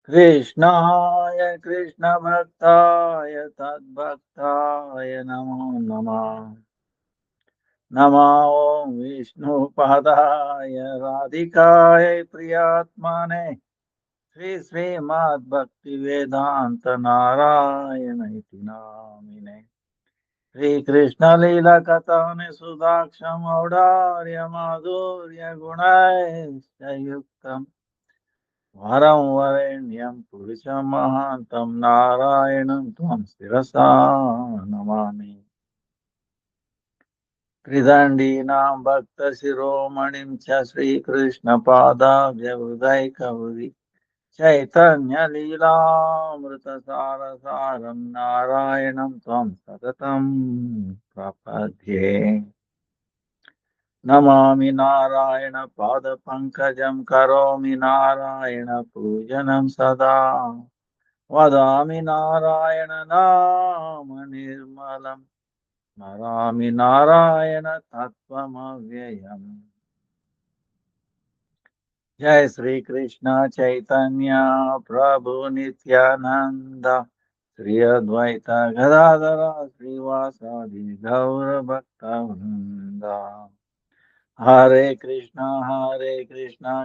कृष्णाय कृष्णभक्ताय तद्भक्ताय नमो नमः। नमो विष्णुपादाय राधिकाय प्रियात्मने श्री श्रीमद्भक्तिवेदान्त नारायण इति नामिने। श्रीकृष्ण लीला कथानि सुधाक्षम औदार्य माधुर्य गुणैश्च वरं वरेण्यं पुरुषं महान्तं नारायणं त्वं शिरसा नमामि। त्रिदण्डीनां भक्तशिरोमणिं च श्रीकृष्णपादाब्जहृदयकवि चैतन्यलीलामृतसारसारं नारायणं त्वं सततं प्रपद्ये। नमामि नारायण पादपङ्कजं करोमि नारायण पूजनं सदा वदामि नारायण नाम निर्मलं स्मरामि नारायण तत्त्वमव्ययम्। जय श्री कृष्ण चैतन्य प्रभु नित्यानंद श्री अद्वैत गदाधर श्रीवासादि गौर भक्तवृंद। हरे कृष्णा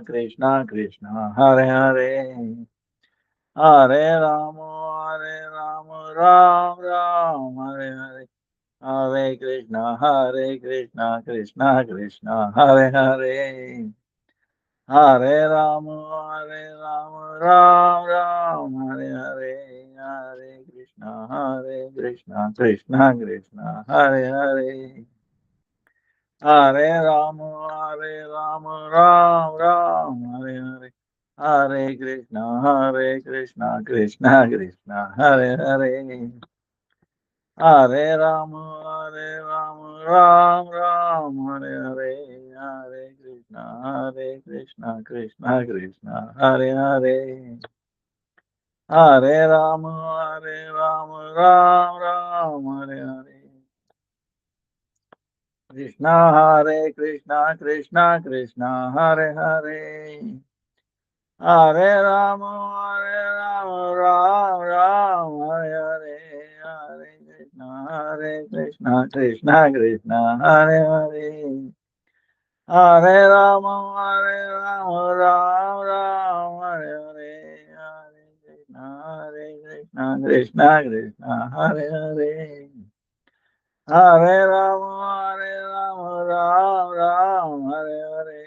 कृष्णा कृष्णा हरे हरे हरे राम राम राम हरे हरे। हरे कृष्णा कृष्णा कृष्णा हरे हरे हरे राम राम राम हरे हरे। हरे कृष्णा कृष्णा कृष्णा हरे हरे हरे राम राम हरे हरे। हरे कृष्णा कृष्णा हरे हरे हरे राम राम हरे हरे। हरे कृष्णा कृष्णा हरे हरे हरे राम राम हरे हरे। कृष्णा कृष्णा हरे हरे हरे राम राम हरे हरे। कृष्णा कृष्णा हरे हरे हरे राम राम हरे हरे। कृष्णा हरे हरे हरे राम राम हरे हरे।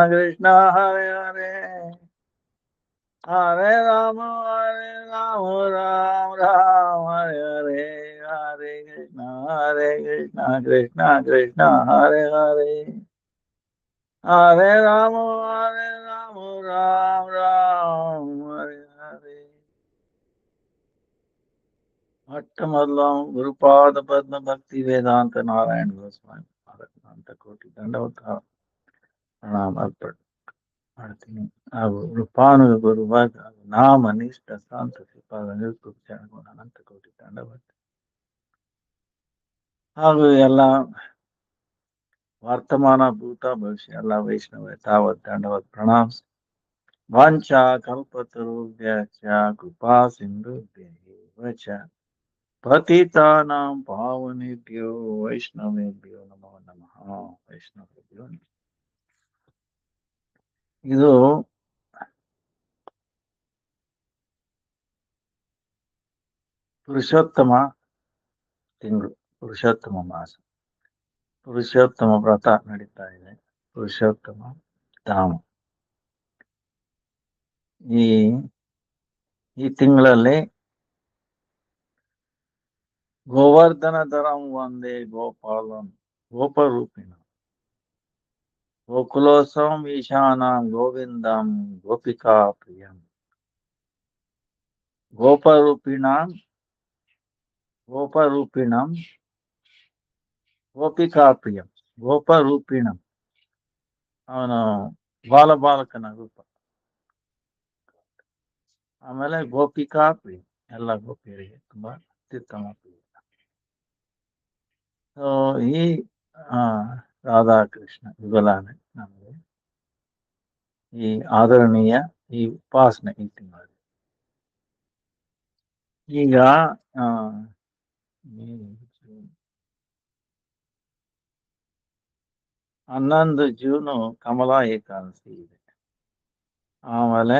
कृष्णा हरे हरे हरे राम राम हरे हरे। कृष्णा हरे हरे हरे राम राम हरे हरे। अष्टमल्लम गुरुपाद पद्म भक्ति वेदांत नारायण गोस्वामी भारत कोटि दंडवत प्रणाम अर्पण ಮಾಡ್ತೀನಿ ಹಾಗೂ ರೂಪಾನುಗ ಗುರುವಾದ ನಾಮ ನಿಷ್ಠ ಶಾಂತ ಶ್ರೀಪಾದ ನಿರುಪಚಾರ ಗುಣ ಅನಂತ ಕೋಟಿ ದಂಡವತ್ ಹಾಗೂ ಎಲ್ಲ ವರ್ತಮಾನ ಭೂತ ಭವಿಷ್ಯ ಎಲ್ಲ ವೈಷ್ಣವ ತಾವತ್ ದಂಡವತ್ ಪ್ರಣಾಮ ವಾಂಚಾ ಕಲ್ಪತರುಭ್ಯಶ್ಚ ಕೃಪಾ ಸಿಂಧುಭ್ಯೈವ ಚ ಪತಿತಾನಾಂ ಪಾವನೇಭ್ಯೋ ವೈಷ್ಣವೇಭ್ಯೋ ನಮೋ ನಮಃ ವೈಷ್ಣವೇಭ್ಯೋ ನಮಃ. ಇದು ಪುರುಷೋತ್ತಮ ತಿಂಗಳು, ಪುರುಷೋತ್ತಮ ಮಾಸ, ಪುರುಷೋತ್ತಮ ವ್ರತ ನಡೀತಾ ಇದೆ. ಪುರುಷೋತ್ತಮ ಧಾಮ ಈ ಈ ತಿಂಗಳಲ್ಲಿ ಗೋವರ್ಧನ ಧರಂ ಒಂದೇ ಗೋಪಾಲಂ ಗೋಪರೂಪಿಣ ಗೋಕುಲೋತ್ಸವಂ ಈಶಾನಾಂ ಗೋವಿಂದಂ ಗೋಪಿಕಾ ಪ್ರಿಯಂ ಗೋಪರೂಪಿಣಾಂ ಗೋಪರೂಪಿಣಂ ಗೋಪಿಕಾ ಪ್ರಿಯಂ. ಗೋಪರೂಪಿಣಂ ಅವನು ಬಾಲಕನ ರೂಪ. ಆಮೇಲೆ ಗೋಪಿಕಾ ಪ್ರಿಯ, ಎಲ್ಲ ಗೋಪಿಯರಿಗೆ ತುಂಬಾ ಅತ್ಯುತ್ತಮ ಪ್ರಿಯ. ಸೊ ಈ ರಾಧಾಕೃಷ್ಣ ಯುಗಲಾನೆ ನಮಗೆ ಈ ಆದರಣೀಯ ಈ ಉಪಾಸನೆ ಈ ತಿಂಗಳಲ್ಲಿ. ಈಗ ಆ, ಮೇ, ಜೂನ್, 11 ಜೂನು ಕಮಲಾ ಏಕಾದಶಿ ಇದೆ. ಆಮೇಲೆ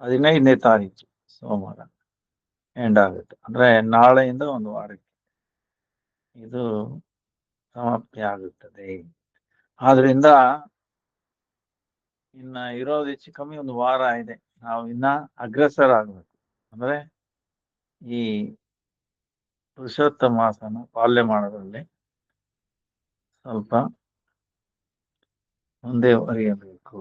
15ನೇ ತಾರೀಕು ಸೋಮವಾರ ಎಂಡ್ ಆಗುತ್ತೆ. ಅಂದ್ರೆ ನಾಳೆಯಿಂದ ಒಂದು ವಾರಕ್ಕೆ ಇದು ಸಮಾಪ್ತಿ ಆಗುತ್ತದೆ. ಆದ್ರಿಂದ ಇನ್ನ ಇರೋದು ಹೆಚ್ಚು ಕಮ್ಮಿ ಒಂದು ವಾರ ಇದೆ. ನಾವು ಇನ್ನ ಅಗ್ರಸರ ಆಗ್ಬೇಕು. ಅಂದ್ರೆ ಈ ಪುರುಷೋತ್ತಮ ಮಾಸನ ಪಾಲನೆ ಮಾಡೋದ್ರಲ್ಲಿ ಸ್ವಲ್ಪ ಮುಂದೆ ಬರೆಯಬೇಕು.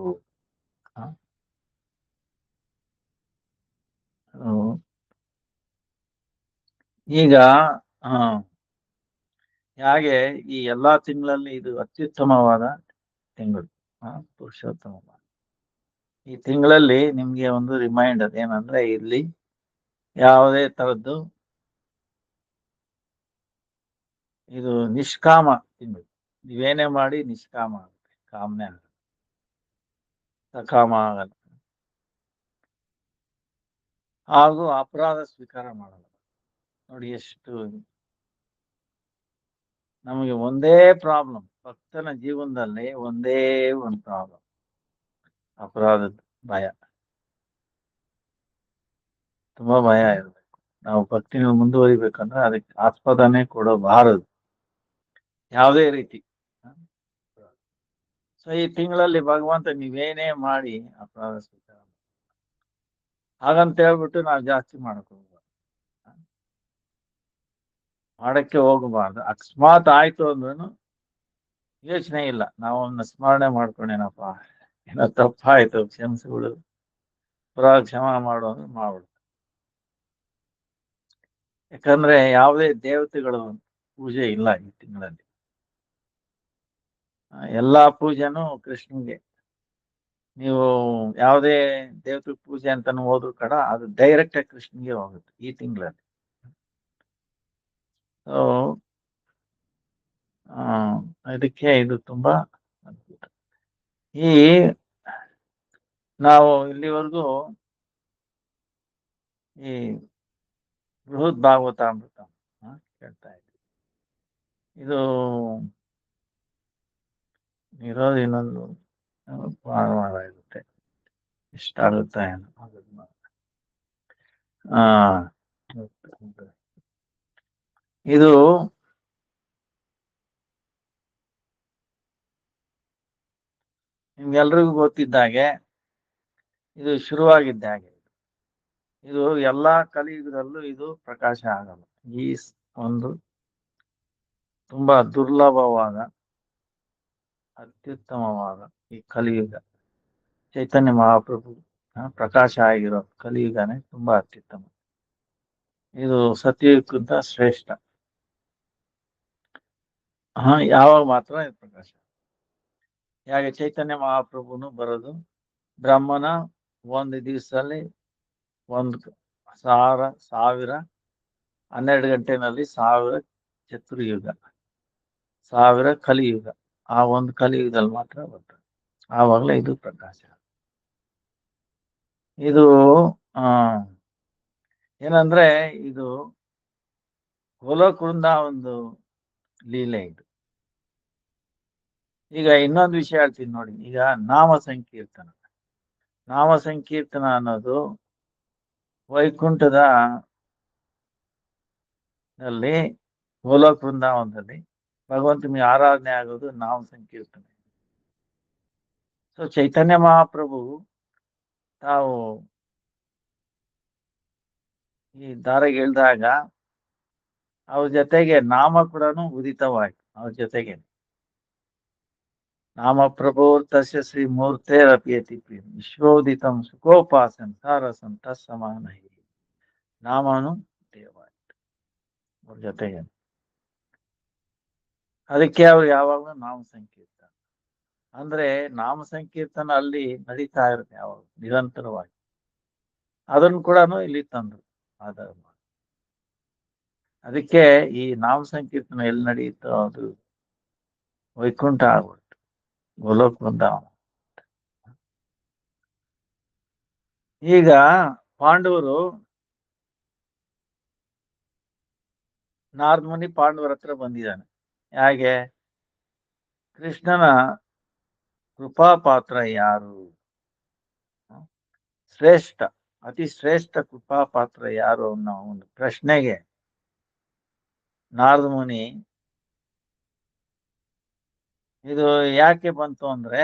ಈಗ ಹಾಗೆ ಈ ಎಲ್ಲಾ ತಿಂಗಳಲ್ಲಿ ಇದು ಅತ್ಯುತ್ತಮವಾದ ತಿಂಗಳು ಪುರುಷೋತ್ತಮ ಮಾಸ. ಈ ತಿಂಗಳಲ್ಲಿ ನಿಮ್ಗೆ ಒಂದು ರಿಮೈಂಡರ್ ಏನಂದ್ರೆ ಇಲ್ಲಿ ಯಾವುದೇ ತರದ್ದು ಇದು ನಿಷ್ಕಾಮ ತಿಂಗಳು. ನೀವೇನೇ ಮಾಡಿ ನಿಷ್ಕಾಮ ಆಗುತ್ತೆ, ಕಾಮನೆ ಆಗುತ್ತೆ, ಸಕಾಮ ಆಗಲ್ಲ. ಹಾಗೂ ಅಪರಾಧ ಸ್ವೀಕಾರ ಮಾಡಲ್ಲ. ನೋಡಿ ಎಷ್ಟು ನಮಗೆ ಒಂದೇ ಪ್ರಾಬ್ಲಮ್, ಭಕ್ತನ ಜೀವನದಲ್ಲಿ ಒಂದೇ ಒಂದು ಪ್ರಾಬ್ಲಮ್, ಅಪರಾಧದ ಭಯ. ತುಂಬಾ ಭಯ ಇರಬೇಕು. ನಾವು ಭಕ್ತಿನ ಮುಂದುವರಿಬೇಕಂದ್ರೆ ಅದಕ್ಕೆ ಆಸ್ಪದನೆ ಕೊಡಬಾರದು ಯಾವುದೇ ರೀತಿ. ಸೊ ಈ ತಿಂಗಳಲ್ಲಿ ಭಗವಂತ ನೀವೇನೇ ಮಾಡಿ ಅಪರಾಧ ಸ್ವೀಕಾರ ಹಾಗಂತ ಹೇಳ್ಬಿಟ್ಟು ನಾವು ಜಾಸ್ತಿ ಮಾಡಕ್ಕೆ ಹೋಗಬಾರ್ದು. ಅಕಸ್ಮಾತ್ ಆಯ್ತು ಅಂದ್ರೂ ಯೋಚನೆ ಇಲ್ಲ, ನಾವು ಅವನ್ನ ಸ್ಮರಣೆ ಮಾಡ್ಕೊಂಡೇನಪ್ಪ, ಏನೋ ತಪ್ಪಾಯ್ತು, ಕ್ಷಮಿಸಿಬಿಡು, ಕ್ಷಮ ಮಾಡೋದು ಮಾಡ್ಬಿಡು. ಯಾಕಂದ್ರೆ ಯಾವುದೇ ದೇವತೆಗಳು ಪೂಜೆ ಇಲ್ಲ ಈ ತಿಂಗಳಲ್ಲಿ. ಎಲ್ಲಾ ಪೂಜೆನೂ ಕೃಷ್ಣನ್ಗೆ. ನೀವು ಯಾವುದೇ ದೇವತೆ ಪೂಜೆ ಅಂತಾನು ಹೋದ್ರು ಕಡ ಅದು ಡೈರೆಕ್ಟ್ ಆಗಿ ಕೃಷ್ಣನ್ಗೆ ಹೋಗುತ್ತೆ ಈ ತಿಂಗಳಲ್ಲಿ. ಸೊ ಅದಕ್ಕೆ ಇದು ತುಂಬಾ ಅದ್ಭುತ. ಈ ನಾವು ಇಲ್ಲಿವರೆಗೂ ಈ ಬೃಹತ್ ಭಾಗವತಾಮೃತ ಕೇಳ್ತಾ ಇದ್ವಿ. ಇದು ಇರೋದು ಇನ್ನೊಂದು ವಾರ ಇರುತ್ತೆ, ಎಷ್ಟಾಗುತ್ತೆ ಏನೋ. ಇದು ನಿಮ್ಗೆಲ್ರಿಗೂ ಗೊತ್ತಿದ್ದಾಗೆ ಇದು ಶುರುವಾಗಿದ್ದ ಹಾಗೆ. ಇದು ಎಲ್ಲಾ ಕಲಿಯುಗದಲ್ಲೂ ಇದು ಪ್ರಕಾಶ ಆಗಲ್ಲ. ಈ ಒಂದು ತುಂಬಾ ದುರ್ಲಭವಾದ ಅತ್ಯುತ್ತಮವಾದ ಈ ಕಲಿಯುಗ, ಚೈತನ್ಯ ಮಹಾಪ್ರಭು ಪ್ರಕಾಶ ಆಗಿರೋ ಕಲಿಯುಗನೇ ತುಂಬಾ ಅತ್ಯುತ್ತಮ. ಇದು ಸತ್ಯಯುಗಕ್ಕಿಂತ ಶ್ರೇಷ್ಠ. ಯಾವಾಗ ಮಾತ್ರ ಇದು ಪ್ರಕಾಶ. ಹೇಗೆ ಚೈತನ್ಯ ಮಹಾಪ್ರಭುನು ಬರೋದು ಬ್ರಹ್ಮನ ಒಂದು ದಿವಸದಲ್ಲಿ 1,000 12 ಗಂಟೆನಲ್ಲಿ 1000 ಚತುರ್ಯುಗ, 1000 ಕಲಿಯುಗ. ಆ ಒಂದು ಕಲಿಯುಗದಲ್ಲಿ ಮಾತ್ರ ಬರ್ತದೆ. ಆವಾಗಲೇ ಇದು ಪ್ರಕಾಶ. ಇದು ಏನಂದ್ರೆ ಇದು ಗೋಲೋಕವೃಂದ ಒಂದು ಲೀಲೆ ಇದು. ಈಗ ಇನ್ನೊಂದು ವಿಷಯ ಹೇಳ್ತೀನಿ ನೋಡಿ. ಈಗ ನಾಮ ಸಂಕೀರ್ತನ ಅನ್ನೋದು ವೈಕುಂಠದ ನಲ್ಲಿ ಗೋಲೋಕ ವೃಂದಾವನದಲ್ಲಿ ಭಗವಂತನಿಗೆ ಆರಾಧನೆ ಆಗೋದು ನಾಮ ಸಂಕೀರ್ತನೆ. ಸೊ ಚೈತನ್ಯ ಮಹಾಪ್ರಭು ತಾವು ಈ ದಾರಿಗೆ ಇಳಿದಾಗ ಅವ್ರ ಜೊತೆಗೆ ನಾಮ ಕೂಡ ಉದಿತವಾಯ್ತು. ಅವ್ರ ಜೊತೆಗೆ ನಾಮ ಪ್ರಭು ತಸ್ಯ ಶ್ರೀ ಮೂರ್ತೇರಪಿಯತಿ ಪ್ರಿಯ ವಿಶ್ವೋದಿತಂ ಸುಖೋಪಾಸನ್ ಸಾರಸಂ ತತ್ಸಮಾನ ನಾಮನು ದೇವಾಯ್ತು ಅವ್ರ ಜೊತೆಗೆ. ಅದಕ್ಕೆ ಅವ್ರು ಯಾವಾಗಲೂ ನಾಮ ಸಂಕೀರ್ತನ ಅಂದ್ರೆ ನಾಮ ಸಂಕೀರ್ತನ ಅಲ್ಲಿ ನಡೀತಾ ಇರುತ್ತೆ ಯಾವಾಗ ನಿರಂತರವಾಗಿ. ಅದನ್ನು ಕೂಡ ಇಲ್ಲಿ ತಂದ್ರು ಆಧಾರ ಮಾಡಿ. ಅದಕ್ಕೆ ಈ ನಾಮ ಸಂಕೀರ್ತನ ಎಲ್ಲಿ ನಡೆಯುತ್ತೋ ಅದು ವೈಕುಂಠ ಆಗ್ಬಿಡ್ತು, ಗೋಲೋಕ ವೃಂದಾವನ. ಈಗ ಪಾಂಡವರು ನಾರದ ಮುನಿ ಪಾಂಡವರ ಹತ್ರ ಬಂದಿದ್ದಾನೆ. ಹಾಗೆ ಕೃಷ್ಣನ ಕೃಪಾ ಪಾತ್ರ ಯಾರು? ಶ್ರೇಷ್ಠ, ಅತಿ ಶ್ರೇಷ್ಠ ಕೃಪಾ ಪಾತ್ರ ಯಾರು ಅನ್ನೋ ಒಂದು ಪ್ರಶ್ನೆಗೆ ನಾರದ ಮುನಿ ಇದು ಯಾಕೆ ಬಂತು ಅಂದ್ರೆ,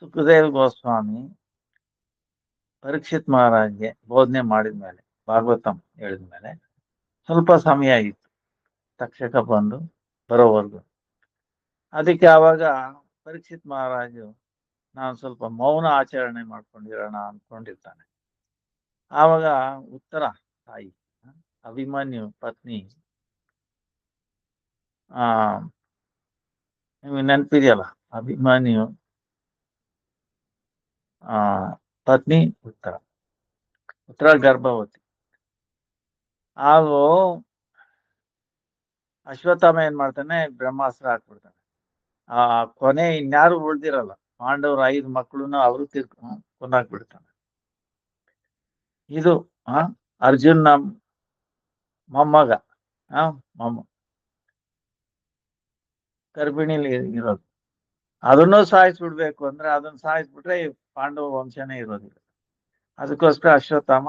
ಸುಖದೇವ್ ಗೋಸ್ವಾಮಿ ಪರೀಕ್ಷಿತ್ ಮಹಾರಾಜ್ಗೆ ಬೋಧನೆ ಮಾಡಿದ್ಮೇಲೆ, ಭಾಗವತಂ ಹೇಳಿದ್ಮೇಲೆ ಸ್ವಲ್ಪ ಸಮಯ ಇತ್ತು ತಕ್ಷಕ ಬಂದು ಬರೋವರೆಗೂ. ಅದಕ್ಕೆ ಆವಾಗ ಪರೀಕ್ಷಿತ್ ಮಹಾರಾಜು ನಾನು ಸ್ವಲ್ಪ ಮೌನ ಆಚರಣೆ ಮಾಡ್ಕೊಂಡಿರೋಣ ಅನ್ಕೊಂಡಿರ್ತಾನೆ. ಆವಾಗ ಉತ್ತರ ತಾಯಿ ಅಭಿಮನ್ಯು ಪತ್ನಿ ಆ ನಿಮಗೆ ನೆನಪಿದೆಯಲ್ಲ, ಅಭಿಮನ್ಯು ಪತ್ನಿ ಉತ್ತರ ಗರ್ಭವತಿ. ಹಾಗೂ ಅಶ್ವತ್ಥಾಮ ಏನ್ ಮಾಡ್ತಾನೆ, ಬ್ರಹ್ಮಾಸ್ತ್ರ ಹಾಕ್ಬಿಡ್ತಾನೆ. ಆ ಕೊನೆ ಇನ್ಯಾರು ಉಳ್ದಿರಲ್ಲ, ಪಾಂಡವ್ರ 5 ಮಕ್ಕಳನ್ನ ಅವರು ಕೊಂದಾಕ್ಬಿಡ್ತಾನೆ. ಇದು ಅರ್ಜುನ್ ಮೊಮ್ಮಗ ಗರ್ಭಿಣಿಲಿ ಇರೋದು. ಅದನ್ನು ಸಾಯಿಸ್ಬಿಡ್ಬೇಕು ಅಂದ್ರೆ, ಅದನ್ನ ಸಾಯಿಸ್ಬಿಟ್ರೆ ಪಾಂಡವ ವಂಶನೇ ಇರೋದಿಲ್ಲ. ಅದಕ್ಕೋಸ್ಕರ ಅಶ್ವತ್ಥಾಮ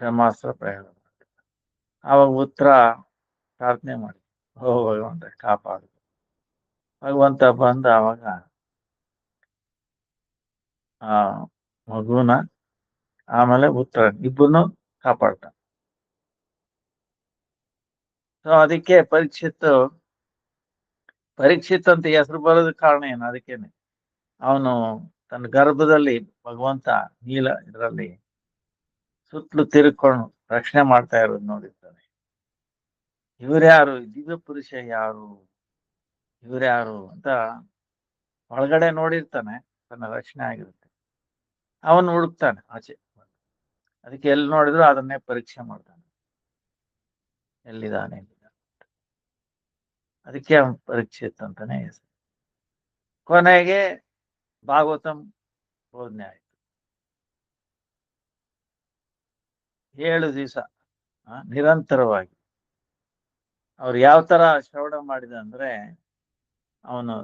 ಬ್ರಹ್ಮಾಸ್ತ್ರ ಪ್ರಯೋಗ ಮಾಡ್ತಾರೆ. ಆವಾಗ ಉತ್ತರ ಪ್ರಾರ್ಥನೆ ಮಾಡಿ, ಓ ಭಗವಂತ ಕಾಪಾಡು. ಭಗವಂತ ಬಂದ ಆವಾಗ ಆ ಮಗುನ ಆಮೇಲೆ ಉತ್ತರ ಇಬ್ಬರನ್ನು ಕಾಪಾಡ್ತಾನೆ. ಸೊ ಅದಕ್ಕೆ ಪರೀಕ್ಷಿತ್ ಅಂತ ಹೆಸರು ಬರೋದಕ್ಕೆ ಕಾರಣ ಏನು? ಅದಕ್ಕೇನೆ ಅವನು ತನ್ನ ಗರ್ಭದಲ್ಲಿ ಭಗವಂತ ನೀಲ ಇದರಲ್ಲಿ ಸುತ್ತಲೂ ತಿರುಕೊಂಡು ರಕ್ಷಣೆ ಮಾಡ್ತಾ ಇರೋದು ನೋಡಿರ್ತಾನೆ. ಇವ್ರ್ಯಾರು, ದಿವ್ಯ ಪುರುಷ ಯಾರು, ಇವ್ರ್ಯಾರು ಅಂತ ಒಳಗಡೆ ನೋಡಿರ್ತಾನೆ. ತನ್ನ ರಕ್ಷಣೆ ಆಗಿರುತ್ತೆ, ಅವನು ಹುಡುಕ್ತಾನೆ ಆಚೆ. ಅದಕ್ಕೆ ಎಲ್ಲಿ ನೋಡಿದ್ರು ಅದನ್ನೇ ಪರೀಕ್ಷೆ ಮಾಡ್ತಾನೆ, ಎಲ್ಲಿದ್ದಾನೆ. ಅದಕ್ಕೆ ಅವನು ಪರೀಕ್ಷಿತ್ ಅಂತಾನೆ ಹೆಸರು. ಕೊನೆಗೆ ಭಾಗವತಂ ಬೋಧನೆ ಆಯ್ತು. 7 ದಿವಸ ನಿರಂತರವಾಗಿ. ಅವ್ರು ಯಾವ ತರ ಶ್ರವಣ ಮಾಡಿದ ಅಂದ್ರೆ, ಅವನು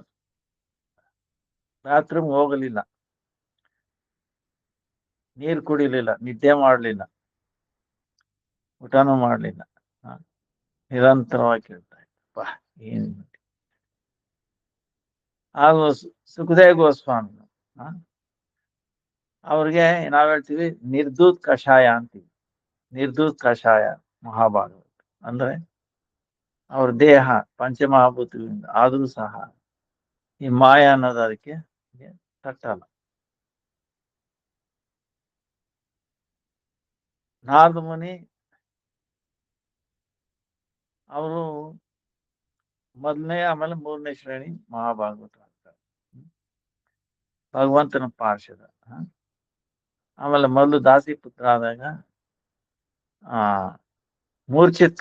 ಬಾತ್ರೂಮ್ ಹೋಗಲಿಲ್ಲ, ನೀರು ಕುಡಿಲಿಲ್ಲ, ನಿದ್ದೆ ಮಾಡಲಿಲ್ಲ, ಊಟನೂ ಮಾಡಲಿಲ್ಲ, ನಿರಂತರವಾಗಿ ಕೇಳ್ತಾ ಇದ್ದ. ಏನು ಹಾಗೂ ಸುಖದೇವ್ ಗೋಸ್ವಾಮಿ ಅವ್ರಿಗೆ ನಾವ್ ಹೇಳ್ತೀವಿ ನಿರ್ಧೂತ್ ಕಷಾಯ ಅಂತೀವಿ. ನಿರ್ಧೂತ್ ಕಷಾಯ ಮಹಾಭಾಗವತ ಅಂದ್ರೆ ಅವ್ರ ದೇಹ ಪಂಚಮಹಾಭೂತಗಳಿಂದ ಆದ್ರೂ ಸಹ ಈ ಮಾಯ ಅನ್ನೋದು ಅದಕ್ಕೆ ತಟ್ಟಲ್ಲ. ನಾರದ ಮುನಿ ಅವರು ಮೊದಲನೇ ಆಮೇಲೆ 3ನೇ ಶ್ರೇಣಿ ಮಹಾಭಾಗವತ ಆಗ್ತಾರೆ. ಭಗವಂತನ ಪಾರ್ಷದ. ಆಮೇಲೆ ಮೊದಲು ದಾಸಿ ಪುತ್ರ ಆದಾಗ ಮೂರ್ಛಿತ್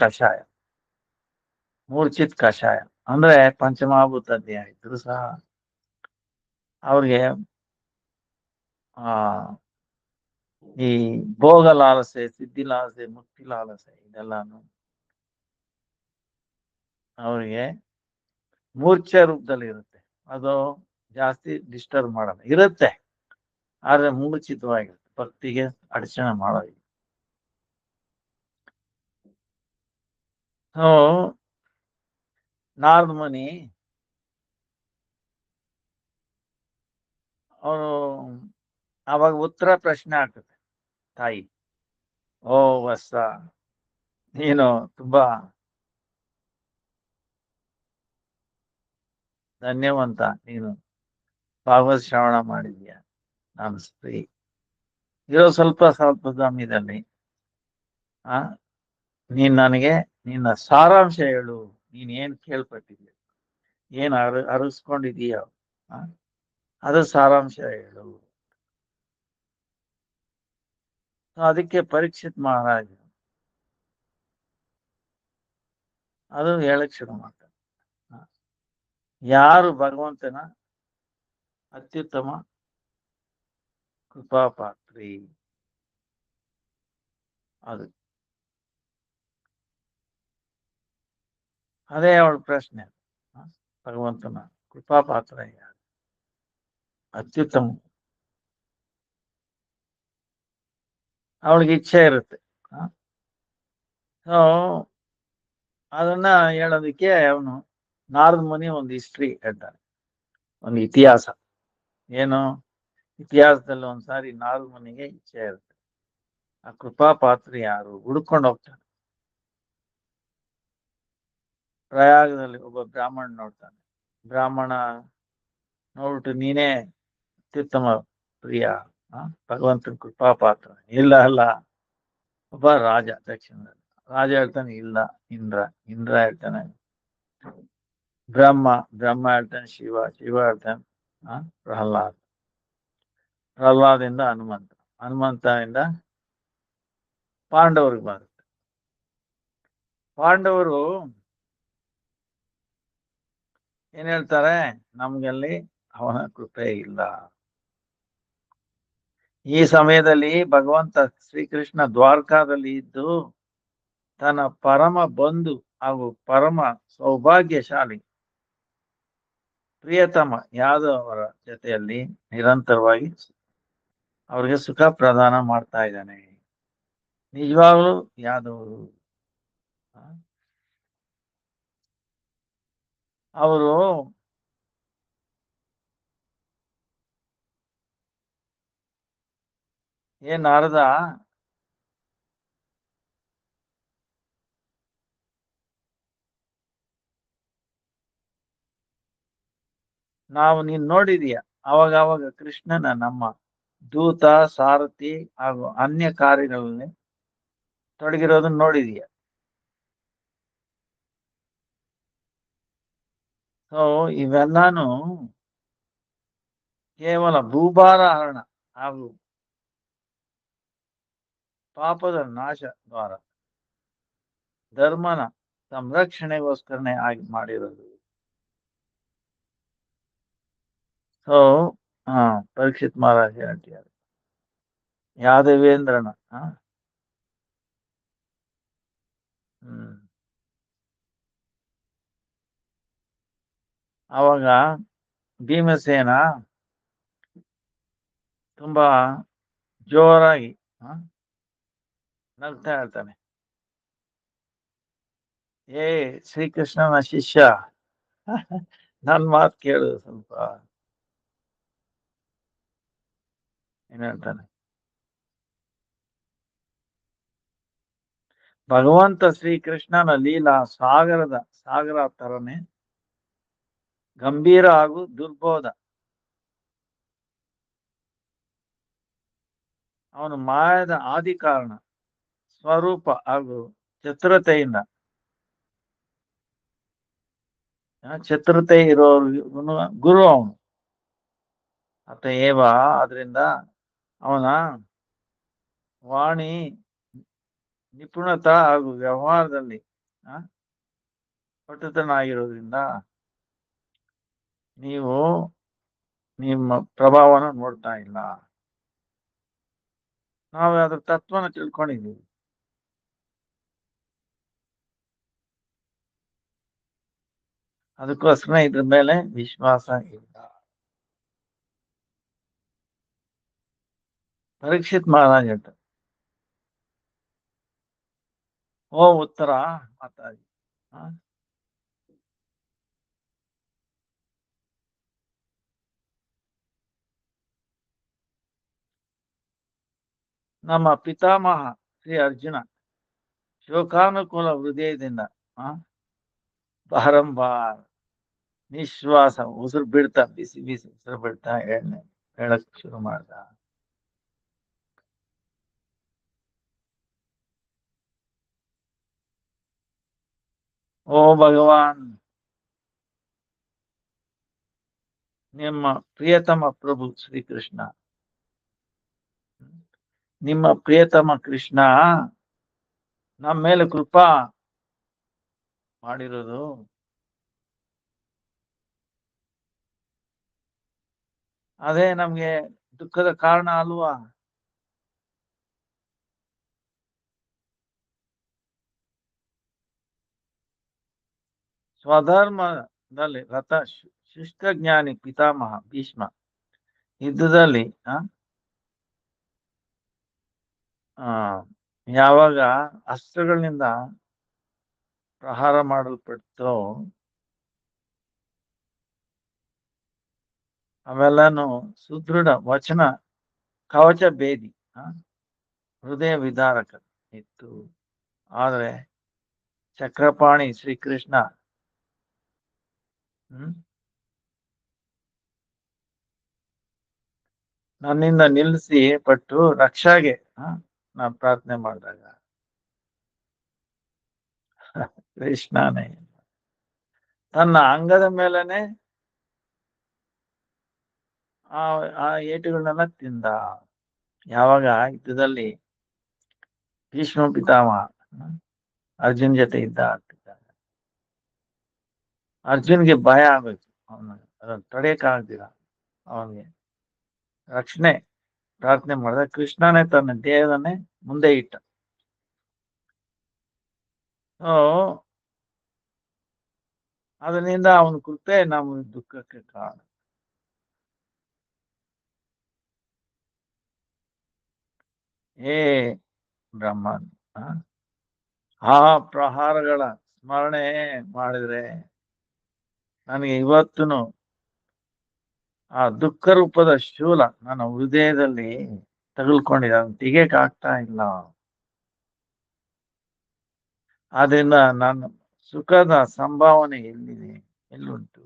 ಕಷಾಯ ಅಂದ್ರೆ ಪಂಚಮಹಾಭೂತ ದೇಹ ಇದ್ರು ಸಹ ಅವ್ರಿಗೆ ಈ ಭೋಗ ಲಾಲಸೆ, ಸಿದ್ಧಿ ಲಾಲಸೆ, ಮುಕ್ತಿ ಲಾಲಸೆ ಇದೆಲ್ಲಾನು ಅವರಿಗೆ ಮೂರ್ಛೆ ರೂಪದಲ್ಲಿ ಇರುತ್ತೆ. ಅದು ಜಾಸ್ತಿ ಡಿಸ್ಟರ್ಬ್ ಮಾಡಲ್ಲ, ಇರುತ್ತೆ ಆದ್ರೆ ಮೂರ್ಛಿತವಾಗಿರುತ್ತೆ, ಭಕ್ತಿಗೆ ಅಡಚಣೆ ಮಾಡೋದು. ನಾರದ ಮುನಿ ಅವನು ಅವಾಗ ಉತ್ತರ ಪ್ರಶ್ನೆ ಆಗ್ತದೆ ತಾಯಿ, ಓ ವತ್ಸ, ನೀನು ತುಂಬಾ ಧನ್ಯವಂತ, ನೀನು ಭಾಗವತ್ ಶ್ರವಣ ಮಾಡಿದ್ಯಾ, ನಾನು ಸ್ತ್ರೀ ಇರೋ ಸ್ವಲ್ಪ ಸಮಯದಲ್ಲಿ ನೀನ್ ನನಗೆ ನಿನ್ನ ಸಾರಾಂಶ ಹೇಳು, ನೀನ್ ಏನ್ ಕೇಳ್ಪಟ್ಟಿದ್ಯ, ಏನ್ ಅರಸ್ಕೊಂಡಿದೀಯ, ಅದು ಸಾರಾಂಶ ಹೇಳು. ಅದಕ್ಕೆ ಪರೀಕ್ಷಿತ್ ಮಹಾರಾಜ ಅದು ಹೇಳಕ್ ಶುರು ಮಾಡ್ತಾನೆ. ಯಾರು ಭಗವಂತನ ಅತ್ಯುತ್ತಮ ಕೃಪಾಪಾತ್ರಿ, ಅದು ಅದೇ ಅವಳ ಪ್ರಶ್ನೆ. ಭಗವಂತನ ಕೃಪಾಪಾತ್ರ ಯಾರು, ಅತ್ಯುತ್ತಮ. ಅವಳಿಗೆ ಇಚ್ಛೆ ಇರುತ್ತೆ. ಸೊ ಅದನ್ನ ಹೇಳೋದಕ್ಕೆ ಅವನು ನಾರದ ಮುನಿ ಒಂದು ಹಿಸ್ಟ್ರಿ ಹೇಳ್ತಾನೆ, ಒಂದು ಇತಿಹಾಸ. ಏನು ಇತಿಹಾಸದಲ್ಲಿ ಒಂದ್ಸಾರಿ ನಾರದ ಮುನಿಗೆ ಇಚ್ಛೆ ಇರುತ್ತೆ, ಆ ಕೃಪಾಪಾತ್ರ ಯಾರು ಹುಡ್ಕೊಂಡು ಹೋಗ್ತಾನೆ. ಪ್ರಯಾಗದಲ್ಲಿ ಒಬ್ಬ ಬ್ರಾಹ್ಮಣ ನೋಡ್ತಾನೆ. ಬ್ರಾಹ್ಮಣ ನೋಡ್ಬಿಟ್ಟು ನೀನೇ ಅತ್ಯುತ್ತಮ ಪ್ರಿಯ ಭಗವಂತನ ಕೃಪಾಪಾತ್ರ. ಇಲ್ಲ ಅಲ್ಲ, ಒಬ್ಬ ರಾಜ ದಕ್ಷಿಣದಲ್ಲಿ. ರಾಜ ಹೇಳ್ತಾನೆ ಇಲ್ಲ ಇಂದ್ರ. ಇಂದ್ರ ಹೇಳ್ತಾನೆ ಬ್ರಹ್ಮ. ಬ್ರಹ್ಮ ಹೇಳ್ತಾನೆ ಶಿವ. ಶಿವ ಹೇಳ್ತಾನೆ ಪ್ರಹ್ಲಾದ್. ಪ್ರಹ್ಲಾದಿಂದ ಹನುಮಂತ. ಹನುಮಂತನಿಂದ ಪಾಂಡವರಿಗೆ ಬರುತ್ತೆ. ಪಾಂಡವರು ಏನ್ ಹೇಳ್ತಾರೆ, ನಮ್ಗಲ್ಲಿ ಅವನ ಕೃಪೆ ಇಲ್ಲ. ಈ ಸಮಯದಲ್ಲಿ ಭಗವಂತ ಶ್ರೀಕೃಷ್ಣ ದ್ವಾರಕಾದಲ್ಲಿ ಇದ್ದು ತನ್ನ ಪರಮ ಬಂಧು ಹಾಗೂ ಪರಮ ಸೌಭಾಗ್ಯಶಾಲಿ ಪ್ರಿಯತಮ ಯಾದವರ ಜೊತೆಯಲ್ಲಿ ನಿರಂತರವಾಗಿ ಅವ್ರಿಗೆ ಸುಖ ಪ್ರದಾನ ಮಾಡ್ತಾ ಇದ್ದಾನೆ. ನಿಜವಾಗ್ಲೂ ಯಾದವರು ಅವರು ಏನ್ ನಾರದ ನಾವು ನೀನ್ ನೋಡಿದೀಯ ಅವಾಗ ಕೃಷ್ಣನ ನಮ್ಮ ದೂತ ಸಾರಥಿ ಹಾಗೂ ಅನ್ಯ ಕಾರ್ಯಗಳಲ್ಲಿ ತೊಡಗಿರೋದನ್ನ ನೋಡಿದೀಯ. ಸೊ ಇವೆಲ್ಲಾನು ಕೇವಲ ಭೂಭಾರ ಹರಣ ಹಾಗೂ ಪಾಪದ ನಾಶ ದ್ವಾರ ಧರ್ಮನ ಸಂರಕ್ಷಣೆಗೋಸ್ಕರನೇ ಆಗಿ ಮಾಡಿರೋದು. ಸೊ ಪರೀಕ್ಷಿತ್ ಮಹಾರಾಜ ಹೇಳ್ತಿದ್ದಾರೆ ಯಾದವೇಂದ್ರನ ಅವಾಗ ಭೀಮಸೇನ ತುಂಬಾ ಜೋರಾಗಿ ನಗ್ತಾ ಹೇಳ್ತಾನೆ, ಏ ಶ್ರೀಕೃಷ್ಣನ ಶಿಷ್ಯ, ನನ್ ಮಾತು ಕೇಳು ಸ್ವಲ್ಪ. ಏನ್ ಹೇಳ್ತಾನೆ, ಭಗವಂತ ಶ್ರೀಕೃಷ್ಣನ ಲೀಲಾ ಸಾಗರ ತರನೇ ಗಂಭೀರ ಹಾಗೂ ದುರ್ಬೋಧ. ಅವನು ಮಾಯದ ಆದಿ ಕಾರಣ ಸ್ವರೂಪ ಹಾಗೂ ಚತುರತೆಯಿಂದ ಚತುರತೆ ಇರೋರ್ಗು ಗುರು ಅವನು ಅತಏವ. ಆದ್ರಿಂದ ಅವನ ವಾಣಿ ನಿಪುಣತಾ ಹಾಗೂ ವ್ಯವಹಾರದಲ್ಲಿ ಪಟುತನಾಗಿರೋದ್ರಿಂದ ನೀವು ನಿಮ್ಮ ಪ್ರಭಾವನ ನೋಡ್ತಾ ಇಲ್ಲ. ನಾವು ಅದ್ರ ತತ್ವನ ತಿಳ್ಕೊಂಡಿದ್ದೀವಿ. ಅದಕ್ಕೋಸ್ಕರ ಇದ್ರ ಮೇಲೆ ವಿಶ್ವಾಸ ಇಲ್ಲ. ಪರೀಕ್ಷಿತ್ ಮಹಾರಾಜ್ ಹೇಳ್ತಾರೆ, ಓ ಉತ್ತರ ಮಾತಾಡಿ, ನಮ್ಮ ಪಿತಾಮಹ ಶ್ರೀ ಅರ್ಜುನ ಶೋಕಾನುಕೂಲ ಹೃದಯದಿಂದ ಬಾರಂಬಾರ ನಿಶ್ವಾಸ ಉಸಿರು ಬಿಡ್ತಾ, ಬಿಸಿ ಬಿಸಿ ಉಸಿರು ಬಿಡ್ತಾ ಹೇಳಕ್ ಶುರು ಮಾಡ್ದ. ಓ ಭಗವಾನ್, ನಿಮ್ಮ ಪ್ರಿಯತಮ ಪ್ರಭು ಶ್ರೀಕೃಷ್ಣ, ನಿಮ್ಮ ಪ್ರಿಯತಮ ಕೃಷ್ಣ ನಮ್ಮ ಮೇಲೆ ಕೃಪಾ ಮಾಡಿರೋದು. ಅದೇ ನಮ್ಗೆ ದುಃಖದ ಕಾರಣ ಅಲ್ವಾ? ಸ್ವಧರ್ಮದಲ್ಲಿ ಶಿಷ್ಟಜ್ಞಾನಿ ಪಿತಾಮಹ ಭೀಷ್ಮ ಯುದ್ಧದಲ್ಲಿ ಯಾವಾಗ ಅಸ್ತ್ರಗಳಿಂದ ಪ್ರಹಾರ ಮಾಡಲ್ಪಡ್ತೋ ಅವೆಲ್ಲಾನು ಸುದೃಢ ವಚನ ಕವಚ ಭೇದಿ ಹೃದಯ ವಿದಾರಕ ಇತ್ತು. ಆದ್ರೆ ಚಕ್ರಪಾಣಿ ಶ್ರೀಕೃಷ್ಣ ನನ್ನಿಂದ ನಿಲ್ಲಿಸಿ ಪಟ್ಟು ರಕ್ಷಾಗೆ ನಾ ಪ್ರಾರ್ಥನೆ ಮಾಡಿದಾಗ ಕೃಷ್ಣನೇ ತನ್ನ ಅಂಗದ ಮೇಲೇನೆ ಆ ಏಟುಗಳನ್ನೆಲ್ಲ ತಿಂದ. ಯಾವಾಗ ಯುದ್ಧದಲ್ಲಿ ಭೀಷ್ಮ ಪಿತಾಮಹ ಅರ್ಜುನ್ ಜೊತೆ ಇದ್ದ ಅರ್ಜುನ್ಗೆ ಭಯ ಆಗೋಯ್ತು. ಅದನ್ನ ತಡೆಯಕ್ ಆಗ್ದಿರ ಅವನಿಗೆ ರಕ್ಷಣೆ ಪ್ರಾರ್ಥನೆ ಮಾಡಿದ. ಕೃಷ್ಣನೇ ತನ್ನ ದೇಹದನ್ನೇ ಮುಂದೆ ಇಟ್ಟ. ಅದರಿಂದ ಅವನ ಕೃಪೆ ನಮ್ಮ ದುಃಖಕ್ಕೆ ಕಾರಣ. ಹೇ ಬ್ರಹ್ಮನ್, ಆ ಪ್ರಹಾರಗಳ ಸ್ಮರಣೆ ಮಾಡಿದ್ರೆ ನನಗೆ ಇವತ್ತೂ ಆ ದುಃಖ ರೂಪದ ಶೂಲ ನನ್ನ ಹೃದಯದಲ್ಲಿ ತಗಲ್ಕೊಂಡಿದೆ. ಅದನ್ನ ತೆಗಿಯಕ್ ಆಗ್ತಾ ಇಲ್ಲ. ಆದ್ರಿಂದ ನನ್ನ ಸುಖದ ಸಂಭಾವನೆ ಎಲ್ಲಿದೆ, ಎಲ್ಲುಂಟು?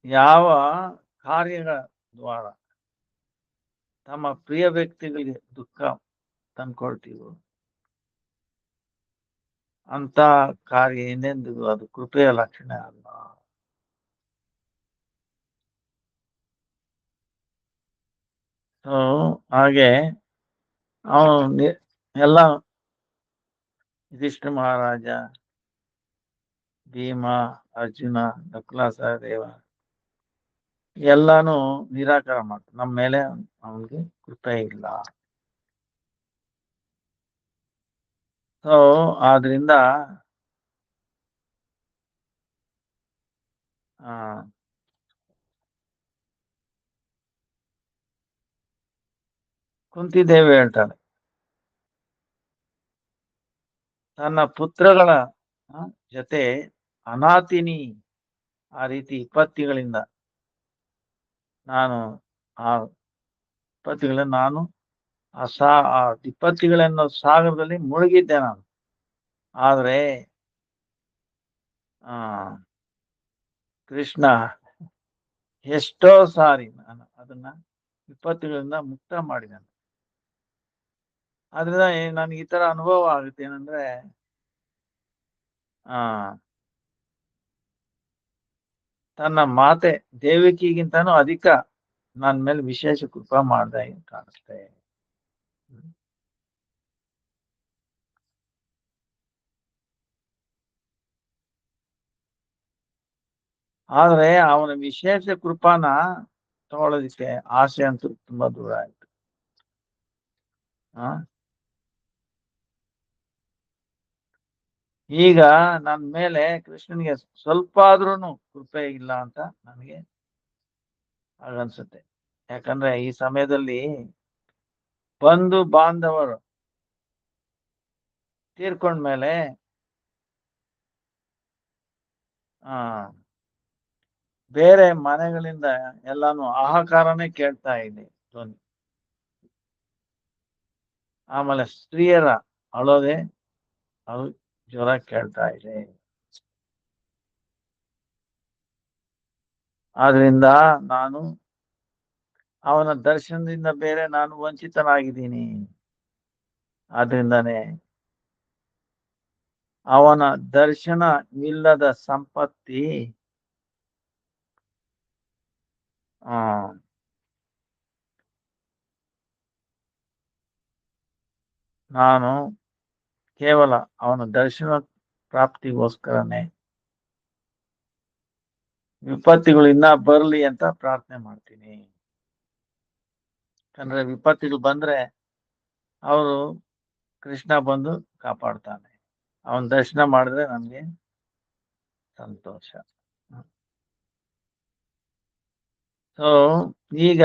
ಯಾವ ಕಾರ್ಯಗಳ ದ್ವಾರ ತಮ್ಮ ಪ್ರಿಯ ವ್ಯಕ್ತಿಗಳಿಗೆ ದುಃಖ ತಂದ್ಕೊಳ್ತೀವೋ ಅಂತ ಕಾರ್ಯ ಇನ್ನೆಂದಿಗೂ ಅದು ಕೃಪೆಯ ಲಕ್ಷಣ ಅಲ್ಲ. ಹಾಗೆ ಅವನು ಎಲ್ಲ ಯುಧಿಷ್ಠಿರ ಮಹಾರಾಜ, ಭೀಮ, ಅರ್ಜುನ, ನಕುಲ, ಸಹದೇವ ಎಲ್ಲಾನು ನಿರಾಕಾರ ಮಾಡ್ತಾರೆ. ನಮ್ಮ ಮೇಲೆ ಅವನಿಗೆ ಕೃಪೆ ಇಲ್ಲ. ಆದ್ರಿಂದ ಕುಂತಿದೇವಿ ಹೇಳ್ತಾಳೆ, ತನ್ನ ಪುತ್ರಗಳ ಜೊತೆ ಅನಾಥಿನಿ ಆ ರೀತಿ ವಿಪತ್ತಿಗಳಿಂದ ನಾನು ಆ ವಿಪತ್ತಿಗಳನ್ನು ಸಾಗರದಲ್ಲಿ ಮುಳುಗಿದ್ದೆ ನಾನು. ಆದ್ರೆ ಕೃಷ್ಣ ಎಷ್ಟೋ ಸಾರಿ ನಾನು ಅದನ್ನ ವಿಪತ್ತುಗಳಿಂದ ಮುಕ್ತ ಮಾಡಿದ್ದಾನೆ. ಆದ್ರಿಂದ ನನ್ಗೆ ಈ ತರ ಅನುಭವ ಆಗುತ್ತೆ. ಏನಂದ್ರೆ ತನ್ನ ಮಾತೆ ದೇವಕಿಗಿಂತನೂ ಅಧಿಕ ನನ್ನ ಮೇಲೆ ವಿಶೇಷ ಕೃಪಾ ಮಾಡ್ದೆ ಕಾಣಿಸ್ತೆ. ಆದ್ರೆ ಅವನ ವಿಶೇಷ ಕೃಪಾನ ತಗೊಳ್ಳೋದಿಕ್ಕೆ ಆಸೆ ಅಂತೂ ತುಂಬಾ ದೂರ ಆಯ್ತು. ಈಗ ನನ್ನ ಮೇಲೆ ಕೃಷ್ಣನಿಗೆ ಸ್ವಲ್ಪ ಆದ್ರೂನು ಕೃಪೆ ಇಲ್ಲ ಅಂತ ನನಗೆ ಹಾಗನ್ಸುತ್ತೆ. ಯಾಕಂದ್ರೆ ಈ ಸಮಯದಲ್ಲಿ ಬಂಧು ಬಾಂಧವರು ತೀರ್ಕೊಂಡ್ಮೇಲೆ ಬೇರೆ ಮನೆಗಳಿಂದ ಎಲ್ಲಾನು ಹಾಹಾಕಾರನೇ ಕೇಳ್ತಾ ಇದೆ ಧ್ವನಿ. ಆಮೇಲೆ ಸ್ತ್ರೀಯರ ಅಳೋದೆ ಅದು ಜ್ವರ ಕೇಳ್ತಾ ಇದೆ. ಆದ್ರಿಂದ ನಾನು ಅವನ ದರ್ಶನದಿಂದ ಬೇರೆ ನಾನು ವಂಚಿತನಾಗಿದ್ದೀನಿ. ಆದ್ರಿಂದಾನೆ ಅವನ ದರ್ಶನ ಇಲ್ಲದ ಸಂಪತ್ತಿ ಆ ನಾನು ಕೇವಲ ಅವನ ದರ್ಶನ ಪ್ರಾಪ್ತಿಗೋಸ್ಕರನೇ ವಿಪತ್ತಿಗಳು ಇನ್ನ ಬರ್ಲಿ ಅಂತ ಪ್ರಾರ್ಥನೆ ಮಾಡ್ತೀನಿ. ಯಾಕಂದ್ರೆ ವಿಪತ್ತಿಗಳು ಬಂದ್ರೆ ಅವರು ಕೃಷ್ಣ ಬಂದು ಕಾಪಾಡ್ತಾನೆ. ಅವನ ದರ್ಶನ ಮಾಡಿದ್ರೆ ನಮ್ಗೆ ಸಂತೋಷ. ಸೊ ಈಗ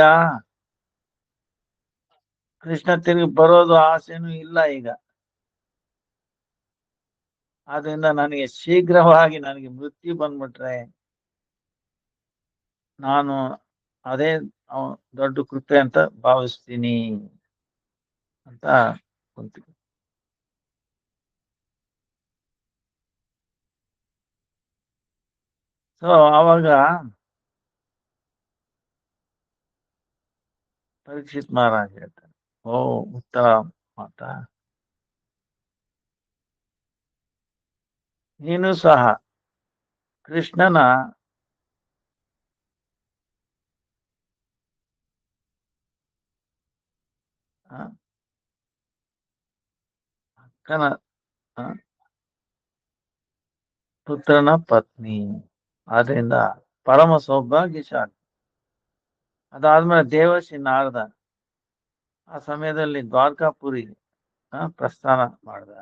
ಕೃಷ್ಣ ತಿರುಗಿ ಬರೋದು ಆಸೆನೂ ಇಲ್ಲ ಈಗ. ಆದ್ರಿಂದ ನನಗೆ ಶೀಘ್ರವಾಗಿ ನನಗೆ ಮೃತ್ಯು ಬಂದ್ಬಿಟ್ರೆ ನಾನು ಅದೇ ದೊಡ್ಡ ಕೃತ್ಯ ಅಂತ ಭಾವಿಸ್ತೀನಿ ಅಂತ ಕುಂತೀನಿ. ಸೊ ಅವಾಗ ಪರೀಕ್ಷಿತ್ ಮಹಾರಾಜ್ ಹೇಳ್ತಾರೆ, ಓ ಉತ್ತರ ಮಾತಾ, ನೀನು ಸಹ ಕೃಷ್ಣನ ಅಕ್ಕನ ಪುತ್ರನ ಪತ್ನಿ, ಆದ್ರಿಂದ ಪರಮ ಸೌಭಾಗ್ಯಶಾಲಿ. ಅದಾದ್ಮೇಲೆ ದೇವರ್ಷಿ ನಾರದ ಆ ಸಮಯದಲ್ಲಿ ದ್ವಾರಕಾಪುರಿ ಪ್ರಸ್ಥಾನ ಮಾಡಿದ.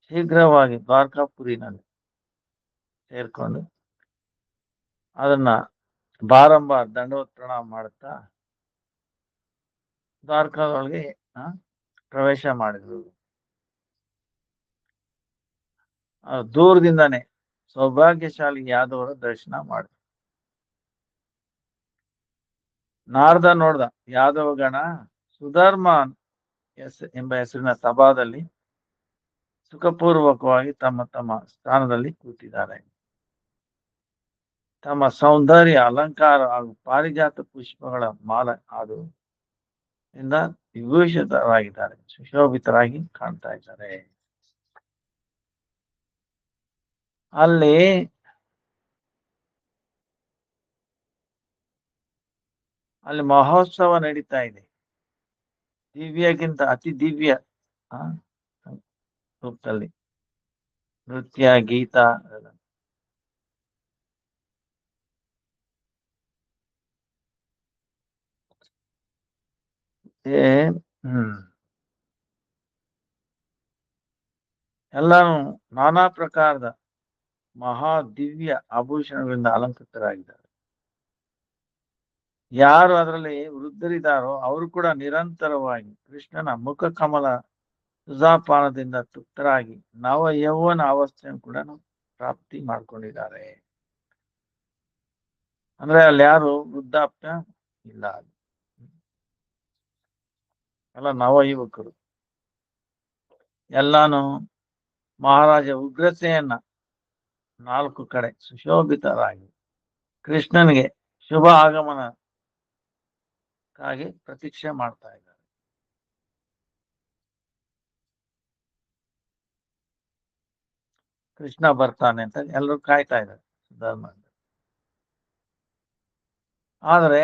ಶೀಘ್ರವಾಗಿ ದ್ವಾರಕಾಪುರಿನಲ್ಲಿ ಸೇರ್ಕೊಂಡು ಅದನ್ನ ಬಾರಂಬಾರ ದಂಡವತ್ ಪ್ರಣಾಮ ಮಾಡುತ್ತಾ ದ್ವಾರಕಾದೊಳಗೆ ಪ್ರವೇಶ ಮಾಡಿದ್ರು. ದೂರದಿಂದಾನೆ ಸೌಭಾಗ್ಯಶಾಲಿ ಯಾದವರ ದರ್ಶನ ಮಾಡಿದ್ರು. ನಾರದ ನೋಡ್ದ ಯಾದವ ಗಣ ಸುಧರ್ಮ ಎಂಬ ಹೆಸರಿನ ಸಭಾದಲ್ಲಿ ಸುಖಪೂರ್ವಕವಾಗಿ ತಮ್ಮ ತಮ್ಮ ಸ್ಥಾನದಲ್ಲಿ ಕೂತಿದ್ದಾರೆ. ತಮ್ಮ ಸೌಂದರ್ಯ, ಅಲಂಕಾರ ಹಾಗೂ ಪಾರಿಜಾತ ಪುಷ್ಪಗಳ ಮಾಲ ಅದು ಇಂದ ವಿಭೂಷಿತರಾಗಿದ್ದಾರೆ, ಸುಶೋಭಿತರಾಗಿ ಕಾಣ್ತಾ ಇದ್ದಾರೆ. ಅಲ್ಲಿ ಮಹೋತ್ಸವ ನಡೀತಾ ಇದೆ. ದಿವ್ಯಕ್ಕಿಂತ ಅತಿ ದಿವ್ಯ ರೂಪದಲ್ಲಿ ನೃತ್ಯ, ಗೀತ ಎಲ್ಲಾನು ನಾನಾ ಪ್ರಕಾರದ ಮಹಾ ದಿವ್ಯ ಆಭೂಷಣಗಳಿಂದ ಅಲಂಕೃತರಾಗಿದ್ದಾರೆ. ಯಾರು ಅದರಲ್ಲಿ ವೃದ್ಧರಿದ್ದಾರೋ ಅವರು ಕೂಡ ನಿರಂತರವಾಗಿ ಕೃಷ್ಣನ ಮುಖ ಕಮಲ ಸುಧಾಪಾನದಿಂದ ತೃಪ್ತರಾಗಿ ನವ ಯೌವನ ಅವಸ್ಥೆಯನ್ನು ಕೂಡ ಪ್ರಾಪ್ತಿ ಮಾಡ್ಕೊಂಡಿದ್ದಾರೆ. ಅಂದ್ರೆ ಅಲ್ಲಿ ಯಾರು ವೃದ್ಧಾಪ್ಯ ಇಲ್ಲ, ಎಲ್ಲ ನವ ಯುವಕರು. ಎಲ್ಲಾನು ಮಹಾರಾಜ ಉಗ್ರಸೇನ 4 ಕಡೆ ಸುಶೋಭಿತರಾಗಿ ಕೃಷ್ಣನಿಗೆ ಶುಭ ಆಗಮನಕ್ಕಾಗಿ ಪ್ರತೀಕ್ಷೆ ಮಾಡ್ತಾ ಇದ್ದಾರೆ. ಕೃಷ್ಣ ಬರ್ತಾನೆ ಅಂತ ಎಲ್ಲರೂ ಕಾಯ್ತಾ ಇದ್ದಾರೆ ಧರ್ಮ. ಆದ್ರೆ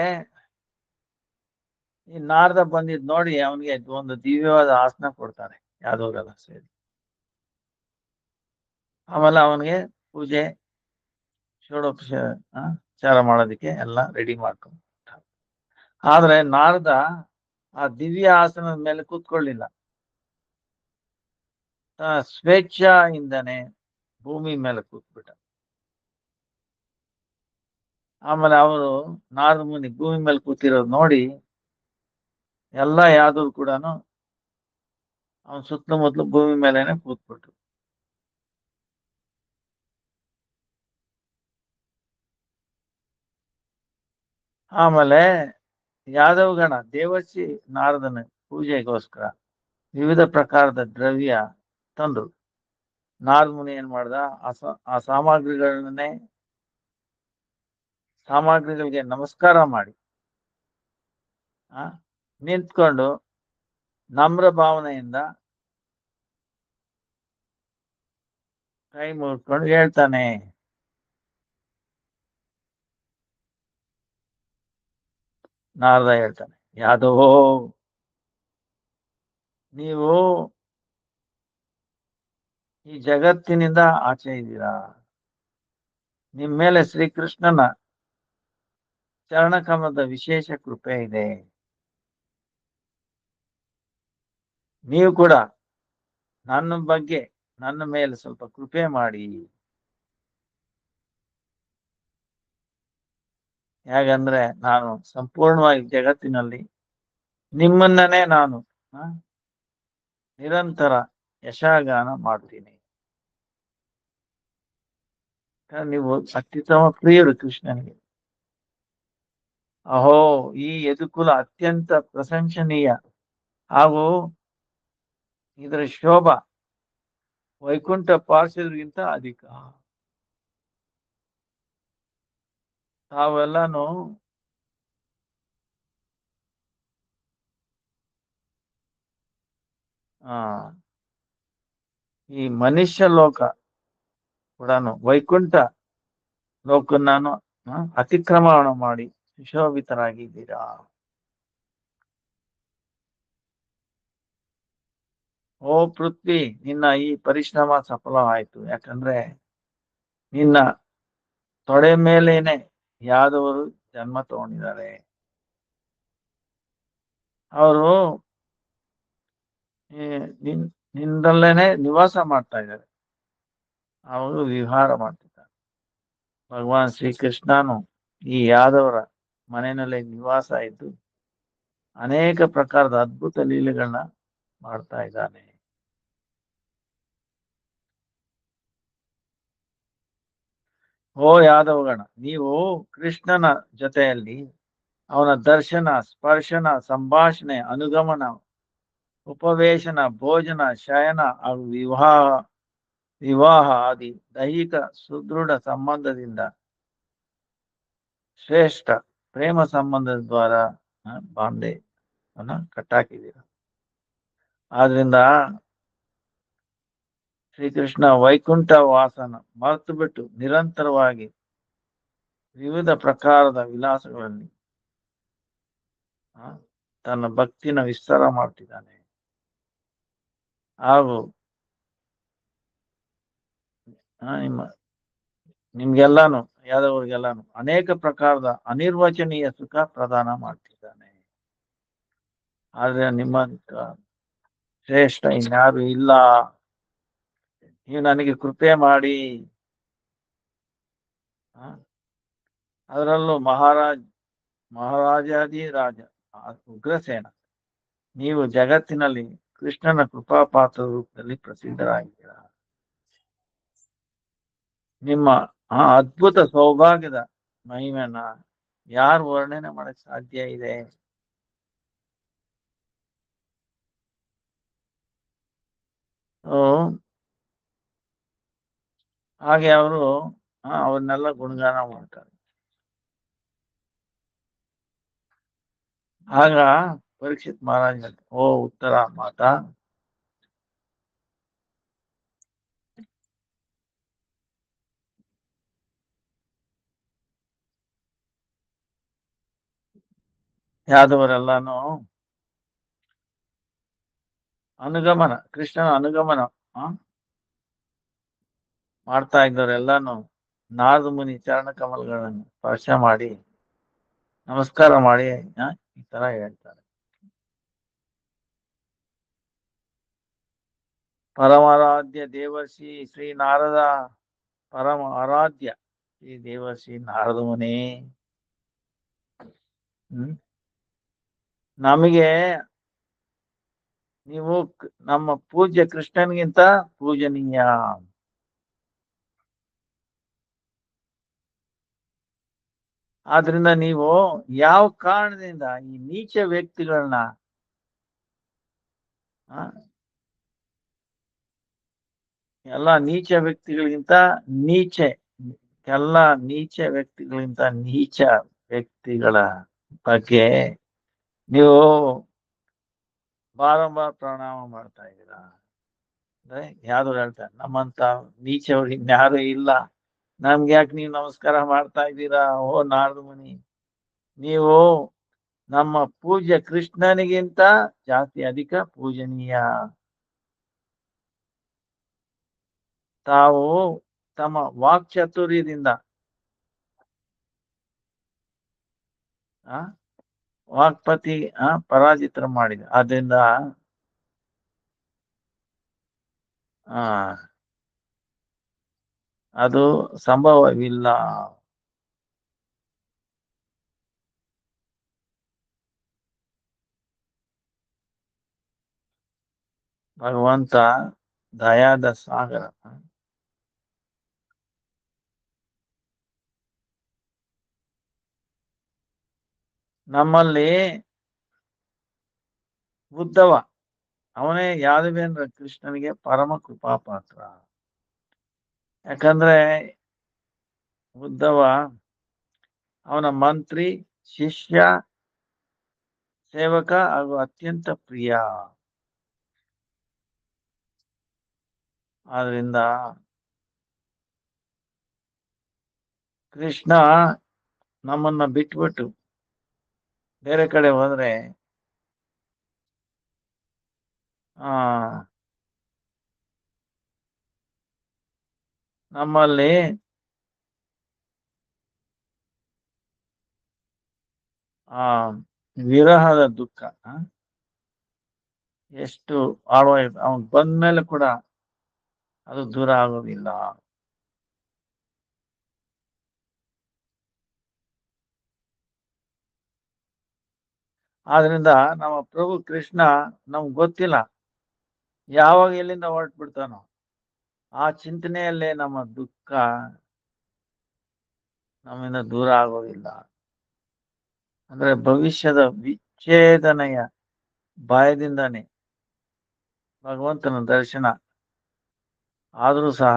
ಈ ನಾರದ ಬಂದಿದ್ ನೋಡಿ ಅವನಿಗೆ ಒಂದು ದಿವ್ಯವಾದ ಆಸನ ಕೊಡ್ತಾರೆ ಯಾದವರೆಲ್ಲ ಸೇರಿ. ಆಮೇಲೆ ಅವನಿಗೆ ಪೂಜೆ ಷೋಡೋಪಚಾರ ಮಾಡೋದಕ್ಕೆ ಎಲ್ಲ ರೆಡಿ ಮಾಡ್ಕೊಂಡು. ಆದ್ರೆ ನಾರದ ಆ ದಿವ್ಯ ಆಸನದ ಮೇಲೆ ಕೂತ್ಕೊಳ್ಳಿಲ್ಲ, ಸ್ವೇಚ್ಛೆಯಿಂದನೇ ಭೂಮಿ ಮೇಲೆ ಕೂತ್ಬಿಟ್ಟ. ಆಮೇಲೆ ಅವರು ನಾರದ ಮುನಿ ಭೂಮಿ ಮೇಲೆ ಕೂತಿರೋದು ನೋಡಿ ಎಲ್ಲ ಯಾದವ್ರು ಕೂಡ ಅವನ ಸುತ್ತಮುತ್ತಲು ಭೂಮಿ ಮೇಲೆನೆ ಕೂತ್ಬಿಟ್ರು. ಆಮೇಲೆ ಯಾದವ ಗಣ ದೇವರ್ಷಿ ನಾರದನ ಪೂಜೆಗೋಸ್ಕರ ವಿವಿಧ ಪ್ರಕಾರದ ದ್ರವ್ಯ ತಂದ್ರು. ನಾರದ ಮುನಿ ಏನ್ ಮಾಡ್ದ, ಆ ಸಾಮಗ್ರಿಗಳಿಗೆ ನಮಸ್ಕಾರ ಮಾಡಿ ನಿಂತ್ಕೊಂಡು ನಮ್ರ ಭಾವನೆಯಿಂದ ಕೈ ಮುಗಿದ್ಕೊಂಡು ಹೇಳ್ತಾನೆ, ನಾರದ ಹೇಳ್ತಾನೆ, ಯಾದವೋ ನೀವು ಈ ಜಗತ್ತಿನಿಂದ ಆಚೆ ಇದ್ದೀರಾ. ನಿಮ್ ಮೇಲೆ ಶ್ರೀಕೃಷ್ಣನ ಚರಣಕಮಲದ ವಿಶೇಷ ಕೃಪೆ ಇದೆ. ನೀವು ಕೂಡ ನನ್ನ ಮೇಲೆ ಸ್ವಲ್ಪ ಕೃಪೆ ಮಾಡಿ. ಹೇಗಂದ್ರೆ ನಾನು ಸಂಪೂರ್ಣವಾಗಿ ಜಗತ್ತಿನಲ್ಲಿ ನಿಮ್ಮನ್ನೇ ನಾನು ನಿರಂತರ ಯಶಗಾನ ಮಾಡ್ತೀನಿ. ನೀವು ಅತ್ಯುತ್ತಮ ಪ್ರಿಯರು ಕೃಷ್ಣನಿಗೆ. ಅಹೋ, ಈ ಯದುಕುಲ ಅತ್ಯಂತ ಪ್ರಶಂಸನೀಯ ಹಾಗೂ ಇದರ ಶೋಭಾ ವೈಕುಂಠ ಪಾರ್ಷದರಿಗಿಂತ ಅಧಿಕ. ತಾವೆಲ್ಲಾನು ಈ ಮನುಷ್ಯ ಲೋಕ ಕೂಡ ವೈಕುಂಠ ಲೋಕವನ್ನು ಅತಿಕ್ರಮಣ ಮಾಡಿ ಸುಶೋಭಿತರಾಗಿದ್ದೀರಾ. ಓ ಪೃಥ್ವಿ, ನಿನ್ನ ಈ ಪರಿಶ್ರಮ ಸಫಲವಾಯಿತು. ಯಾಕಂದ್ರೆ ನಿನ್ನ ತೊಡೆ ಮೇಲೇನೆ ಯಾದವರು ಜನ್ಮ ತಗೊಂಡಿದ್ದಾರೆ. ಅವರು ನಿಂದಲ್ಲೇನೆ ನಿವಾಸ ಮಾಡ್ತಾ ಇದ್ದಾರೆ. ಅವರು ವಿಹಾರ ಮಾಡ್ತಿದ್ದಾರೆ. ಭಗವಾನ್ ಶ್ರೀಕೃಷ್ಣನು ಈ ಯಾದವರ ಮನೆಯಲ್ಲೇ ನಿವಾಸ ಇದ್ದು ಅನೇಕ ಪ್ರಕಾರದ ಅದ್ಭುತ ಲೀಲೆಗಳನ್ನ ಮಾಡ್ತಾ ಇದ್ದಾನೆ. ಓ ಯಾದವಗಣ, ನೀವು ಕೃಷ್ಣನ ಜೊತೆಯಲ್ಲಿ ಅವನ ದರ್ಶನ, ಸ್ಪರ್ಶನ, ಸಂಭಾಷಣೆ, ಅನುಗಮನ, ಉಪವೇಶನ, ಭೋಜನ, ಶಯನ ಹಾಗೂ ವಿವಾಹ ಆದಿ ದೈಹಿಕ ಸುದೃಢ ಸಂಬಂಧದಿಂದ ಶ್ರೇಷ್ಠ ಪ್ರೇಮ ಸಂಬಂಧದ ದ್ವಾರ ಬಾಂಧೆಯನ್ನ ಕಟ್ಟಾಕಿದ್ದೀರ. ಆದ್ರಿಂದ ಶ್ರೀಕೃಷ್ಣ ವೈಕುಂಠ ವಾಸನ ಮರೆತು ಬಿಟ್ಟು ನಿರಂತರವಾಗಿ ವಿವಿಧ ಪ್ರಕಾರದ ವಿಲಾಸಗಳಲ್ಲಿ ತನ್ನ ಭಕ್ತಿನ ವಿಸ್ತಾರ ಮಾಡ್ತಿದ್ದಾನೆ. ಹಾಗೂ ನಿಮ್ಗೆಲ್ಲಾನು ಯಾದವರಿಗೆಲ್ಲಾನು ಅನೇಕ ಪ್ರಕಾರದ ಅನಿರ್ವಚನೀಯ ಸುಖ ಪ್ರದಾನ ಮಾಡ್ತಿದ್ದಾನೆ. ಆದ್ರೆ ನಿಮ್ಮಂತ ಶ್ರೇಷ್ಠ ಇನ್ಯಾರು ಇಲ್ಲ. ನೀವು ನನಗೆ ಕೃಪೆ ಮಾಡಿ. ಅದರಲ್ಲೂ ಮಹಾರಾಜಾದಿ ರಾಜ ಉಗ್ರಸೇನ, ನೀವು ಜಗತ್ತಿನಲ್ಲಿ ಕೃಷ್ಣನ ಕೃಪಾಪಾತ್ರ ರೂಪದಲ್ಲಿ ಪ್ರಸಿದ್ಧರಾಗಿದ್ದೀರಾ. ನಿಮ್ಮ ಅದ್ಭುತ ಸೌಭಾಗ್ಯದ ಮಹಿಮೆಯನ್ನ ಯಾರು ವರ್ಣನೆ ಮಾಡಕ್ ಸಾಧ್ಯ ಇದೆ? ಹಾಗೆ ಅವರು ಅವನ್ನೆಲ್ಲ ಗುಣಗಾನ ಮಾಡ್ತಾರೆ. ಆಗ ಪರೀಕ್ಷಿತ್ ಮಹಾರಾಜ್ ಹೇಳ್ತಾರೆ, ಓ ಉತ್ತರ ಮಾತಾ, ಯಾದವರೆಲ್ಲಾನು ಅನುಗಮನ, ಕೃಷ್ಣನ ಅನುಗಮನ ಮಾಡ್ತಾ ಇದ್ದವರೆಲ್ಲಾನು ನಾರದ ಮುನಿ ಚರಣ ಕಮಲಗಳನ್ನು ಸ್ಪರ್ಶ ಮಾಡಿ ನಮಸ್ಕಾರ ಮಾಡಿ ಈ ತರ ಹೇಳ್ತಾರೆ. ಪರಮಾರಾಧ್ಯ ದೇವರ್ಷಿ ಶ್ರೀ ನಾರದ, ಪರಮ ಆರಾಧ್ಯ ಶ್ರೀ ದೇವರ್ಷಿ ನಾರದ ಮುನಿ, ನಮಗೆ ನೀವು ನಮ್ಮ ಪೂಜ್ಯ ಕೃಷ್ಣನ್ಗಿಂತ ಪೂಜನೀಯ. ಆದ್ರಿಂದ ನೀವು ಯಾವ ಕಾರಣದಿಂದ ಈ ನೀಚ ವ್ಯಕ್ತಿಗಳನ್ನ ಎಲ್ಲ ನೀಚ ವ್ಯಕ್ತಿಗಳಿಗಿಂತ ನೀಚ ವ್ಯಕ್ತಿಗಳ ಬಗ್ಗೆ ನೀವು ಬಾರಂಬಾರ ಪ್ರಣಾಮ ಮಾಡ್ತಾ ಇದ್ದೀರಾ. ಅಂದ್ರೆ ಯಾರು ಹೇಳ್ತಾರೆ, ನಮ್ಮಂತ ನೀಚವ್ರು ಇನ್ಯಾರು ಇಲ್ಲ, ನಮ್ಗೆ ಯಾಕೆ ನೀವು ನಮಸ್ಕಾರ ಮಾಡ್ತಾ ಇದ್ದೀರಾ? ಓ ನಾರದ ಮುನಿ, ನೀವು ನಮ್ಮ ಪೂಜ್ಯ ಕೃಷ್ಣನಿಗಿಂತ ಜಾಸ್ತಿ ಅಧಿಕ ಪೂಜನೀಯ. ತಾವು ತಮ್ಮ ವಾಕ್ಚಾತುರ್ಯದಿಂದ ವಾಕ್ಪತಿ ಪರಾಜಿತರ ಮಾಡಿದ. ಆದ್ರಿಂದ ಅದು ಸಂಭವವಿಲ್ಲ. ಭಗವಂತ ದಯಾದ ಸಾಗರ. ನಮ್ಮಲ್ಲಿ ಉದ್ದವ ಅವನೇ ಯಾದವೇಂದ್ರ ಕೃಷ್ಣನಿಗೆ ಪರಮ ಕೃಪಾ ಪಾತ್ರ. ಯಾಕಂದ್ರೆ ಉದ್ದವ ಅವನ ಮಂತ್ರಿ, ಶಿಷ್ಯ, ಸೇವಕ ಹಾಗೂ ಅತ್ಯಂತ ಪ್ರಿಯ. ಆದ್ರಿಂದ ಕೃಷ್ಣ ನಮ್ಮನ್ನ ಬಿಟ್ಬಿಟ್ಟು ಬೇರೆ ಕಡೆ ಹೋದ್ರೆ ನಮ್ಮಲ್ಲಿ ವಿರಹದ ದುಃಖ ಎಷ್ಟು ಆಳವಾಗಿದೆ. ಅವನ್ ಬಂದ್ಮೇಲೆ ಕೂಡ ಅದು ದೂರ ಆಗೋದಿಲ್ಲ. ಆದ್ರಿಂದ ನಮ್ಮ ಪ್ರಭು ಕೃಷ್ಣ ನಮ್ಗೆ ಗೊತ್ತಿಲ್ಲ ಯಾವಾಗ ಎಲ್ಲಿಂದ ಹೊರಟ್ಬಿಡ್ತಾನೋ. ಆ ಚಿಂತನೆಯಲ್ಲೇ ನಮ್ಮ ದುಃಖ ನಮ್ಮಿಂದ ದೂರ ಆಗೋದಿಲ್ಲ. ಅಂದ್ರೆ ಭವಿಷ್ಯದ ವಿಚ್ಛೇದನೆಯ ಭಯದಿಂದಾನೆ ಭಗವಂತನ ದರ್ಶನ ಆದ್ರೂ ಸಹ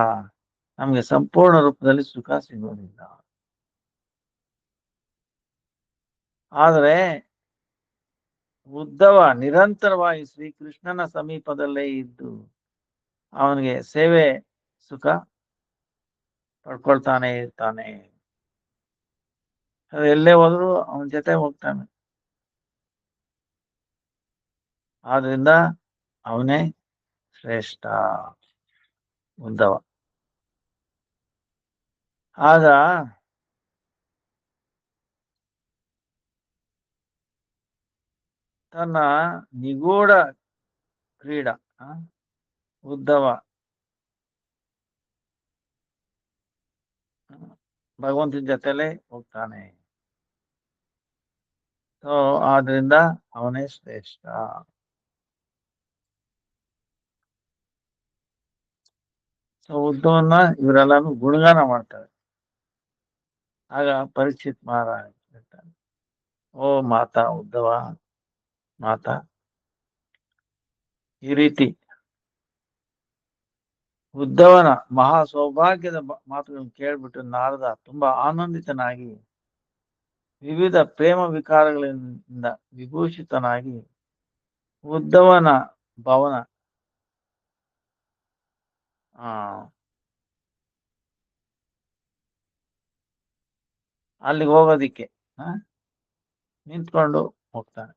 ನಮ್ಗೆ ಸಂಪೂರ್ಣ ರೂಪದಲ್ಲಿ ಸುಖ ಸಿಗೋದಿಲ್ಲ. ಆದರೆ ಉದ್ದವ ನಿರಂತರವಾಗಿ ಶ್ರೀಕೃಷ್ಣನ ಸಮೀಪದಲ್ಲೇ ಇದ್ದು ಅವನಿಗೆ ಸೇವೆ ಸುಖ ಪಡ್ಕೊಳ್ತಾನೆ ಇರ್ತಾನೆ. ಎಲ್ಲೇ ಹೋದ್ರು ಅವನ ಜೊತೆ ಹೋಗ್ತಾನೆ. ಆದ್ರಿಂದ ಅವನೇ ಶ್ರೇಷ್ಠ ಉದ್ದವ. ಆಗ ತನ್ನ ನಿಗೂಢ ಕ್ರೀಡಾ ಉದ್ದವ ಭಗವಂತನ ಜೊತೆಲೆ ಹೋಗ್ತಾನೆ. ಸೊ ಆದ್ರಿಂದ ಅವನೇ ಶ್ರೇಷ್ಠ. ಸೊ ಉದ್ದವನ್ನ ಇವರೆಲ್ಲಾನು ಗುಣಗಾನ ಮಾಡ್ತಾರೆ. ಆಗ ಪರೀಕ್ಷಿತ್ ಮಹಾರಾಜ್ ಹೇಳ್ತಾನೆ, ಓ ಮಾತಾ ಉದ್ದವ, ಮಾತಾ ಈ ರೀತಿ ಉದ್ದವನ ಮಹಾ ಸೌಭಾಗ್ಯದ ಮಾತುಗಳನ್ನು ಕೇಳ್ಬಿಟ್ಟು ನಾರದ ತುಂಬಾ ಆನಂದಿತನಾಗಿ ವಿವಿಧ ಪ್ರೇಮ ವಿಕಾರಗಳಿಂದ ವಿಭೂಷಿತನಾಗಿ ಉದ್ದವನ ಭವನ ಅಲ್ಲಿಗೆ ಹೋಗೋದಿಕ್ಕೆ ನಿಂತ್ಕೊಂಡು ಹೋಗ್ತಾನೆ.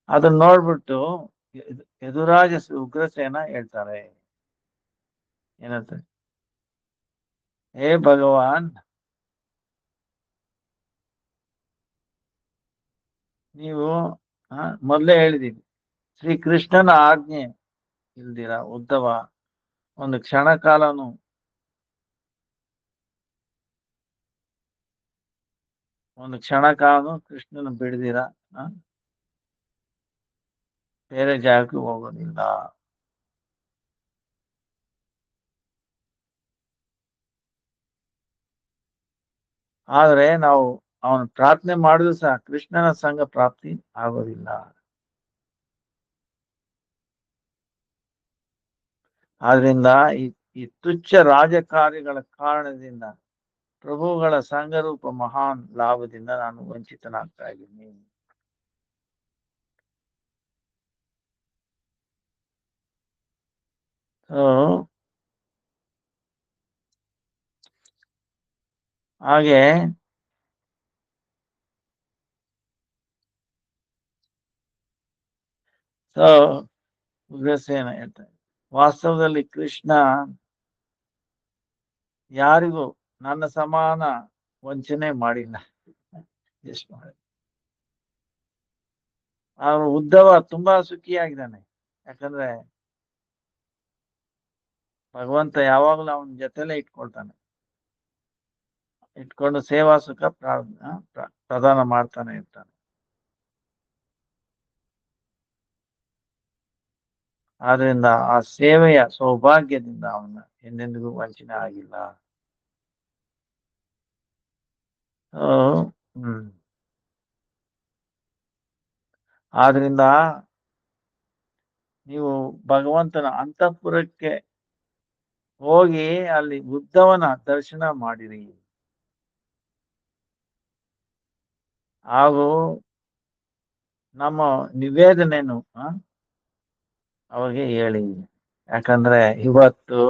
ಅದನ್ನ ನೋಡ್ಬಿಟ್ಟು ಯದುರಾಜ ಉಗ್ರಸೇನ ಹೇಳ್ತಾರೆ, ಏನಂತ, ಹೇ ಭಗವಾನ್, ನೀವು ಮೊದಲೇ ಹೇಳಿದೀವಿ ಶ್ರೀಕೃಷ್ಣನ ಆಜ್ಞೆ ಇಲ್ದಿರ ಉದ್ದವ ಒಂದು ಕ್ಷಣ ಕಾಲನು ಕೃಷ್ಣನ ಬಿಡದಿರ ಬೇರೆ ಜಾಗಕ್ಕೆ ಹೋಗೋದಿಲ್ಲ. ಆದ್ರೆ ನಾವು ಅವನ ಪ್ರಾರ್ಥನೆ ಮಾಡಿದ್ರು ಸಹ ಕೃಷ್ಣನ ಸಂಘ ಪ್ರಾಪ್ತಿ ಆಗೋದಿಲ್ಲ. ಆದ್ರಿಂದ ಈ ತುಚ್ಛ ರಾಜಕಾರ್ಯಗಳ ಕಾರಣದಿಂದ ಪ್ರಭುಗಳ ಸಂಘರೂಪ ಮಹಾನ್ ಲಾಭದಿಂದ ನಾನು ವಂಚಿತನಾಗ್ತಾ ಇದ್ದೀನಿ. ಹಾಗೆ ಸೊ ಉಗ್ರಸೇನ ಹೇಳ್ತಾರೆ, ವಾಸ್ತವದಲ್ಲಿ ಕೃಷ್ಣ ಯಾರಿಗೂ ನನ್ನ ಸಮಾನ ವಂಚನೆ ಮಾಡಿಲ್ಲ. ಎಷ್ಟು ಮಾಡಿ ಅವನು ಉದ್ದವ ತುಂಬಾ ಸುಖಿಯಾಗಿದ್ದಾನೆ. ಯಾಕಂದ್ರೆ ಭಗವಂತ ಯಾವಾಗಲೂ ಅವನ ಜೊತೆಲೆ ಇಟ್ಕೊಳ್ತಾನೆ, ಇಟ್ಕೊಂಡು ಸೇವಾ ಸುಖ ಪ್ರದಾನ ಮಾಡ್ತಾನೆ ಇರ್ತಾನೆ. ಆದ್ರಿಂದ ಆ ಸೇವೆಯ ಸೌಭಾಗ್ಯದಿಂದ ಅವನ ಎಂದೆಂದಿಗೂ ವಂಚನೆ ಆಗಿಲ್ಲ. ಆದ್ರಿಂದ ನೀವು ಭಗವಂತನ ಅಂತಃಪುರಕ್ಕೆ ಹೋಗಿ ಅಲ್ಲಿ ಬುದ್ಧವನ ದರ್ಶನ ಮಾಡಿರಿ, ಹಾಗೂ ನಮ್ಮ ನಿವೇದನೆಯನ್ನು ಅವಾಗ ಹೇಳಿ. ಯಾಕಂದ್ರೆ ಇವತ್ತು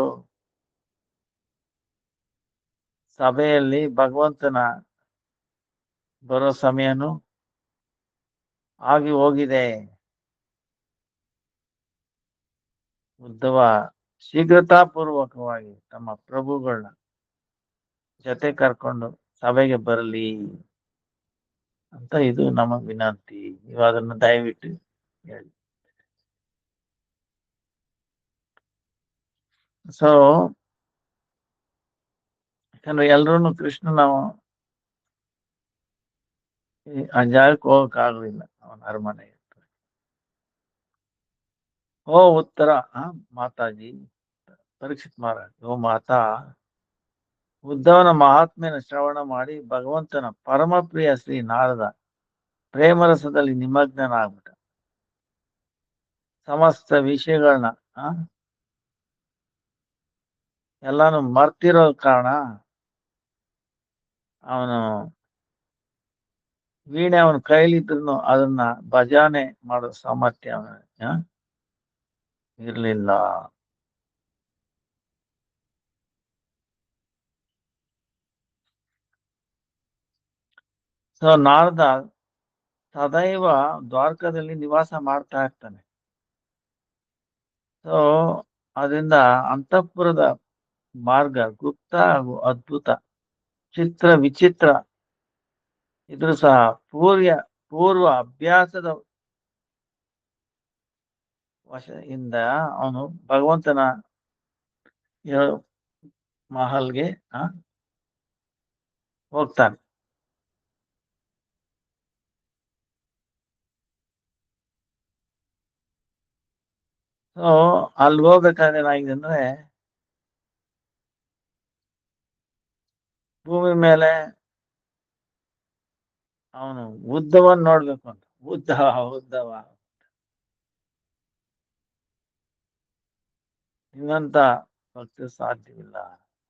ಸಭೆಯಲ್ಲಿ ಭಗವಂತನ ಬರೋ ಸಮಯನು ಆಗಿ ಹೋಗಿದೆ. ಉದ್ದವ ಶೀಘ್ರತಾಪೂರ್ವಕವಾಗಿ ತಮ್ಮ ಪ್ರಭುಗಳನ್ನ ಜೊತೆ ಕರ್ಕೊಂಡು ಸಭೆಗೆ ಬರಲಿ ಅಂತ ಇದು ನಮ್ಮ ವಿನಂತಿ. ನೀವು ಅದನ್ನು ದಯವಿಟ್ಟು ಹೇಳಿ. ಸೊ ಯಾಕಂದ್ರೆ ಎಲ್ರೂ ಕೃಷ್ಣನ ಆ ಜಾಗಕ್ಕೆ ಹೋಗಕ್ ಆಗುದಿಲ್ಲ, ಅವನ ಅರಮನೆ. ಓ ಉತ್ತರ ಮಾತಾಜಿ ಪರೀಕ್ಷಿತ್ ಮಹಾರಾಜ್, ಓ ಮಾತಾ, ಉದ್ಧವನ ಮಹಾತ್ಮೆಯನ್ನು ಶ್ರವಣ ಮಾಡಿ ಭಗವಂತನ ಪರಮ ಪ್ರಿಯ ಶ್ರೀ ನಾರದ ಪ್ರೇಮರಸದಲ್ಲಿ ನಿಮಗ್ನನಾಗ್ಬಿಟ್ಟ. ಸಮಸ್ತ ವಿಷಯಗಳನ್ನ ಎಲ್ಲಾನು ಮರ್ತಿರೋ ಕಾರಣ ಅವನು ವೀಣೆ ಅವನ ಕೈಲಿದ್ರು ಅದನ್ನ ಭಜಾನೆ ಮಾಡೋ ಸಾಮರ್ಥ್ಯ ಅವನ ಇರ್ಲಿಲ್ಲ. ಸೊ ನಾರದ ಸದೈವ ದ್ವಾರಕದಲ್ಲಿ ನಿವಾಸ ಮಾಡ್ತಾ ಇರ್ತಾನೆ. ಸೊ ಅದರಿಂದ ಅಂತಃಪುರದ ಮಾರ್ಗ ಗುಪ್ತ ಹಾಗೂ ಅದ್ಭುತ, ಚಿತ್ರ ವಿಚಿತ್ರ ಇದ್ರು ಸಹ ಪೂರ್ವ ಅಭ್ಯಾಸದ ವಶದಿಂದ ಅವನು ಭಗವಂತನ ಮಹಲ್ಗೆ ಹೋಗ್ತಾನೆ. ಸೊ ಅಲ್ಲಿ ಹೋಗ್ಬೇಕಾದ್ರೆ ಏನಾಗಿದೆ ಅಂದ್ರೆ, ಭೂಮಿ ಮೇಲೆ ಅವನು ಉದ್ದವನ್ ನೋಡ್ಬೇಕು ಅಂತ. ಉದ್ದವ ಇನ್ನಂತ ಭಕ್ತಿ ಸಾಧ್ಯವಿಲ್ಲ.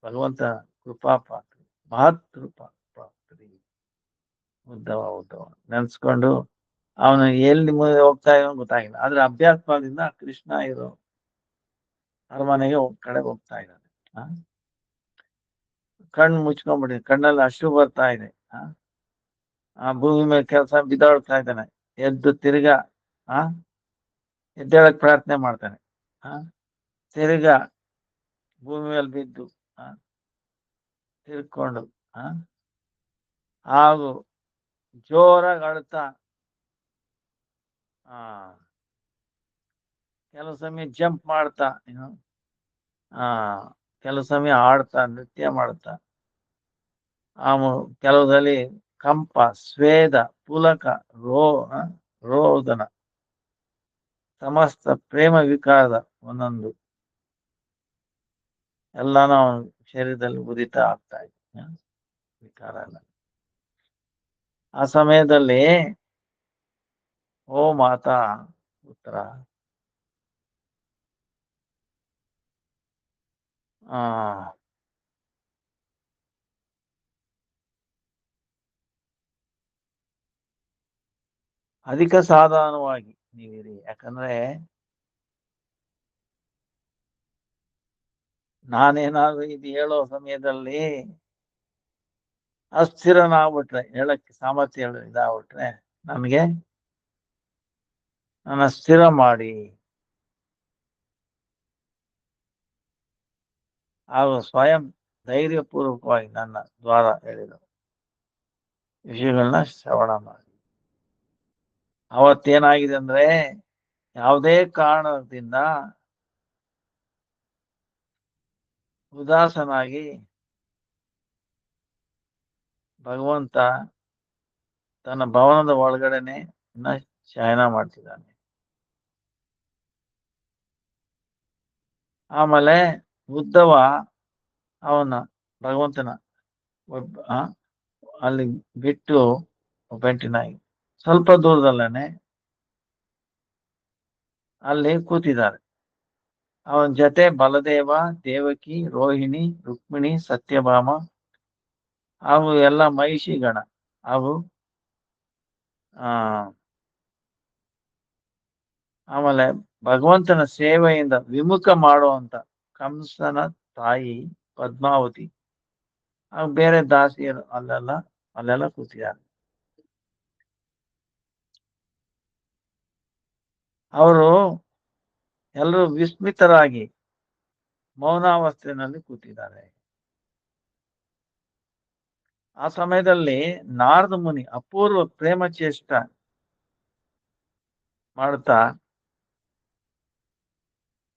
ಭಗವಂತ ಕೃಪಾ ಪಾತ್ರಿ, ಮಹತ್ ಕೃಪಾ ಪಾತ್ರಿ ಉದ್ದವ ನೆನ್ಸ್ಕೊಂಡು ಅವನು ಎಲ್ಲಿ ಮುಂದೆ ಹೋಗ್ತಾ ಇರೋ ಗೊತ್ತಾಗಿಲ್ಲ. ಆದ್ರೆ ಅಭ್ಯಾಸದಿಂದ ಕೃಷ್ಣ ಇರೋ ಅರಮನೆಗೆ ಕಡೆ ಹೋಗ್ತಾ ಇದ್ದಾನೆ. ಕಣ್ಣು ಮುಚ್ಕೊಂಡ್ಬಿಡಿ, ಕಣ್ಣಲ್ಲಿ ಅಶ್ರು ಬರ್ತಾ ಇದೆ. ಆ ಭೂಮಿ ಮೇಲೆ ಕೆಲಸ ಬಿದ್ದಾಡ್ತಾ ಇದ್ದಾನೆ. ಎದ್ದು ತಿರ್ಗಾ ಎದ್ದೇಳಕ್ ಪ್ರಾರ್ಥನೆ ಮಾಡ್ತಾನೆ. ತಿರ್ಗಾ ಭೂಮಿ ಮೇಲೆ ಬಿದ್ದು ತಿರ್ಕೊಂಡು ಹಾಗೂ ಜೋರಾಗಿ ಅಳ್ತಾ, ಕೆಲವು ಸಮಯ ಜಂಪ್ ಮಾಡ್ತಾ, ಕೆಲವು ಸಮಯ ಆಡ್ತಾ, ನೃತ್ಯ ಮಾಡ್ತಾ, ಕೆಲವುದಲ್ಲಿ ಕಂಪ, ಸ್ವೇದ, ಪುಲಕ, ರೋದನ, ಸಮಸ್ತ ಪ್ರೇಮ ವಿಕಾರದ ಒಂದೊಂದು ಎಲ್ಲಾನು ಅವನ ಶರೀರದಲ್ಲಿ ಉದಿತ ಆಗ್ತಾ ಇದೆ, ವಿಕಾರ ಎಲ್ಲ. ಆ ಸಮಯದಲ್ಲಿ ಓ ಮಾತಾ ಉತ್ತರ, ಅಧಿಕ ಸಾಧಾರಣವಾಗಿ ನೀವಿರಿ. ಯಾಕಂದ್ರೆ ನಾನೇನಾದ್ರೂ ಇದು ಹೇಳೋ ಸಮಯದಲ್ಲಿ ಅಸ್ಥಿರನಾಗ್ಬಿಟ್ರೆ, ಹೇಳಕ್ಕೆ ಸಾಮರ್ಥ್ಯ ಇದಾಗ್ಬಿಟ್ರೆ ನಮ್ಗೆ ನನ್ನ ಸ್ಥಿರ ಮಾಡಿ. ಹಾಗೂ ಸ್ವಯಂ ಧೈರ್ಯಪೂರ್ವಕವಾಗಿ ನನ್ನ ದ್ವಾರ ಹೇಳಿದರು ವಿಷಯಗಳನ್ನ ಶ್ರವಣ ಮಾಡಿ. ಅವತ್ತೇನಾಗಿದೆ ಅಂದ್ರೆ, ಯಾವುದೇ ಕಾರಣದಿಂದ ಉದಾಸನಾಗಿ ಭಗವಂತ ತನ್ನ ಭವನದ ಒಳಗಡೆನೆ ಶಯನ ಮಾಡ್ತಿದ್ದಾನೆ. ಆಮೇಲೆ ಉದ್ದವ ಅವನ ಭಗವಂತನ ಅಲ್ಲಿ ಬಿಟ್ಟು ಬೆಂಟಿನಾಗಿ ಸ್ವಲ್ಪ ದೂರದಲ್ಲೇನೆ ಅಲ್ಲಿ ಕೂತಿದ್ದಾರೆ. ಅವನ ಜೊತೆ ಬಲದೇವ, ದೇವಕಿ, ರೋಹಿಣಿ, ರುಕ್ಮಿಣಿ, ಸತ್ಯಭಾಮ ಹಾಗೂ ಎಲ್ಲ ಮಹಿಷಿಗಣ ಹಾಗೂ ಆಮೇಲೆ ಭಗವಂತನ ಸೇವೆಯಿಂದ ವಿಮುಖ ಮಾಡುವಂತ ಕಂಸನ ತಾಯಿ ಪದ್ಮಾವತಿ ಹಾಗೂ ಬೇರೆ ದಾಸಿಯರು ಅಲ್ಲೆಲ್ಲ ಕೂತಿದ್ದಾರೆ. ಅವರು ಎಲ್ಲರೂ ವಿಸ್ಮಿತರಾಗಿ ಮೌನಾವಸ್ಥೆಯಲ್ಲಿ ಕೂತಿದ್ದಾರೆ. ಆ ಸಮಯದಲ್ಲಿ ನಾರದ ಮುನಿ ಅಪೂರ್ವ ಪ್ರೇಮ ಚೇಷ್ಟ ಮಾಡುತ್ತಾ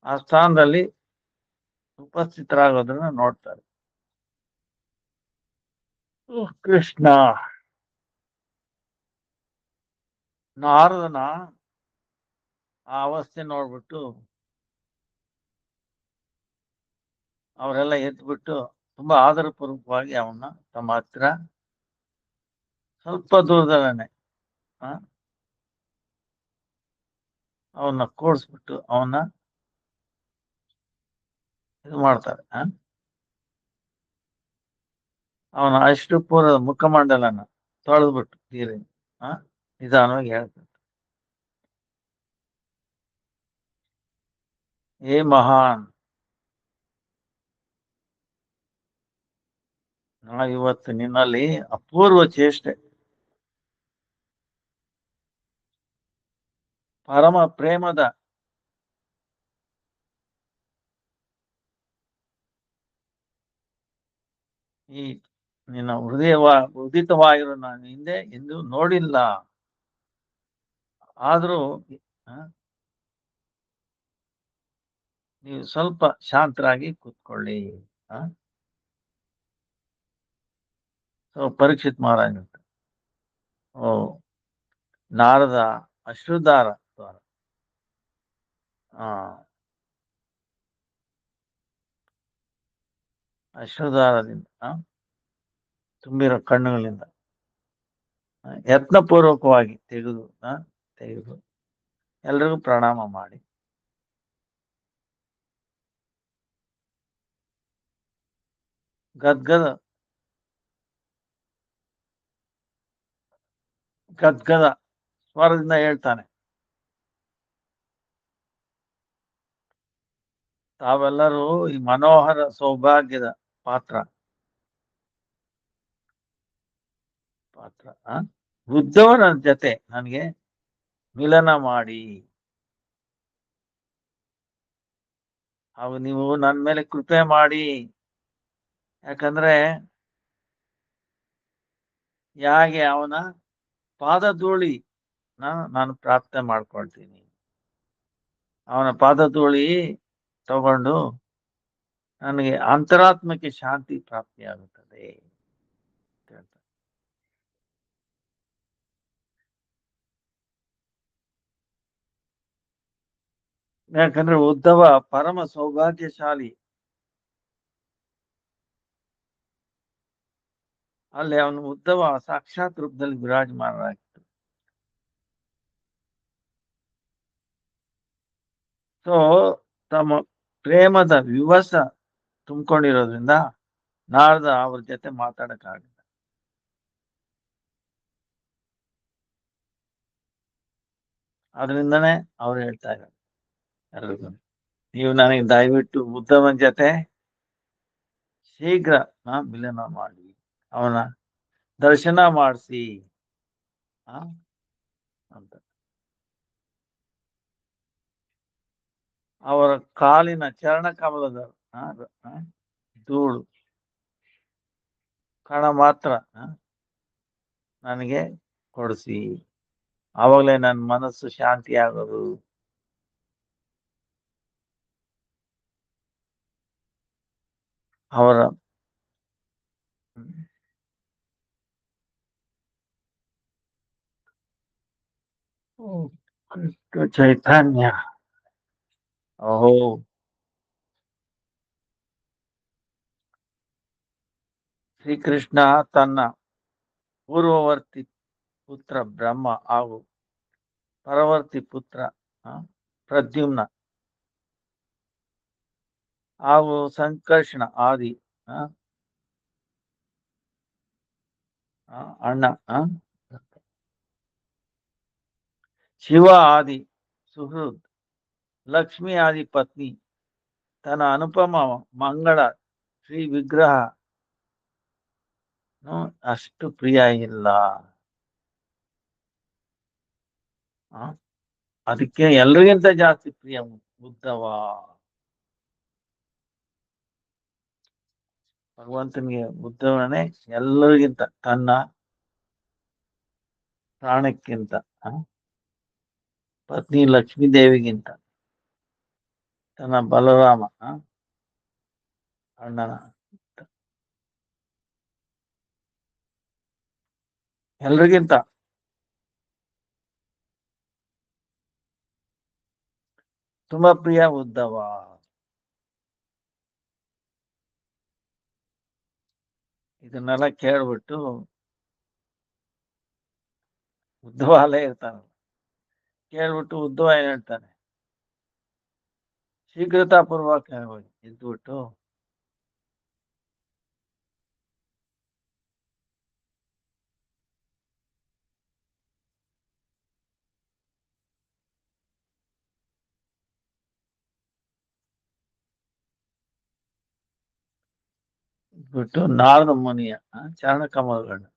ಆ ಸ್ಥಾನದಲ್ಲಿ ಉಪಸ್ಥಿತರಾಗೋದನ್ನ ನೋಡ್ತಾರೆ. ಕೃಷ್ಣ ನಾರದನ ಆ ಅವಸ್ಥೆ ನೋಡ್ಬಿಟ್ಟು ಅವರೆಲ್ಲ ಎದ್ಬಿಟ್ಟು ತುಂಬಾ ಆದರಪೂರ್ವಕವಾಗಿ ಅವನ್ನ ತಮ್ಮ ಹತ್ರ ಸ್ವಲ್ಪ ದೂರದಲ್ಲೇನೆ ಅವನ್ನ ಕೂಡಿಸ್ಬಿಟ್ಟು ಅವನ್ನ ಇದು ಮಾಡ್ತಾರೆ. ಅವನ ಅಷ್ಟಪೂರ್ವದ ಮುಖಮಂಡಲನ ತೊಳೆದ್ಬಿಟ್ಟು ನೀರಿನ ನಿಧಾನವಾಗಿ ಹೇಳ್ತಾರೆ, ಏ ಮಹಾನ್, ಇವತ್ತು ನಿನ್ನಲ್ಲಿ ಅಪೂರ್ವ ಚೇಷ್ಟೆ, ಪರಮ ಪ್ರೇಮದ ಈ ನಿನ್ನ ಉದಿತವಾಗಿರೋ ನಾನು ಹಿಂದೆ ಎಂದು ನೋಡಿಲ್ಲ. ಆದ್ರೂ ನೀವು ಸ್ವಲ್ಪ ಶಾಂತರಾಗಿ ಕೂತ್ಕೊಳ್ಳಿ. ಪರೀಕ್ಷಿತ್ ಮಹಾರಾಜ್ ಓ ನಾರದ ಅಶ್ರುಧಾರ ಅಶ್ರುಧಾರದಿಂದ ತುಂಬಿರೋ ಕಣ್ಣುಗಳಿಂದ ಯತ್ನಪೂರ್ವಕವಾಗಿ ತೆಗೆದು ಎಲ್ರಿಗೂ ಪ್ರಣಾಮ ಮಾಡಿ ಗದ್ಗದ ಸ್ವರದಿಂದ ಹೇಳ್ತಾನೆ, ತಾವೆಲ್ಲರೂ ಈ ಮನೋಹರ ಸೌಭಾಗ್ಯದ ಪಾತ್ರ ಉದ್ದವನ ಜೊತೆ ನನಗೆ ಮಿಲನ ಮಾಡಿ, ಹಾಗೂ ನೀವು ನನ್ನ ಮೇಲೆ ಕೃಪೆ ಮಾಡಿ. ಯಾಕಂದ್ರೆ ಯಾಗೆ ಅವನ ಪಾದಧೂಳಿ ನಾನು ಪ್ರಾರ್ಥನೆ ಮಾಡ್ಕೊಳ್ತೀನಿ, ಅವನ ಪಾದಧೂಳಿ ತಗೊಂಡು ನನಗೆ ಅಂತರಾತ್ಮಕ್ಕೆ ಶಾಂತಿ ಪ್ರಾಪ್ತಿಯಾಗುತ್ತದೆ. ಯಾಕಂದ್ರೆ ಉದ್ದವ ಪರಮ ಸೌಭಾಗ್ಯಶಾಲಿ, ಅಲ್ಲಿ ಅವನು ಉದ್ದವ ಸಾಕ್ಷಾತ್ ರೂಪದಲ್ಲಿ ವಿರಾಜಮಾನರಾಗಿತ್ತು. ಸೊ ತಮ್ಮ ಪ್ರೇಮದ ವಿವಸ ತುಂಬಿಕೊಂಡಿರೋದ್ರಿಂದ ನಾರದ ಅವ್ರ ಜೊತೆ ಮಾತಾಡಕ್ಕಾಗಿಲ್ಲ. ಆದ್ರಿಂದನೇ ಅವ್ರು ಹೇಳ್ತಾ ಇದ್ದಾರೆ ಎಲ್ರಿಗೂ, ನೀವು ನನಗೆ ದಯವಿಟ್ಟು ಉದ್ದವನ ಜೊತೆ ಶೀಘ್ರ ಮಿಲನ ಮಾಡಿ, ಅವನ ದರ್ಶನ ಮಾಡಿಸಿ ಅಂತ. ಅವರ ಕಾಲಿನ ಚರಣಕಮಲದ ಧೂಳು ಕಣ ಮಾತ್ರ ನನಗೆ ಕೊಡಿಸಿ, ಆವಾಗಲೇ ನನ್ನ ಮನಸ್ಸು ಶಾಂತಿ ಆಗೋದು. ಅವರ ಕೃಷ್ಣ ಚೈತನ್ಯ. ಓಹೋ, ಶ್ರೀಕೃಷ್ಣ ತನ್ನ ಪೂರ್ವವರ್ತಿ ಪುತ್ರ ಬ್ರಹ್ಮ ಹಾಗೂ ಪರವರ್ತಿ ಪುತ್ರ ಪ್ರದ್ಯುಮ್ನ ಹಾಗೂ ಸಂಕರ್ಷಣ ಆದಿ ಅಣ್ಣ ಶಿವ ಆದಿ ಸುಹೃದ್ ಲಕ್ಷ್ಮಿ ಆದಿ ಪತ್ನಿ ತನ್ನ ಅನುಪಮ ಮಂಗಳ ಶ್ರೀ ವಿಗ್ರಹ ಅಷ್ಟು ಪ್ರಿಯ ಇಲ್ಲ. ಅದಕ್ಕೆ ಎಲ್ರಿಗಿಂತ ಜಾಸ್ತಿ ಪ್ರಿಯ ಉದ್ದವ. ಭಗವಂತನಿಗೆ ಉದ್ದವನೇ ಎಲ್ಲರಿಗಿಂತ, ತನ್ನ ಪ್ರಾಣಕ್ಕಿಂತ, ಪತ್ನಿ ಲಕ್ಷ್ಮೀದೇವಿಗಿಂತ, ತನ್ನ ಬಲರಾಮ ಅಣ್ಣನ ಎಲ್ರಿಗಿಂತ ತುಂಬಾ ಪ್ರಿಯ ಉದ್ದವ. ಇದನ್ನೆಲ್ಲ ಕೇಳ್ಬಿಟ್ಟು ಉದ್ದವ ಅಲ್ಲೇ ಇರ್ತಾನೆ. ಕೇಳ್ಬಿಟ್ಟು ಉದ್ದವ ಏನ್ ಹೇಳ್ತಾನೆ, ಶೀಘ್ರತಾಪೂರ್ವಕ ಎದ್ಬಿಟ್ಟು ಬಿಟ್ಟು ನಾರದ ಮುನಿಯ ಚರಣಕಮಲಗಳನ್ನ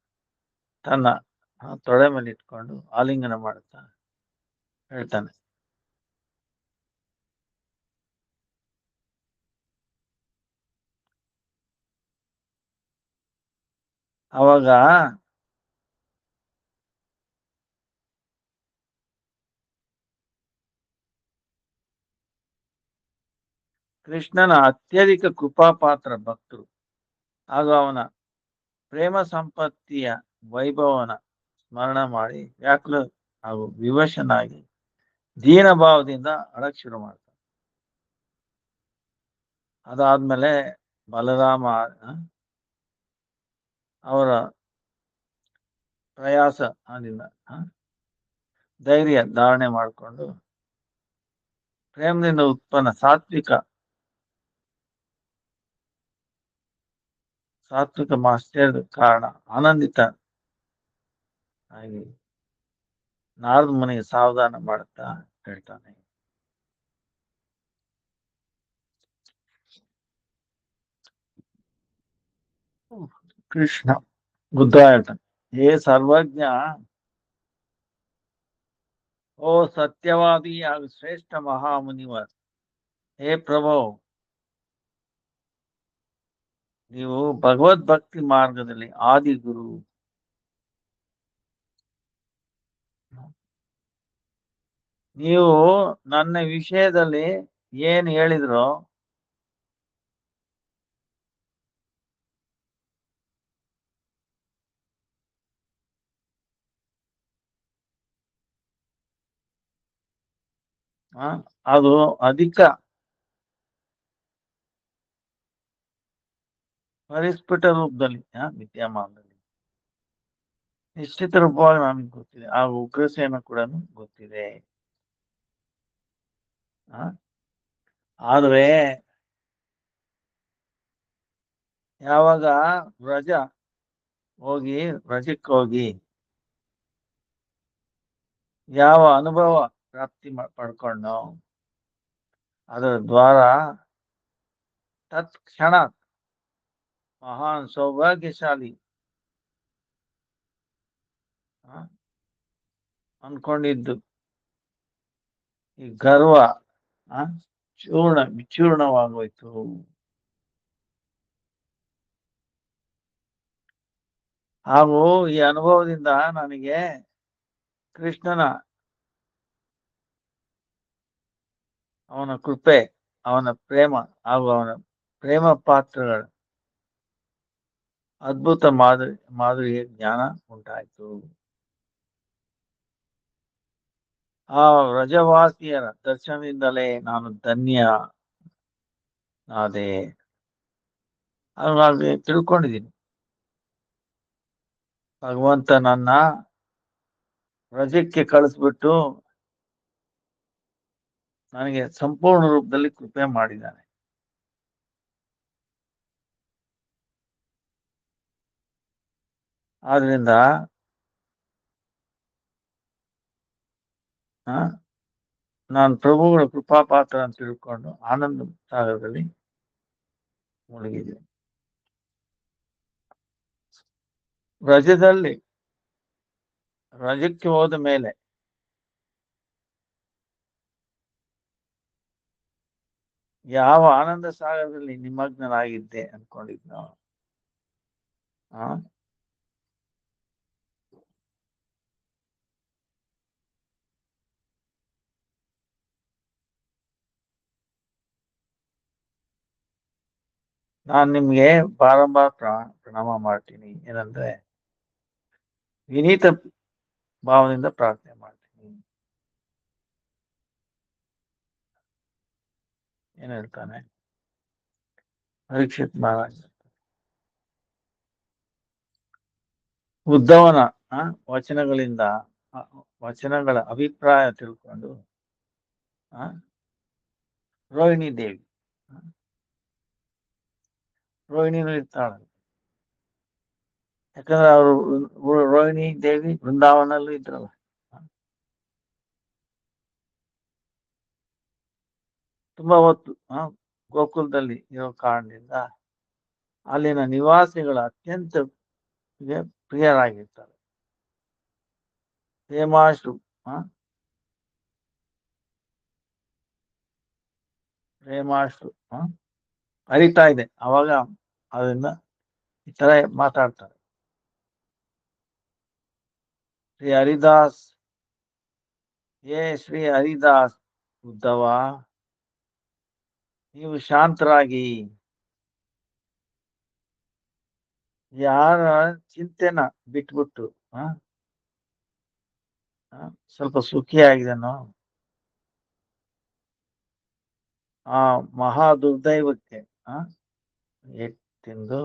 ತನ್ನ ತೊಡೆ ಮೇಲೆ ಇಟ್ಕೊಂಡು ಆಲಿಂಗನ ಮಾಡುತ್ತಾ ಹೇಳ್ತಾನೆ, ಅವಾಗ ಕೃಷ್ಣನ ಅತ್ಯಧಿಕ ಕೃಪಾಪಾತ್ರ ಭಕ್ತರು ಹಾಗೂ ಅವನ ಪ್ರೇಮ ಸಂಪತ್ತಿಯ ವೈಭವನ ಸ್ಮರಣ ಮಾಡಿ ವ್ಯಾಕುಲ ಹಾಗೂ ವಿವಶನಾಗಿ ದೀನ ಭಾವದಿಂದ ಅಳಕ್ ಶುರು ಮಾಡ್ತಾನೆ. ಅದಾದ್ಮೇಲೆ ಬಲರಾಮ ಅವರ ಪ್ರಯಾಸ ಅದರಿಂದ ಧೈರ್ಯ ಧಾರಣೆ ಮಾಡಿಕೊಂಡು ಪ್ರೇಮದಿಂದ ಉತ್ಪನ್ನ ಸಾತ್ವಿಕ ಮಾಸ್ಟರ್ ಕಾರಣ ಆನಂದಿತ ಆಗಿ ನಾರದ ಮುನಿಗೆ ಸಾವಧಾನ ಮಾಡುತ್ತಾ ಹೇಳ್ತಾನೆ, ಕೃಷ್ಣ ಬುದ್ಧ ಹೇಳ್ತಾನೆ, ಹೇ ಸರ್ವಜ್ಞ, ಓ ಸತ್ಯವಾದಿ ಹಾಗೂ ಶ್ರೇಷ್ಠ ಮಹಾಮುನಿವರ್, ಹೇ ಪ್ರಭು, ನೀವು ಭಗವದ್ಭಕ್ತಿ ಮಾರ್ಗದಲ್ಲಿ ಆದಿಗುರು. ನೀವು ನನ್ನ ವಿಷಯದಲ್ಲಿ ಏನ್ ಹೇಳಿದ್ರು ಅದು ಅಧಿಕ ಪರಿಸ್ಫುಟ ರೂಪದಲ್ಲಿ ವಿದ್ಯಮಾನದಲ್ಲಿ ನಿಶ್ಚಿತ ರೂಪವಾಗಿ ನಮಗೆ ಗೊತ್ತಿದೆ, ಆ ಉಗ್ರಸೇನ ಕೂಡ ಗೊತ್ತಿದೆ. ಆದ್ರೆ ಯಾವಾಗ ವ್ರಜಕ್ಕೆ ಹೋಗಿ ಯಾವ ಅನುಭವ ಪ್ರಾಪ್ತಿ ಪಡ್ಕೊಂಡು ಅದರ ದ್ವಾರ ತತ್ಕ್ಷಣ ಮಹಾನ್ ಸೌಭಾಗ್ಯಶಾಲಿ ಅನ್ಕೊಂಡಿದ್ದು ಈ ಗರ್ವ ವಿಚೂರ್ಣವಾಗೋಯ್ತು. ಹಾಗೂ ಈ ಅನುಭವದಿಂದ ನನಗೆ ಕೃಷ್ಣನ, ಅವನ ಕೃಪೆ, ಅವನ ಪ್ರೇಮ ಹಾಗೂ ಅವನ ಪ್ರೇಮ ಪಾತ್ರಗಳ ಅದ್ಭುತ ಮಾಧುರ್ಯ ಜ್ಞಾನ ಉಂಟಾಯಿತು. ಆ ವ್ರಜವಾಸಿಯರ ದರ್ಶನದಿಂದಲೇ ನಾನು ಧನ್ಯನಾದೆ. ಹಾಗಾಗಿ ತಿಳ್ಕೊಂಡಿದ್ದೀನಿ, ಭಗವಂತ ನನ್ನ ವ್ರಜಕ್ಕೆ ಕಳಿಸ್ಬಿಟ್ಟು ನನಗೆ ಸಂಪೂರ್ಣ ರೂಪದಲ್ಲಿ ಕೃಪೆ ಮಾಡಿದ್ದಾನೆ. ಆದ್ರಿಂದ ನಾನು ಪ್ರಭುಗಳ ಕೃಪಾಪಾತ್ರ ಅಂತ ತಿಳ್ಕೊಂಡು ಆನಂದ ಸಾಗರದಲ್ಲಿ ಮುಳುಗಿದ್ದೀನಿ. ರಜಕ್ಕೆ ಹೋದ ಮೇಲೆ ಯಾವ ಆನಂದ ಸಾಗರದಲ್ಲಿ ನಿಮಗ್ನನಾಗಿದ್ದೆ ಅನ್ಕೊಂಡಿದ್ನೋ, ನಾನು ನಿಮ್ಗೆ ಬಾರಂಬಾರ ಪ್ರಣಾಮ ಮಾಡ್ತೀನಿ. ಏನಂದ್ರೆ ವಿನೀತ ಭಾವದಿಂದ ಪ್ರಾರ್ಥನೆ ಮಾಡ್ತೀನಿ. ಏನ್ ಹೇಳ್ತಾನೆ ಪರೀಕ್ಷಿತ್ ಮಹಾರಾಜ? ಉದ್ಧವನ ವಚನಗಳ ಅಭಿಪ್ರಾಯ ತಿಳ್ಕೊಂಡು ರೋಹಿಣಿ ದೇವಿ, ರೋಹಿಣಿನೂ ಇರ್ತಾಳ. ಯಾಕಂದ್ರೆ ಅವರು ರೋಹಿಣಿ ದೇವಿ ಬೃಂದಾವನಲ್ಲೂ ಇದ್ರಲ್ಲ. ತುಂಬಾ ಹೊತ್ತು ಗೋಕುಲದಲ್ಲಿ ಇರೋ ಕಾರಣದಿಂದ ಅಲ್ಲಿನ ನಿವಾಸಿಗಳ ಅತ್ಯಂತ ಪ್ರಿಯರಾಗಿರ್ತಾರೆ. ಪ್ರೇಮಾಶ್ರು ಹರಿತಾ ಇದೆ. ಅವಾಗ ಅದನ್ನ ಈ ತರ ಮಾತಾಡ್ತಾರೆ. ಶ್ರೀ ಹರಿದಾಸ್, ಶ್ರೀ ಹರಿದಾಸ್ ಉದ್ದವ, ನೀವು ಶಾಂತರಾಗಿ, ಯಾರ ಚಿಂತೆನ ಬಿಟ್ಬಿಟ್ಟು ಸ್ವಲ್ಪ ಸುಖಿಯಾಗಿದನೋ ಆ ಮಹಾ ದುರ್ದೈವಕ್ಕೆ ತಿಂದು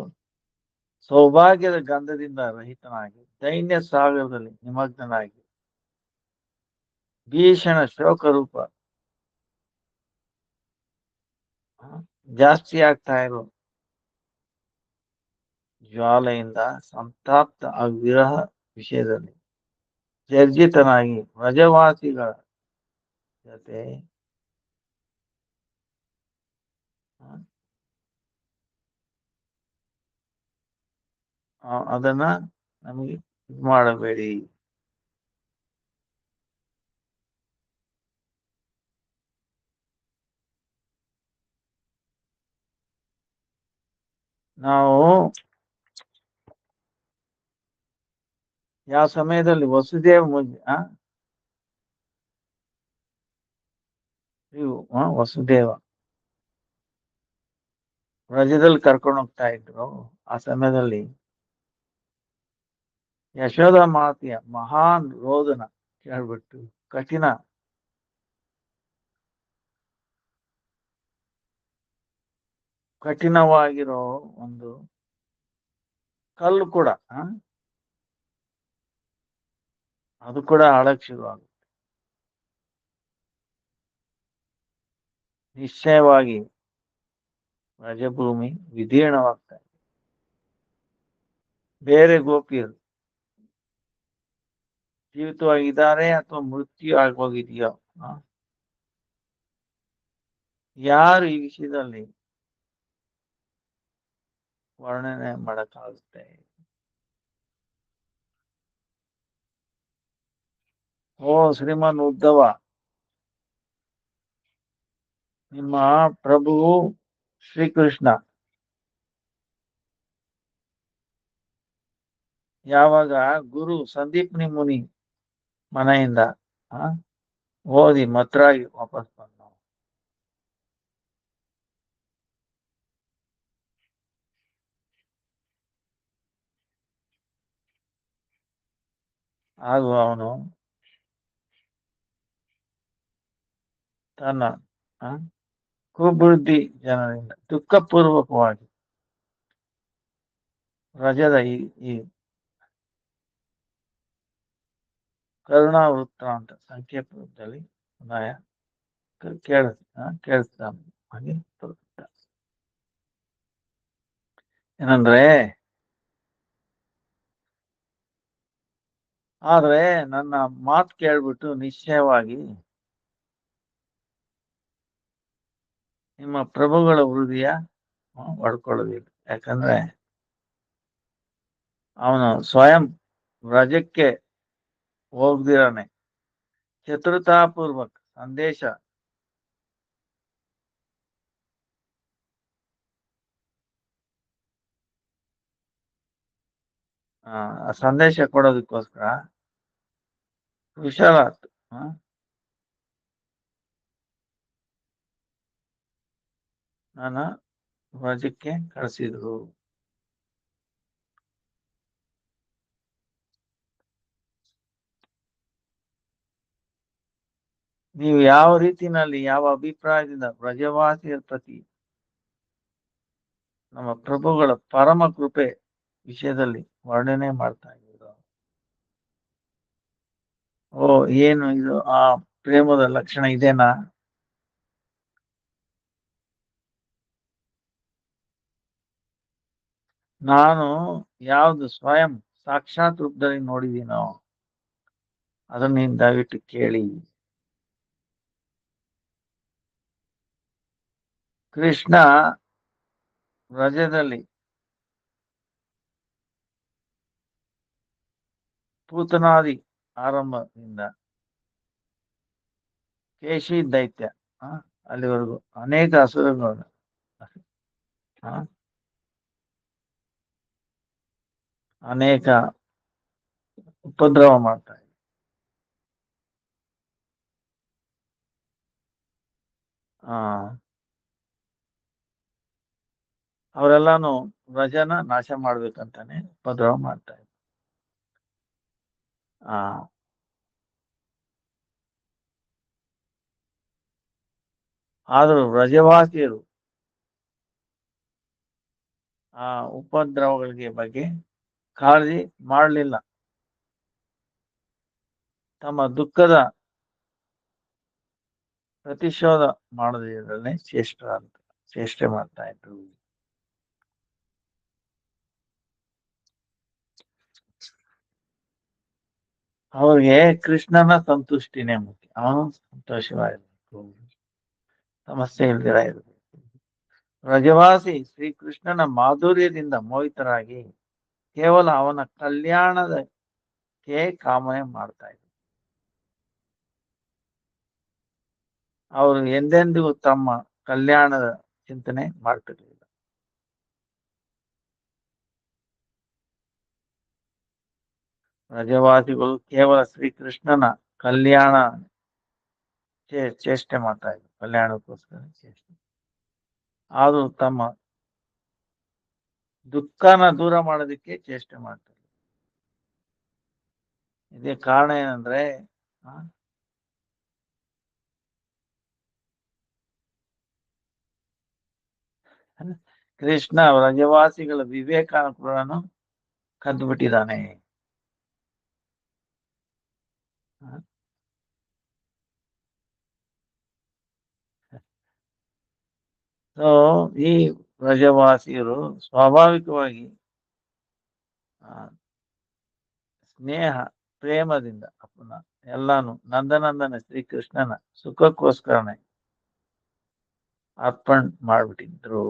ಸೌಭಾಗ್ಯದ ಗಂಧದಿಂದ ರಹಿತನಾಗಿ ದೈನ್ಯ ಸಾಗರದಲ್ಲಿ ನಿಮಗ್ನನಾಗಿ ಭೀಷಣ ಶೋಕರೂಪ ಜಾಸ್ತಿ ಆಗ್ತಾ ಇರೋ ಜ್ವಾಲೆಯಿಂದ ಸಂತಾಪ್ತ ವಿರಹ ವಿಷಯದಲ್ಲಿ ಜರ್ಜಿತನಾಗಿ ವ್ರಜವಾಸಿಗಳ ಜೊತೆ ಅದನ್ನ ನಮಗೆ ಇದು ಮಾಡಬೇಡಿ. ನಾವು ಯಾವ ಸಮಯದಲ್ಲಿ ವಸುದೇವ ವ್ರಜದಲ್ಲಿ ಕರ್ಕೊಂಡು ಹೋಗ್ತಾ ಇದ್ರು, ಆ ಸಮಯದಲ್ಲಿ ಯಶೋಧ ಮಾತೆಯ ಮಹಾನ್ ರೋದನ ಕೇಳ್ಬಿಟ್ಟು ಕಠಿಣವಾಗಿರೋ ಒಂದು ಕಲ್ಲು ಕೂಡ ಅದು ಕೂಡ ಹಾಳಕ್ ಶುರುವಾಗುತ್ತೆ. ನಿಶ್ಚಯವಾಗಿ ವ್ರಜಭೂಮಿ ವಿದೀರ್ಣವಾಗ್ತಾ ಇದೆ. ಬೇರೆ ಗೋಪಿಯರು ಜೀವಿತವಾಗಿದ್ದಾರೆ ಅಥವಾ ಮೃತ್ಯು ಆಗೋಗಿದೆಯೋ, ಯಾರು ಈ ವಿಷಯದಲ್ಲಿ ವರ್ಣನೆ ಮಾಡಕ್ಕಾಗುತ್ತೆ? ಓ ಶ್ರೀಮನ್ ಉದ್ದವ, ನಿಮ್ಮ ಪ್ರಭು ಶ್ರೀಕೃಷ್ಣ ಯಾವಾಗ ಗುರು ಸಂದೀಪ್ನಿ ಮುನಿ ಮನೆಯಿಂದ ಓದಿ ಮಥುರಾಗಿ ವಾಪಸ್ ಬಂದ ಹಾಗೂ ಅವನು ತನ್ನ ಕುಬುದ್ಧಿ ಜನರಿಂದ ದುಃಖಪೂರ್ವಕವಾಗಿ ರಜದ ಈ ಕರುಣಾವೃತ್ತ ಅಂತ ಸಂಖ್ಯೆಪದಲ್ಲಿ ಕೇಳಿಸ್ತಾನೆ ಹಾಗೆ ಏನಂದ್ರೆ ಆದ್ರೆ ನನ್ನ ಮಾತು ಕೇಳ್ಬಿಟ್ಟು ನಿಶ್ಚಯವಾಗಿ ನಿಮ್ಮ ಪ್ರಭುಗಳ ಹೃದಯ ಹೊಡ್ಕೊಳ್ಳೋದಿಲ್ಲ. ಯಾಕಂದ್ರೆ ಅವನು ಸ್ವಯಂ ವ್ರಜಕ್ಕೆ ಹೋಗ್ದಿರಾನೆ ಚತುರತಾಪೂರ್ವಕ ಸಂದೇಶ ಸಂದೇಶ ಕೊಡೋದಕ್ಕೋಸ್ಕರ ಕುಶಲಾತ್ ನನ್ನ ವ್ರಜಕ್ಕೆ ಕಳಿಸಿದ್ರು. ನೀವು ಯಾವ ರೀತಿನಲ್ಲಿ ಯಾವ ಅಭಿಪ್ರಾಯದಿಂದ ವ್ರಜವಾಸಿಯ ಪ್ರತಿ ನಮ್ಮ ಪ್ರಭುಗಳ ಪರಮ ಕೃಪೆ ವಿಷಯದಲ್ಲಿ ವರ್ಣನೆ ಮಾಡ್ತಾ ಇದ್ರು. ಓ ಏನು ಇದು ಆ ಪ್ರೇಮದ ಲಕ್ಷಣ ಇದೇನಾ? ನಾನು ಯಾವ್ದು ಸ್ವಯಂ ಸಾಕ್ಷಾತ್ ರೂಪದಲ್ಲಿ ನೋಡಿದೀನೋ ಅದನ್ನ ನೀನ್ ದಯವಿಟ್ಟು ಕೇಳಿ. ಕೃಷ್ಣ ವ್ರಜದಲ್ಲಿ ಪೂತನಾದಿ ಆರಂಭದಿಂದ ಕೇಶಿ ದೈತ್ಯ ಅಲ್ಲಿವರೆಗೂ ಅನೇಕ ಅಸುರಗಳು ಅನೇಕ ಉಪದ್ರವ ಮಾಡ್ತಾ ಇದ್ರು. ಅವರೆಲ್ಲಾನು ವ್ರಜನ ನಾಶ ಮಾಡ್ಬೇಕಂತಾನೆ ಉಪದ್ರವ ಮಾಡ್ತಾ ಇದ್ರು. ಆದರೂ ವ್ರಜವಾಸಿಯರು ಆ ಉಪದ್ರವಗಳಿಗೆ ಬಗ್ಗೆ ಕಾಳಜಿ ಮಾಡಲಿಲ್ಲ. ತಮ್ಮ ದುಃಖದ ಪ್ರತಿಶೋಧ ಮಾಡೋದ್ರಲ್ಲೇ ಚೇಷ್ಟೆ ಮಾಡ್ತಾ ಇದ್ರು. ಅವ್ರಿಗೆ ಕೃಷ್ಣನ ಸಂತುಷ್ಟಿನೇ ಮುಖ್ಯ. ಅವನು ಸಂತೋಷವಾಗಿರ್ಬೇಕು, ಸಮಸ್ಯೆ ಇಲ್ದಿರ ಇರಬೇಕು. ವ್ರಜವಾಸಿ ಶ್ರೀಕೃಷ್ಣನ ಮಾಧುರ್ಯದಿಂದ ಮೋಹಿತರಾಗಿ ಕೇವಲ ಅವನ ಕಲ್ಯಾಣದಕ್ಕೆ ಕಾಮನೆ ಮಾಡ್ತಾ ಇದ್ರು. ಅವರು ಎಂದೆಂದಿಗೂ ತಮ್ಮ ಕಲ್ಯಾಣದ ಚಿಂತನೆ ಮಾಡ್ತಿರ್ಲಿಲ್ಲ. ವ್ರಜವಾಸಿಗಳು ಕೇವಲ ಶ್ರೀಕೃಷ್ಣನ ಕಲ್ಯಾಣ ಚೇಷ್ಟೆ ಮಾಡ್ತಾ ಇದ್ರು, ಕಲ್ಯಾಣಕ್ಕೋಸ್ಕರ ಚೇಷ್ಟೆ. ಆದ್ರೂ ತಮ್ಮ ದುಃಖನ ದೂರ ಮಾಡೋದಕ್ಕೆ ಚೇಷ್ಟೆ ಮಾಡ್ತಾರೆ. ಇದೇ ಕಾರಣ ಏನಂದ್ರೆ ಕೃಷ್ಣ ವ್ರಜವಾಸಿಗಳ ವಿವೇಕಾನುಕೂಲನು ಕದ್ದು ಬಿಟ್ಟಿದ್ದಾನೆ. ಸೊ ಈ ವ್ರಜವಾಸಿಯರು ಸ್ವಾಭಾವಿಕವಾಗಿ ಸ್ನೇಹ ಪ್ರೇಮದಿಂದ ಎಲ್ಲಾನು ನಂದನಂದನ ಶ್ರೀಕೃಷ್ಣನ ಸುಖಕ್ಕೋಸ್ಕರನೇ ಅರ್ಪಣೆ ಮಾಡ್ಬಿಟ್ಟಿದ್ರು.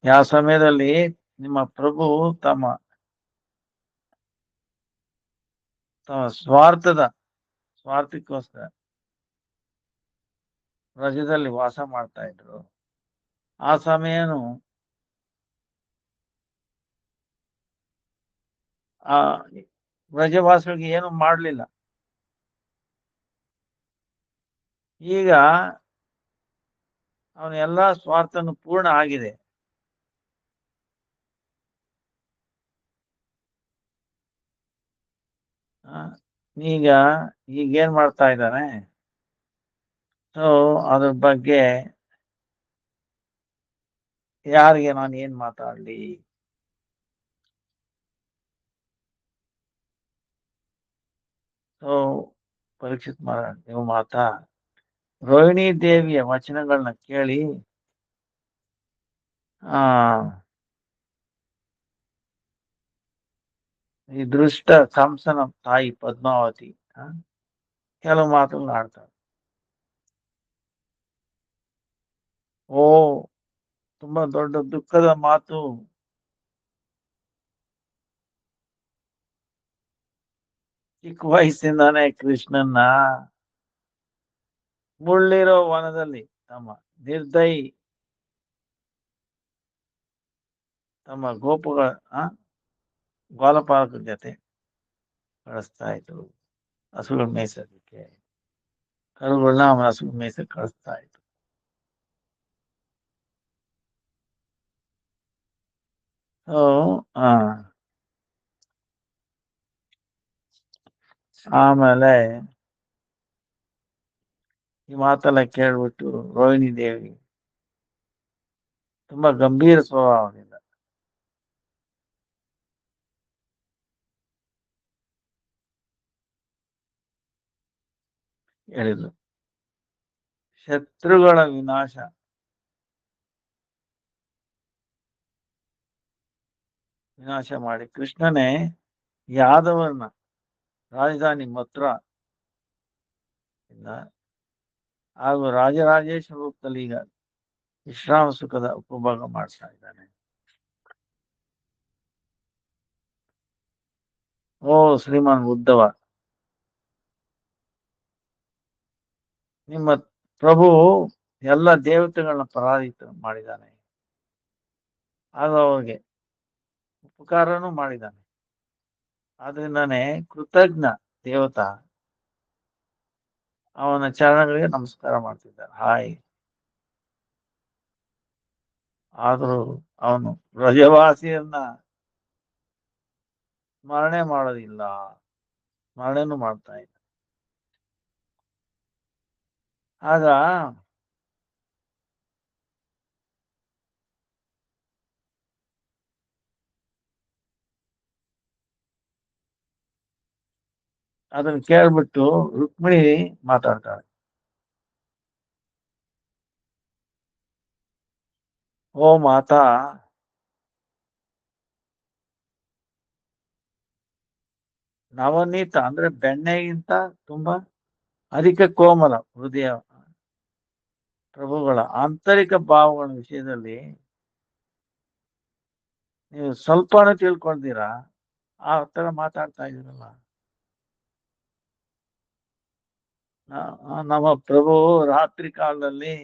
ಯಾವ ಸಮಯದಲ್ಲಿ ನಿಮ್ಮ ಪ್ರಭು ತಮ್ಮ ಸ್ವಾರ್ಥಕ್ಕೋಸ್ಕರ ವ್ರಜದಲ್ಲಿ ವಾಸ ಮಾಡ್ತಾ ಇದ್ರು. ಆ ಸಮಯನು ಆ ವ್ರಜವಾಸಿಗಳಿಗೆ ಏನು ಮಾಡ್ಲಿಲ್ಲ. ಈಗ ಅವನ ಎಲ್ಲಾ ಸ್ವಾರ್ಥನು ಪೂರ್ಣ ಆಗಿದೆ. ಈಗ ಈಗೇನ್ ಮಾಡ್ತಾ ಇದ್ದಾನೆ? ಸೊ ಅದ್ರ ಬಗ್ಗೆ ಯಾರಿಗೆ ನಾನು ಏನ್ ಮಾತಾಡ್ಲಿ? ಸೊ ಪರೀಕ್ಷಿತ್ ಮಹಾರಾಜ್, ನೀವು ರೋಹಿಣಿ ದೇವಿಯ ವಚನಗಳನ್ನ ಕೇಳಿ ಈ ದೃಷ್ಟ ಕಂಸನ ತಾಯಿ ಪದ್ಮಾವತಿ ಕೆಲವು ಮಾತುಗಳನ್ನ ಆಡ್ತಾರೆ. ಓ, ತುಂಬಾ ದೊಡ್ಡ ದುಃಖದ ಮಾತು. ಚಿಕ್ಕ ವಯಸ್ಸಿಂದಾನೆ ಕೃಷ್ಣನ್ನ ಮುಳ್ಳಿರೋ ವನದಲ್ಲಿ ತಮ್ಮ ಗೋಪುಗಳ ಗೋಲಪಾಲಕರ ಜೊತೆ ಕಳಿಸ್ತಾ ಇದ್ರು. ಹಸುಗಳ ಮೇಯ್ಸೋದಕ್ಕೆ ಕರುಗಳನ್ನ ಅವನ ಹಸುಗಳ ಮೇಯ್ಸಕ್ಕೆ ಕಳಿಸ್ತಾ ಇದ್ರು. ಆಮೇಲೆ ಈ ಮಾತೆಲ್ಲ ಕೇಳ್ಬಿಟ್ಟು ರೋಹಿಣಿ ದೇವಿ ತುಂಬಾ ಗಂಭೀರ ಸ್ವಭಾವದಿಂದ ಹೇಳಿದ್ರು, ಶತ್ರುಗಳ ವಿನಾಶ ಮಾಡಿ ಕೃಷ್ಣನೇ ಯಾದವರನ್ನ ರಾಜಧಾನಿ ಮಥುರಾ ಹಾಗೂ ರಾಜರಾಜೇಶ್ವರ ರೂಪದಲ್ಲಿ ಈಗ ವಿಶ್ರಾಮ ಸುಖದ ಉಪಭೋಗ ಮಾಡ್ತಾ ಇದ್ದಾನೆ. ಓ ಶ್ರೀಮಾನ್ ಉದ್ಧವ, ನಿಮ್ಮ ಪ್ರಭು ಎಲ್ಲ ದೇವತೆಗಳನ್ನ ಪರಾಜಿತ ಮಾಡಿದ್ದಾನೆ, ಆಗ ಅವ್ರಿಗೆ ಉಪಕಾರನೂ ಮಾಡಿದ್ದಾನೆ. ಆದ್ರಿಂದಾನೆ ಕೃತಜ್ಞ ದೇವತಾ ಅವನ ಚರಣಗಳಿಗೆ ನಮಸ್ಕಾರ ಮಾಡ್ತಿದ್ದಾರೆ. ಹಾಯ್. ಆದ್ರೂ ಅವನು ವ್ರಜವಾಸಿಯನ್ನ ಸ್ಮರಣೆ ಮಾಡೋದಿಲ್ಲ, ಸ್ಮರಣೆನೂ ಮಾಡ್ತಾ ಇಲ್ಲ. ಆಗ ಅದನ್ನ ಕೇಳ್ಬಿಟ್ಟು ರುಕ್ಮಿಣಿ ಮಾತಾಡ್ತಾಳೆ. ಓ ಮಾತಾ, ನವನೀತ ಅಂದ್ರೆ ಬೆಣ್ಣೆಗಿಂತ ತುಂಬಾ ಅಧಿಕ ಕೋಮಲ ಹೃದಯ ಪ್ರಭುಗಳ ಆಂತರಿಕ ಭಾವಗಳ ವಿಷಯದಲ್ಲಿ ನೀವು ಸ್ವಲ್ಪನೂ ತಿಳ್ಕೊಳ್ತೀರಾ, ಆ ತರ ಮಾತಾಡ್ತಾ ಇದ್ದೀರಲ್ಲ. ನಮ್ಮ ಪ್ರಭು ರಾತ್ರಿ ಕಾಲದಲ್ಲಿ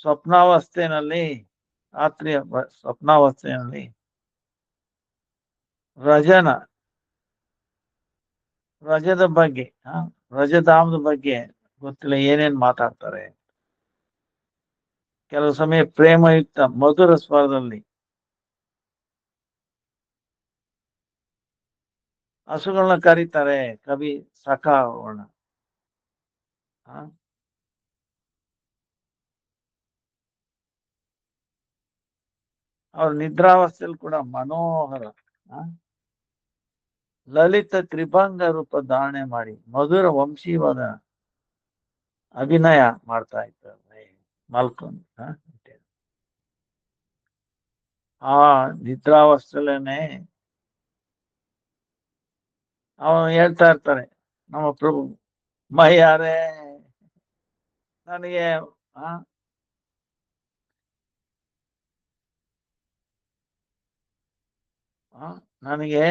ಸ್ವಪ್ನಾವಸ್ಥೆಯಲ್ಲಿ ರಜದ ಬಗ್ಗೆ ರಜಧಾಮದ ಬಗ್ಗೆ ಗೊತ್ತಿಲ್ಲ ಏನೇನ್ ಮಾತಾಡ್ತಾರೆ. ಕೆಲವು ಸಮಯ ಪ್ರೇಮಯುಕ್ತ ಮಧುರ ಸ್ವರದಲ್ಲಿ ಹಸುಗಳನ್ನ ಕರೀತಾರೆ, ಕವಿ ಸಖಾವಣ. ಅವ್ರ ನಿದ್ರಾವಸ್ಥೆಯಲ್ಲಿ ಕೂಡ ಮನೋಹರ ಲಲಿತ ತ್ರಿಭಂಗ ರೂಪ ಧಾರಣೆ ಮಾಡಿ ಮಧುರ ವಂಶೀವಾದ ಅಭಿನಯ ಮಾಡ್ತಾ ಇದ್ದಾರೆ ಮಲ್ಕೊಂಡು. ಆ ನಿದ್ರಾವಸ್ಥೆಲೇನೆ ಅವನು ಹೇಳ್ತಾ ಇರ್ತಾರೆ, ನಮ್ಮ ಪ್ರಭು ಮೈಯಾರೇ ನನಗೆ ನನಗೆ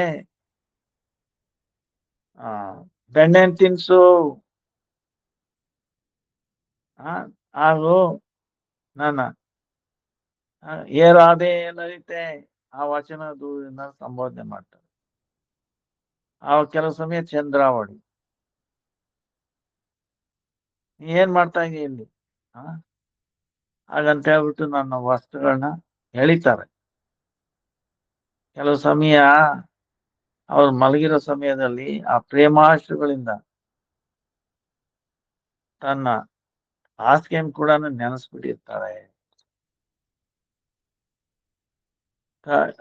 ಬೆಣ್ಣೆನ್ ತಿನ್ಸು, ಹಾಗೂ ನನ್ನ ಏ ರಾಧೆ ಲಲಿತೆ ಆ ವಚನ ದೂರದಿಂದ ಸಂಬೋಧನೆ ಮಾಡ್ತಾರೆ. ಆ ಕೆಲವು ಸಮಯ ಚಂದ್ರಾವಳಿ, ನೀ ಏನ್ ಮಾಡ್ತಾ ಇದೀಯ ಇಲ್ಲಿ ಹಾಗಂತ ಹೇಳ್ಬಿಟ್ಟು ನನ್ನ ವಸ್ತ್ರಗಳನ್ನ ಎಳಿತಾರೆ. ಕೆಲವು ಸಮಯ ಅವ್ರು ಮಲಗಿರೋ ಸಮಯದಲ್ಲಿ ಆ ಪ್ರೇಮಾಶ್ರುಗಳಿಂದ ತನ್ನ ಹಾಸಿಗೆಯನ್ನು ಕೂಡ ನೆನೆಸ್ಬಿಟ್ಟಿರ್ತಾರೆ.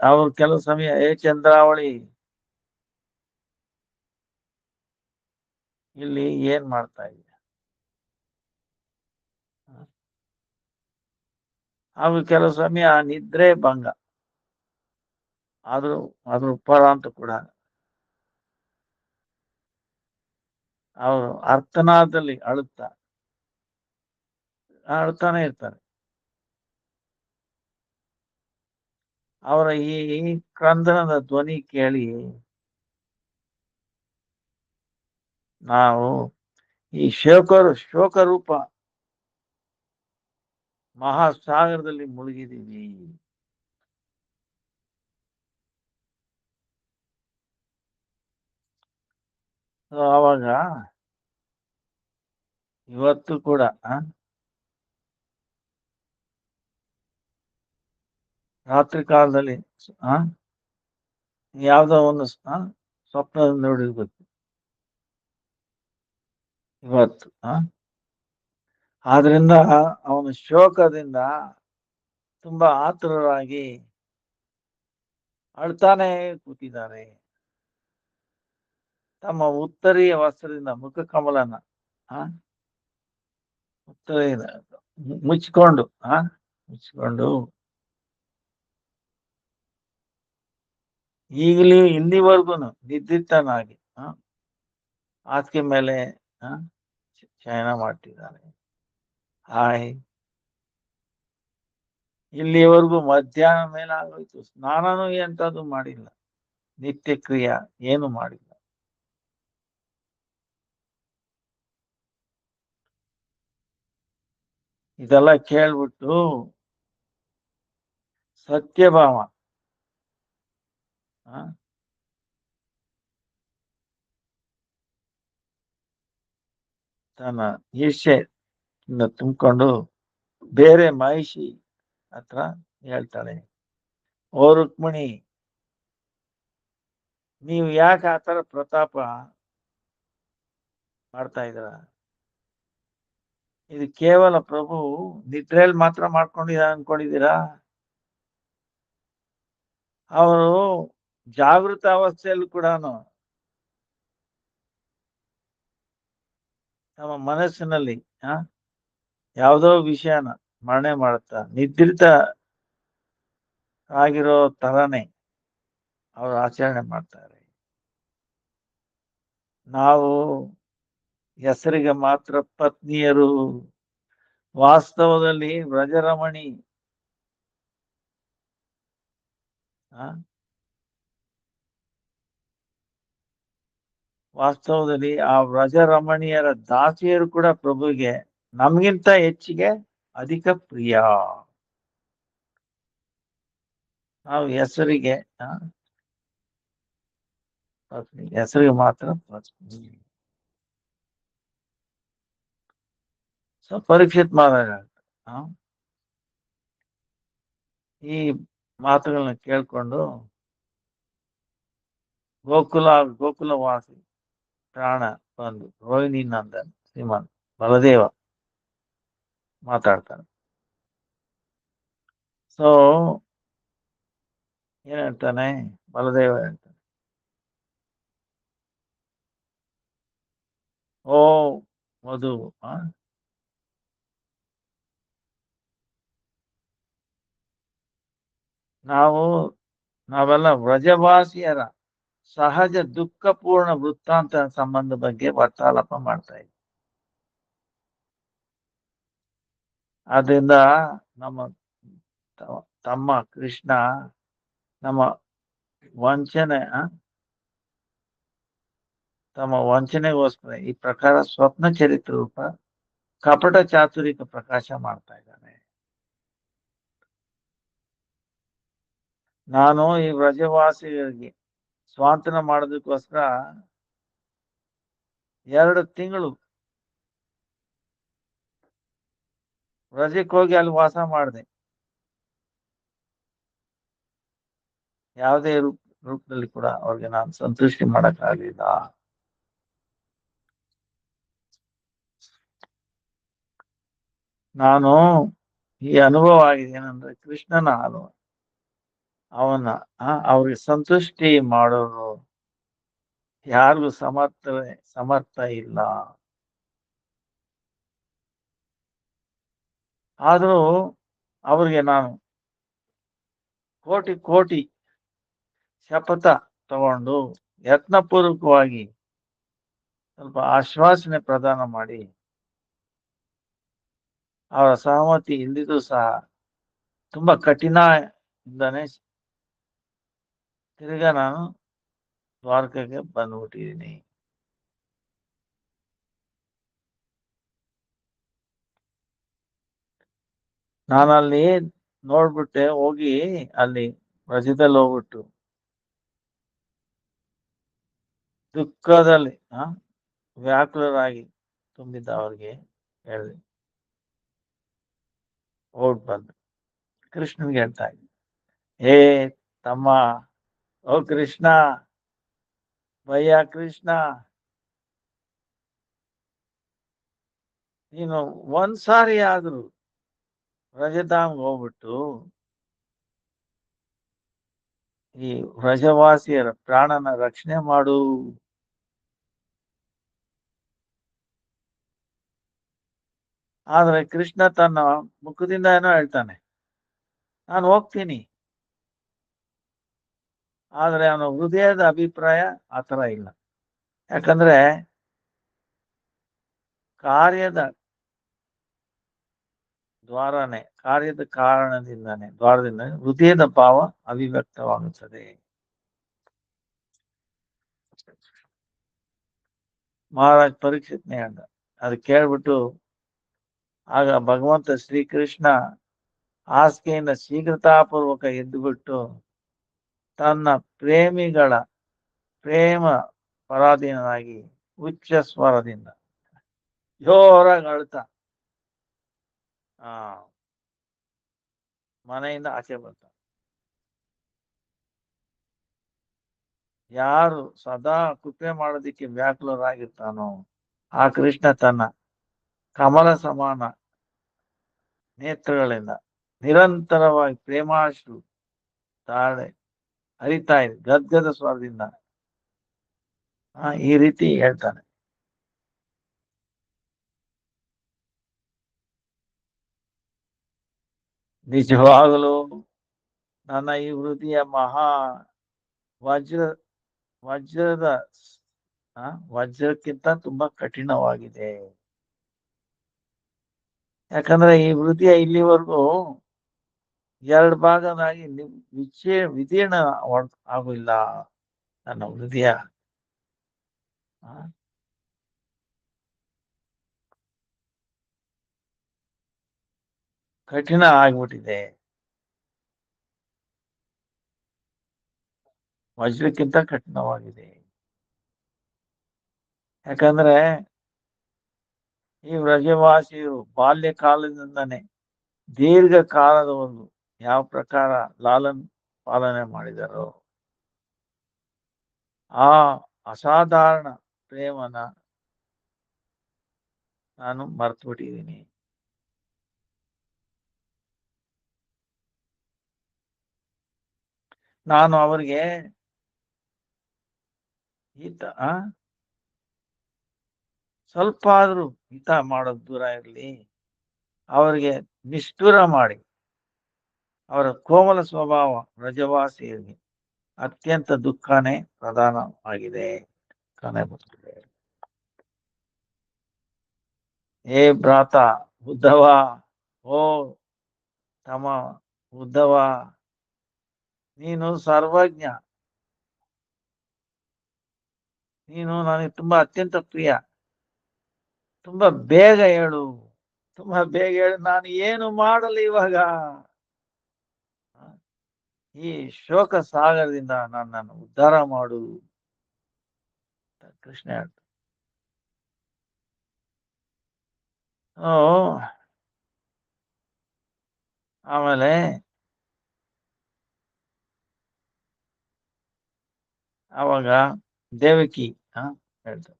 ಅವ್ರು ಕೆಲವು ಸಮಯ ಚಂದ್ರಾವಳಿ ಇಲ್ಲಿ ಏನ್ ಮಾಡ್ತಾ ಇದೀಯ, ಹಾಗೂ ಕೆಲವು ಸಮಯ ನಿದ್ರೆ ಭಂಗ, ಆದ್ರೂ ಅದ್ರ ಉಪರ ಅಂತ ಕೂಡ ಅವರು ಅರ್ಥನಾದಲ್ಲಿ ಅಳ್ತಾನೆ ಇರ್ತಾರೆ. ಅವರ ಈ ಕ್ರಂದನದ ಧ್ವನಿ ಕೇಳಿ ನಾವು ಈ ಶೋಕರೂಪ ಮಹಾಸಾಗರದಲ್ಲಿ ಮುಳುಗಿದೀವಿ. ಆವಾಗ ಇವತ್ತು ಕೂಡ ರಾತ್ರಿ ಕಾಲದಲ್ಲಿ ಯಾವ್ದೋ ಒಂದು ಸ್ವಪ್ನ ನೋಡಿರ್ಬೇಕು ಇವತ್ತು. ಆದ್ರಿಂದ ಅವನ ಶೋಕದಿಂದ ತುಂಬಾ ಆತುರರಾಗಿ ಅಳ್ತಾನೆ ಕೂತಿದ್ದಾರೆ. ತಮ್ಮ ಉತ್ತರೀಯ ವಸ್ತ್ರದಿಂದ ಮುಖ ಕಮಲನ ಉತ್ತರೀಯ ಮುಚ್ಚಿಕೊಂಡು ಈಗಲೂ ಇಲ್ಲಿವರೆಗೂ ನಿದ್ರಿತನಾಗಿ ಹಾಸಿಗೆ ಮೇಲೆ ಶಯನ ಮಾಡ್ತಿದ್ದಾರೆ. ಇಲ್ಲಿವರೆಗೂ ಮಧ್ಯಾಹ್ನ ಮೇಲೆ ಆಗೋಯ್ತು, ಸ್ನಾನನೂ ಎಂತದ್ದು ಮಾಡಿಲ್ಲ, ನಿತ್ಯ ಕ್ರಿಯೆ ಏನು ಮಾಡಿಲ್ಲ. ಇದೆಲ್ಲ ಕೇಳ್ಬಿಟ್ಟು ಸತ್ಯಭಾಮ ತನ್ನ ಈರ್ಷೆಯಿಂದ ತುಂಬಿಕೊಂಡು ಬೇರೆ ಮಹಿಷಿ ಹತ್ರ ಹೇಳ್ತಾಳೆ, ಓ ರುಕ್ಮಿಣಿ, ನೀವು ಯಾಕೆ ಆತರ ಪ್ರತಾಪ ಮಾಡ್ತಾ ಇದ್ರ? ಇದು ಕೇವಲ ಪ್ರಭು ನಿದ್ರೆಯಲ್ಲಿ ಮಾತ್ರ ಅನ್ಕೊಂಡಿದ್ದೀರಾ? ಅವರು ಜಾಗೃತ ಅವಸ್ಥೆಯಲ್ಲೂ ಕೂಡ ನಮ್ಮ ಮನಸ್ಸಿನಲ್ಲಿ ಯಾವುದೋ ವಿಷಯನ ಮರಣೆ ಮಾಡುತ್ತಾ ನಿದ್ರಿತ ಆಗಿರೋ ತರನೇ ಅವರು ಆಚರಣೆ ಮಾಡ್ತಾರೆ. ನಾವು ಹೆಸರಿಗೆ ಮಾತ್ರ ಪತ್ನಿಯರು, ವಾಸ್ತವದಲ್ಲಿ ವ್ರಜರಮಣಿ. ವಾಸ್ತವದಲ್ಲಿ ಆ ವ್ರಜರಮಣಿಯರ ದಾಸಿಯರು ಕೂಡ ಪ್ರಭುಗೆ ನಮ್ಗಿಂತ ಹೆಚ್ಚಿಗೆ ಅಧಿಕ ಪ್ರಿಯ. ನಾವು ಹೆಸರಿಗೆ ಮಾತ್ರ ಪತ್ನಿ. ಸೊ ಪರೀಕ್ಷಿತ್ ಮಹಾರಾಜ ಈ ಮಾತುಗಳನ್ನ ಕೇಳ್ಕೊಂಡು ಗೋಕುಲವಾಸಿ ಪ್ರಾಣ ಬಂದು ರೋಹಿಣಿ ನಂದನ್ ಶ್ರೀಮಂತ್ ಬಲದೇವ ಮಾತಾಡ್ತಾನೆ. ಸೊ ಏನ್ ಹೇಳ್ತಾನೆ ಬಲದೇವ? ಹೇಳ್ತಾನೆ, ಓ ಮಧು, ನಾವೆಲ್ಲ ವ್ರಜವಾಸಿಯರ ಸಹಜ ದುಃಖಪೂರ್ಣ ವೃತ್ತಾಂತ ಸಂಬಂಧ ಬಗ್ಗೆ ವಾರ್ತಾಲಾಪ ಮಾಡ್ತಾ ಇದ್ವಿ. ಆದ್ರಿಂದ ನಮ್ಮ ತಮ್ಮ ಕೃಷ್ಣ ನಮ್ಮ ವಂಚನೆಗೋಸ್ಕರ ಈ ಪ್ರಕಾರ ಸ್ವಪ್ನ ಚರಿತ್ರ ರೂಪ ಕಪಟ ಚಾತುರಿಕ ಪ್ರಕಾಶ ಮಾಡ್ತಾ ಇದ್ದಾನೆ. ನಾನು ಈ ವ್ರಜವಾಸಿಗಳಿಗೆ ಸ್ವಾಂತನ ಮಾಡೋದಕ್ಕೋಸ್ಕರ 2 ತಿಂಗಳು ವ್ರಜಕ್ಕೆ ಹೋಗಿ ಅಲ್ಲಿ ವಾಸ ಮಾಡಿದೆ. ಯಾವುದೇ ರೂಪದಲ್ಲಿ ಕೂಡ ಅವ್ರಿಗೆ ನಾನು ಸಂತುಷ್ಟಿ ಮಾಡಕ್ಕಾಗಲಿಲ್ಲ. ನಾನು ಈ ಅನುಭವ ಆಗಿದೆ ಏನಂದ್ರೆ ಕೃಷ್ಣನ ಅನುಭವ, ಅವ್ರಿಗೆ ಸಂತುಷ್ಟಿ ಮಾಡೋರು ಯಾರಿಗೂ ಸಮರ್ಥ ಇಲ್ಲ. ಆದ್ರೂ ಅವ್ರಿಗೆ ನಾನು ಕೋಟಿ ಶಪಥ ತಗೊಂಡು ಯತ್ನಪೂರ್ವಕವಾಗಿ ಸ್ವಲ್ಪ ಆಶ್ವಾಸನೆ ಪ್ರದಾನ ಮಾಡಿ ಅವರ ಸಹಮತಿ ಇಲ್ದಿದ್ದು ಸಹ ತುಂಬಾ ಕಠಿಣದಿಂದಾನೆ ತಿರ್ಗಾ ನಾನು ದ್ವಾರಕೆಗೆ ಬಂದ್ಬಿಟ್ಟಿದ್ದೀನಿ. ನಾನಲ್ಲಿ ನೋಡ್ಬಿಟ್ಟೆ, ಹೋಗಿ ಅಲ್ಲಿ ವ್ರಜದಲ್ಲಿ ಹೋಗ್ಬಿಟ್ಟು ದುಃಖದಲ್ಲಿ ವ್ಯಾಕುಲರಾಗಿ ತುಂಬಿದ್ದ ಅವ್ರಿಗೆ ಹೇಳಿದೆ, ಓಡ್ ಬಂದು ಕೃಷ್ಣನ್ಗೆ ಹೇಳ್ತಾ ಇದ್ದೆ, ಹೇ ತಮ್ಮ, ಓ ಕೃಷ್ಣ, ಭಯ್ಯ ಕೃಷ್ಣ, ನೀನು ಒಂದ್ಸಾರಿ ಆದ್ರೂ ವ್ರಜಧಾಮ್ಗೆ ಹೋಗ್ಬಿಟ್ಟು ಈ ವ್ರಜವಾಸಿಯರ ಪ್ರಾಣನ ರಕ್ಷಣೆ ಮಾಡು. ಆದ್ರೆ ಕೃಷ್ಣ ತನ್ನ ಮುಖದಿಂದ ಏನೋ ಹೇಳ್ತಾನೆ, ನಾನು ಹೋಗ್ತೀನಿ. ಆದ್ರೆ ಅವನ ಹೃದಯದ ಅಭಿಪ್ರಾಯ ಆತರ ಇಲ್ಲ. ಯಾಕಂದ್ರೆ ಕಾರ್ಯದ ಕಾರಣದಿಂದಾನೆ ದ್ವಾರದಿಂದ ಹೃದಯದ ಭಾವ ಅಭಿವ್ಯಕ್ತವಾಗುತ್ತದೆ. ಮಹಾರಾಜ್ ಪರೀಕ್ಷಿತ್ನೇ ಹೇಳ್ದ. ಅದು ಕೇಳ್ಬಿಟ್ಟು ಆಗ ಭಗವಂತ ಶ್ರೀಕೃಷ್ಣ ಹಾಸಿಗೆಯಿಂದ ಶೀಘ್ರತಾಪೂರ್ವಕ ಎದ್ದುಬಿಟ್ಟು ತನ್ನ ಪ್ರೇಮಿಗಳ ಪ್ರೇಮ ಪರಾಧೀನನಾಗಿ ಉಚ್ಚ ಸ್ವರದಿಂದ ಜೋರಾಗಿ ಅಳ್ತಾ ಮನೆಯಿಂದ ಆಚೆ ಬರ್ತಾನೆ. ಯಾರು ಸದಾ ಕೃಪೆ ಮಾಡೋದಿಕ್ಕೆ ವ್ಯಾಕುಲರಾಗಿರ್ತಾನೋ ಆ ಕೃಷ್ಣ ತನ್ನ ಕಮಲ ಸಮಾನ ನೇತ್ರಗಳಿಂದ ನಿರಂತರವಾಗಿ ಪ್ರೇಮಾಶ್ರು ತಾಳೆ ಹರಿತಾ ಇದೆ ಗದ್ಗದ ಸ್ವರದಿಂದ ಈ ರೀತಿ ಹೇಳ್ತಾನೆ. ನಿಜವಾಗಲೂ ನನ್ನ ಈ ಹೃದಯ ವಜ್ರಕ್ಕಿಂತ ತುಂಬಾ ಕಠಿಣವಾಗಿದೆ. ಯಾಕಂದ್ರೆ ಈ ಹೃದಯ ಇಲ್ಲಿವರೆಗೂ 2 ಭಾಗನಾಗಿ ವಿದೀರ್ಣ ಆಗಿಲ್ಲ. ನನ್ನ ಹೃದಯ ಕಠಿಣ ಆಗ್ಬಿಟ್ಟಿದೆ. ವಜ್ರಕ್ಕಿಂತ ಕಠಿಣವಾಗಿದೆ. ಯಾಕಂದ್ರೆ ಈ ವ್ರಜವಾಸಿಯರು ಬಾಲ್ಯ ಕಾಲದಿಂದನೇ ದೀರ್ಘ ಕಾಲದವರೆಗೂ ಯಾವ ಪ್ರಕಾರ ಲಾಲನ್ ಪಾಲನೆ ಮಾಡಿದರೋ ಆ ಅಸಾಧಾರಣ ಪ್ರೇಮನ ನಾನು ಮರ್ತು ಬಿಟ್ಟಿದ್ದೀನಿ. ನಾನು ಅವರಿಗೆ ಸ್ವಲ್ಪ ಆದ್ರೂ ಹಿತ ಮಾಡೋದು ದೂರ ಇರಲಿ, ಅವರಿಗೆ ನಿಷ್ಠುರ ಮಾಡಿ ಅವರ ಕೋಮಲ ಸ್ವಭಾವ ವ್ರಜವಾಸಿಯಲ್ಲಿ ಅತ್ಯಂತ ದುಃಖನೇ ಪ್ರಧಾನವಾಗಿದೆ. ಏ ಭ್ರಾತ ಉದ್ಧವ, ಓ ತಮ್ಮ ಉದ್ಧವ, ನೀನು ಸರ್ವಜ್ಞ, ನೀನು ನನಗೆ ತುಂಬಾ ಅತ್ಯಂತ ಪ್ರಿಯ, ತುಂಬಾ ಬೇಗ ಹೇಳು, ತುಂಬಾ ಬೇಗ ಹೇಳಿ, ನಾನು ಏನು ಮಾಡಲಿ ಇವಾಗ, ಈ ಶೋಕ ಸಾಗರದಿಂದ ನನ್ನನ್ನು ಉದ್ಧಾರ ಮಾಡು ಕೃಷ್ಣ ಹೇಳ್ತ. ಆಮೇಲೆ ಅವಾಗ ದೇವಕಿ ಹೇಳ್ತಾರೆ,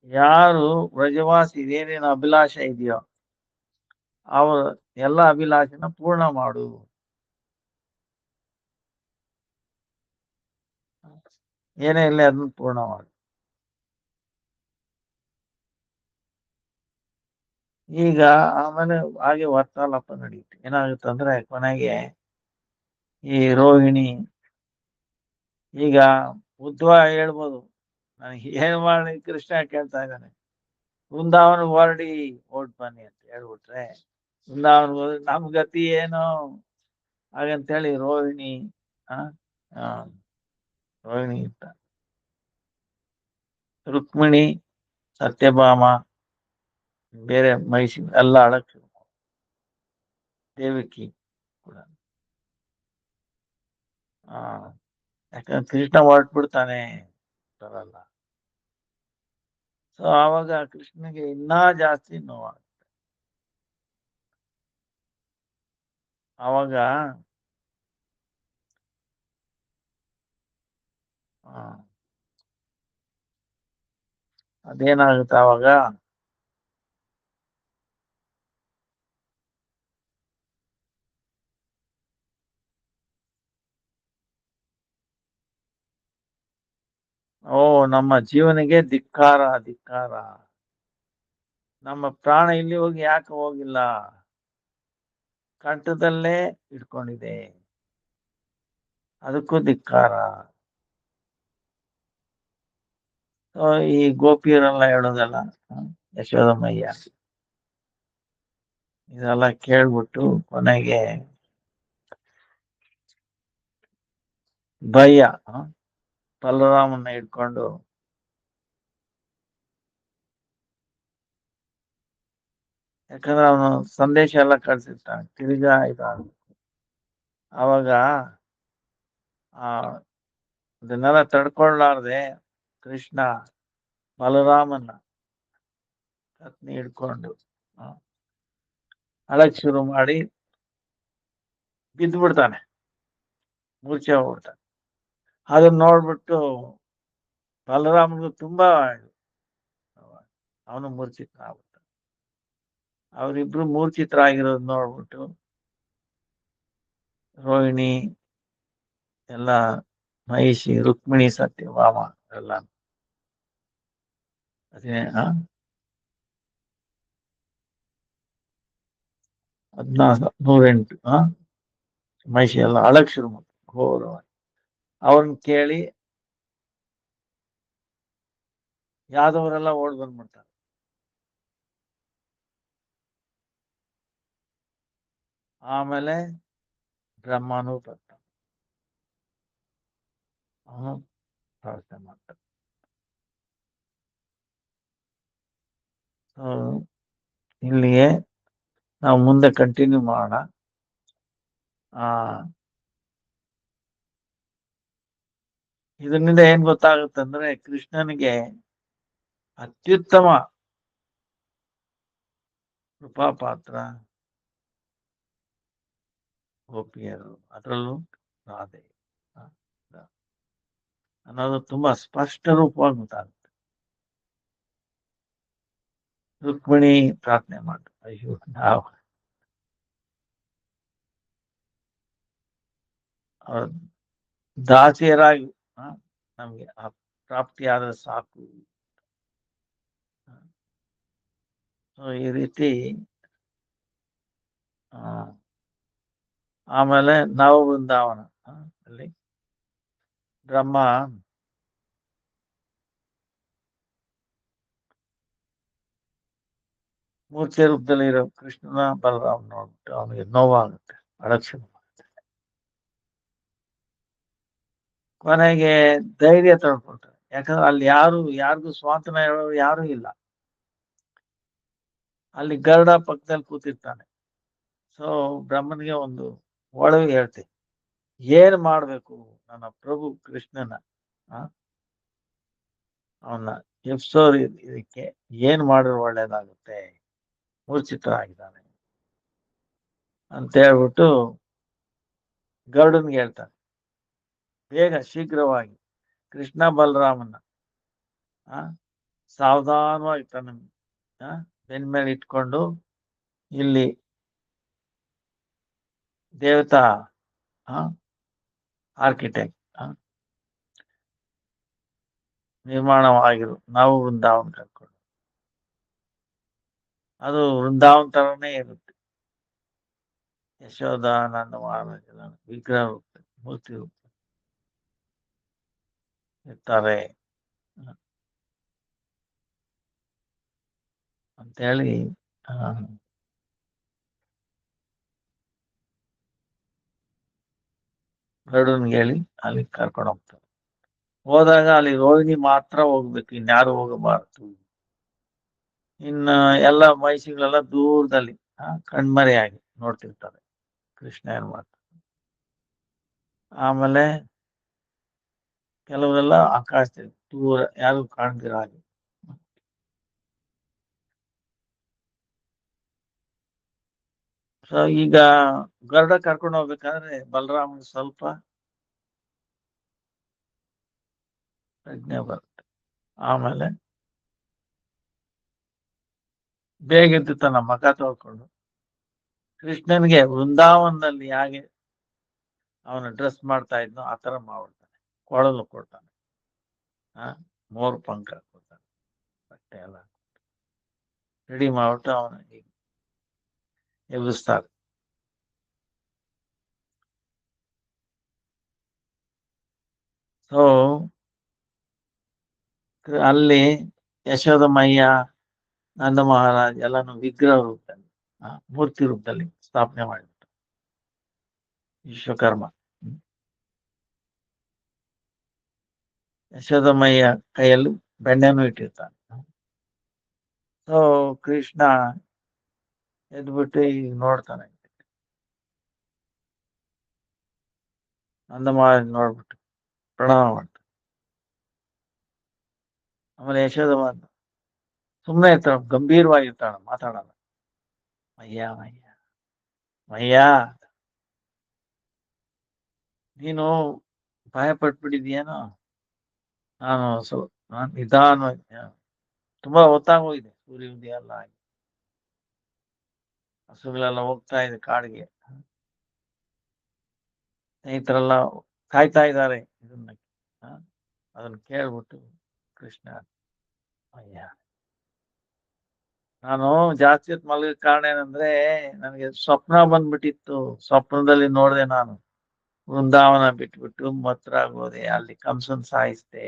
ಯಾರು ವ್ರಜವಾಸಿ ಏನೇನು ಅಭಿಲಾಷೆ ಇದೆಯೋ ಅವ್ರ ಎಲ್ಲ ಅಭಿಲಾಷೆನ ಪೂರ್ಣ ಮಾಡು. ಏನೇ ಇಲ್ಲ ಅದನ್ನ ಪೂರ್ಣ ಮಾಡು. ಈಗ ಆಮೇಲೆ ಹಾಗೆ ವಾರ್ತಾಲಾಪ ನಡೀತು. ಏನಾಗುತ್ತಂದ್ರೆ ಕೊನೆಗೆ ಈ ರೋಹಿಣಿ ಈಗ ಉದ್ವಾ ಹೇಳ್ಬೋದು, ನನಗೆ ಏನ್ ಮಾಡಿ ಕೃಷ್ಣ ಕೇಳ್ತಾ ಇದ್ದಾನೆ, ವೃಂದಾವನ ಹೊರಡಿ ಓಟ್ ಬನ್ನಿ ಅಂತ ಹೇಳ್ಬಿಟ್ರೆ ವೃಂದಾವನ ನಮ್ ಗತಿ ಏನು ಹಾಗಂತೇಳಿ ರೋಹಿಣಿ ರೋಹಿಣಿ ಅಂತ ರುಕ್ಮಿಣಿ ಸತ್ಯಭಾಮ ಬೇರೆ ಮೈಸೂರು ಎಲ್ಲ ಅಳಕ್ ದೇವಕಿ ಕೂಡ ಯಾಕಂದ್ರೆ ಕೃಷ್ಣ ಹೊರಟ್ಬಿಡ್ತಾನೆ ಬರಲ್ಲ. ಸೊ ಆವಾಗ ಕೃಷ್ಣನಿಗೆ ಇನ್ನೂ ಜಾಸ್ತಿ ನೋವಾಗುತ್ತೆ. ಆವಾಗ ಅದೇನಾಗುತ್ತೆ ಆವಾಗ, ನಮ್ಮ ಜೀವನಿಗೆ ಧಿಕ್ಕಾರ ಧಿಕ್ಕಾರ, ನಮ್ಮ ಪ್ರಾಣ ಇಲ್ಲಿ ಹೋಗಿ ಯಾಕೆ ಹೋಗಿಲ್ಲ, ಕಂಠದಲ್ಲೇ ಇಟ್ಕೊಂಡಿದೆ, ಅದಕ್ಕೂ ಧಿಕ್ಕಾರ. ಈ ಗೋಪಿಯರೆಲ್ಲ ಹೇಳೋದಲ್ಲ, ಯಶೋದಮ್ಮಯ್ಯ ಇದೆಲ್ಲ ಕೇಳ್ಬಿಟ್ಟು ಕೊನೆಗೆ ಭಯ ಬಲರಾಮನ್ನ ಇಟ್ಕೊಂಡು ಯಾಕಂದ್ರೆ ಅವನು ಸಂದೇಶ ಎಲ್ಲ ಕಳ್ಸಿರ್ತಾನೆ ತಿರ್ಗಾ ಅವಾಗ ಅದನ್ನೆಲ್ಲ ತಡ್ಕೊಳ್ಳಾರ್ದೆ ಕೃಷ್ಣ ಬಲರಾಮನ್ನ ಪತ್ನಿ ಹಿಡ್ಕೊಂಡು ಅಳಕ್ ಶುರು ಮಾಡಿ ಬಿದ್ದು ಬಿಡ್ತಾನೆ, ಮೂರ್ಛೆ ಹೋಗ್ಬಿಡ್ತಾನೆ. ಅದನ್ನ ನೋಡ್ಬಿಟ್ಟು ಬಲರಾಮನಿಗೂ ತುಂಬಾ ಅವನು ಮೂರ್ಛಿತನಾಗ್ಬಿಡ್ತಾನೆ. ಅವರಿಬ್ರು ಮೂರ್ಛಿತರಾಗಿರೋದು ನೋಡ್ಬಿಟ್ಟು ರೋಹಿಣಿ ಎಲ್ಲ ಮಹಿಷಿ ರುಕ್ಮಿಣಿ ಸತ್ಯಭಾಮ ಎಲ್ಲ ಅದೇ 108 ಮಹಿಷಿ ಎಲ್ಲ ಅಳಕ್ ಶುರು ಮಾಡ್ತಾರೆ ಘೋರವಾಗಿ. ಅವ್ರನ್ನ ಕೇಳಿ ಯಾದವರೆಲ್ಲ ಓಡ್ ಬಂದ್ಬಿಡ್ತಾರೆ. ಆಮೇಲೆ ಬ್ರಹ್ಮನೂ ಬರ್ತಾನೆ, ಅವನು ಪ್ರಾರ್ಥನೆ ಮಾಡ್ತಾನೆ. ಇಲ್ಲಿಗೆ ನಾವು ಮುಂದೆ ಕಂಟಿನ್ಯೂ ಮಾಡೋಣ. ಇದರಿಂದ ಏನ್ ಗೊತ್ತಾಗುತ್ತಂದ್ರೆ ಕೃಷ್ಣನಿಗೆ ಅತ್ಯುತ್ತಮ ಕೃಪಾ ಪಾತ್ರ ಗೋಪಿಯರು, ಅದರಲ್ಲೂ ರಾಧೆ ಅನ್ನೋದು ತುಂಬಾ ಸ್ಪಷ್ಟ ರೂಪವಾಗಿ ಗೊತ್ತಾಗುತ್ತೆ. ರುಕ್ಮಿಣಿ ಪ್ರಾರ್ಥನೆ ಮಾಡು, ಅಯ್ಯೋ ನಾವು ದಾಸಿಯರಾಗಿ ನಮ್ಗೆ ಪ್ರಾಪ್ತಿಯಾದ್ರೆ ಸಾಕು. ಈ ರೀತಿ ಆಮೇಲೆ ನವ ವೃಂದಾವನ ಅಲ್ಲಿ ಬ್ರಹ್ಮ ಮೂರ್ತಿ ರೂಪದಲ್ಲಿ ಇರೋ ಕೃಷ್ಣನ ಬಲರಾಮ್ ನೋಡ್ಬಿಟ್ಟು ಅವನಿಗೆ ನೋವಾಗುತ್ತೆ, ಅಳಕ್ಷಣ ಮಾಡುತ್ತೆ. ಕೊನೆಗೆ ಧೈರ್ಯ ತಳ್ಕೊಳ್ತಾರೆ, ಯಾಕಂದ್ರೆ ಅಲ್ಲಿ ಯಾರಿಗೂ ಸ್ವಾತಂತ್ರ್ಯ ಹೇಳೋರು ಯಾರು ಇಲ್ಲ. ಅಲ್ಲಿ ಗರುಡ ಪಕ್ಕದಲ್ಲಿ ಕೂತಿರ್ತಾನೆ. ಸೊ ಬ್ರಹ್ಮನಿಗೆ ಒಂದು ಒಳಗೆ ಹೇಳ್ತೆ, ಏನ್ ಮಾಡ್ಬೇಕು ನನ್ನ ಪ್ರಭು ಕೃಷ್ಣನ ಅವನ್ನ ಎಪ್ಸೋರ್ ಇದಕ್ಕೆ ಏನ್ ಮಾಡಿದ್ರೆ ಒಳ್ಳೇದಾಗುತ್ತೆ, ಮೂರ್ಛಿತರಾಗಿದ್ದಾನೆ ಅಂತ ಹೇಳ್ಬಿಟ್ಟು ಗರುಡನ್ಗೆ ಹೇಳ್ತಾನೆ, ಬೇಗ ಶೀಘ್ರವಾಗಿ ಕೃಷ್ಣ ಬಲರಾಮನ ಸಾವಧಾನವಾಗಿ ತನ್ನ ಬೆನ್ಮೇಲೆ ಇಟ್ಕೊಂಡು ಇಲ್ಲಿ ದೇವತಾ ಆರ್ಕಿಟೆಕ್ಟ್ ನಿರ್ಮಾಣವಾಗಿರು ನಾವು ವೃಂದಾವನ ಕರ್ಕೊಂಡು, ಅದು ವೃಂದಾವನ ತರನೇ ಇರುತ್ತೆ. ಯಶೋಧ ನನ್ನ ಮಹಾರಾಜ ವಿಗ್ರಹ ರೂಪ ಮೂರ್ತಿ ರೂಪ ಇರ್ತಾರೆ ಅಂತೇಳಿ ಗರುಡನ್ಗೆ ಹೇಳಿ ಅಲ್ಲಿ ಕರ್ಕೊಂಡು ಹೋಗ್ತಾರೆ. ಹೋದಾಗ ಅಲ್ಲಿ ರೋಹಿಣಿ ಮಾತ್ರ ಹೋಗ್ಬೇಕು, ಇನ್ಯಾರು ಹೋಗಬಾರದು. ಇನ್ನ ಎಲ್ಲ ಮಹಿಷಿಗಳೆಲ್ಲ ದೂರದಲ್ಲಿ ಕಣ್ಮರೆಯಾಗಿ ನೋಡ್ತಿರ್ತಾರೆ ಕೃಷ್ಣ ಏನ್ ಮಾಡ್ತಾರೆ. ಆಮೇಲೆ ಕೆಲವರೆಲ್ಲ ಆಕಾಶದಲ್ಲಿ ದೂರ ಯಾರು ಕಾಣ್ದಿರ ಹಾಗೆ. ಸೊ ಈಗ ಗರುಡ ಕರ್ಕೊಂಡು ಹೋಗ್ಬೇಕಾದ್ರೆ ಬಲರಾಮನ್ ಸ್ವಲ್ಪ ಪ್ರಜ್ಞೆ ಬರುತ್ತೆ. ಆಮೇಲೆ ಬೇಗ ಎದ್ದು ತನ್ನ ಮಗ ತೊಳ್ಕೊಂಡು ಕೃಷ್ಣನ್ಗೆ ವೃಂದಾವನದಲ್ಲಿ ಹೇಗೆ ಅವನ ಡ್ರೆಸ್ ಮಾಡ್ತಾ ಇದ್ನೋ ಆ ತರ ಮಾಡ್ಬಿಡ್ತಾನೆ. ಕೊಳಲು ಕೊಡ್ತಾನೆ, ಮೋರ್ ಪಂಕ ಕೊಡ್ತಾನೆ, ಬಟ್ಟೆ ಎಲ್ಲ ರೆಡಿ ಮಾಡ್ಬಿಟ್ಟು ಅವನ ಎಬ್ಬಿಸ್ತಾರೆ. ಸೊ ಅಲ್ಲಿ ಯಶೋದಮಯ್ಯ ನಂದ ಮಹಾರಾಜ್ ಎಲ್ಲಾನು ವಿಗ್ರಹ ರೂಪದಲ್ಲಿ ಮೂರ್ತಿ ರೂಪದಲ್ಲಿ ಸ್ಥಾಪನೆ ಮಾಡಿಬಿಟ್ಟು ವಿಶ್ವಕರ್ಮ. ಯಶೋದಮಯ್ಯ ಕೈಯಲ್ಲಿ ಬೆಣ್ಣೆನೂ ಇಟ್ಟಿರ್ತಾನೆ. ಸೊ ಕೃಷ್ಣ ಎದ್ಬಿಟ್ಟು ಈಗ ನೋಡ್ತಾನೆ, ನಂದ ಮಹಾರಾಜ್ ನೋಡ್ಬಿಟ್ಟು ಪ್ರಣಾಮ ಮಾಡ್ತಾನೆ. ಆಮೇಲೆ ಯಶೋದಮ್ಮ ಸುಮ್ಮನೆ ಇರ್ತಾಳ, ಗಂಭೀರವಾಗಿರ್ತಾಳ, ಮಾತಾಡಲ್ಲ. ಮಯ್ಯ ಮಯ್ಯ ಮಯ್ಯ ನೀನು ಭಯ ಪಟ್ಬಿಟ್ಟಿದ್ಯೇನೋ, ನಾನು ನಿಧಾನವಾಗಿ ತುಂಬಾ ಹೊತ್ತಾಗೋಗಿದೆ, ಸೂರ್ಯ ಉದಯ ಎಲ್ಲ ಆಗಿ ಹಸುಗಳೆಲ್ಲ ಹೋಗ್ತಾ ಇದೆ ಕಾಡಿಗೆ, ಸ್ನೇಹಿತರೆಲ್ಲ ಕಾಯ್ತಾ ಇದ್ದಾರೆ ಇದನ್ನ ಅದನ್ನ ಕೇಳ್ಬಿಟ್ಟು ಕೃಷ್ಣ, ಅಯ್ಯ ನಾನು ಜಾಸ್ತಿ ಹೊತ್ತು ಮಲಗಿದ ಕಾರಣ ಏನಂದ್ರೆ ನನಗೆ ಸ್ವಪ್ನ ಬಂದ್ಬಿಟ್ಟಿತ್ತು. ಸ್ವಪ್ನದಲ್ಲಿ ನೋಡಿದೆ ನಾನು ವೃಂದಾವನ ಬಿಟ್ಬಿಟ್ಟು ಮಥುರಾಗ್ ಹೋದೆ, ಅಲ್ಲಿ ಕಂಸನ್ ಸಾಯಿಸ್ದೆ.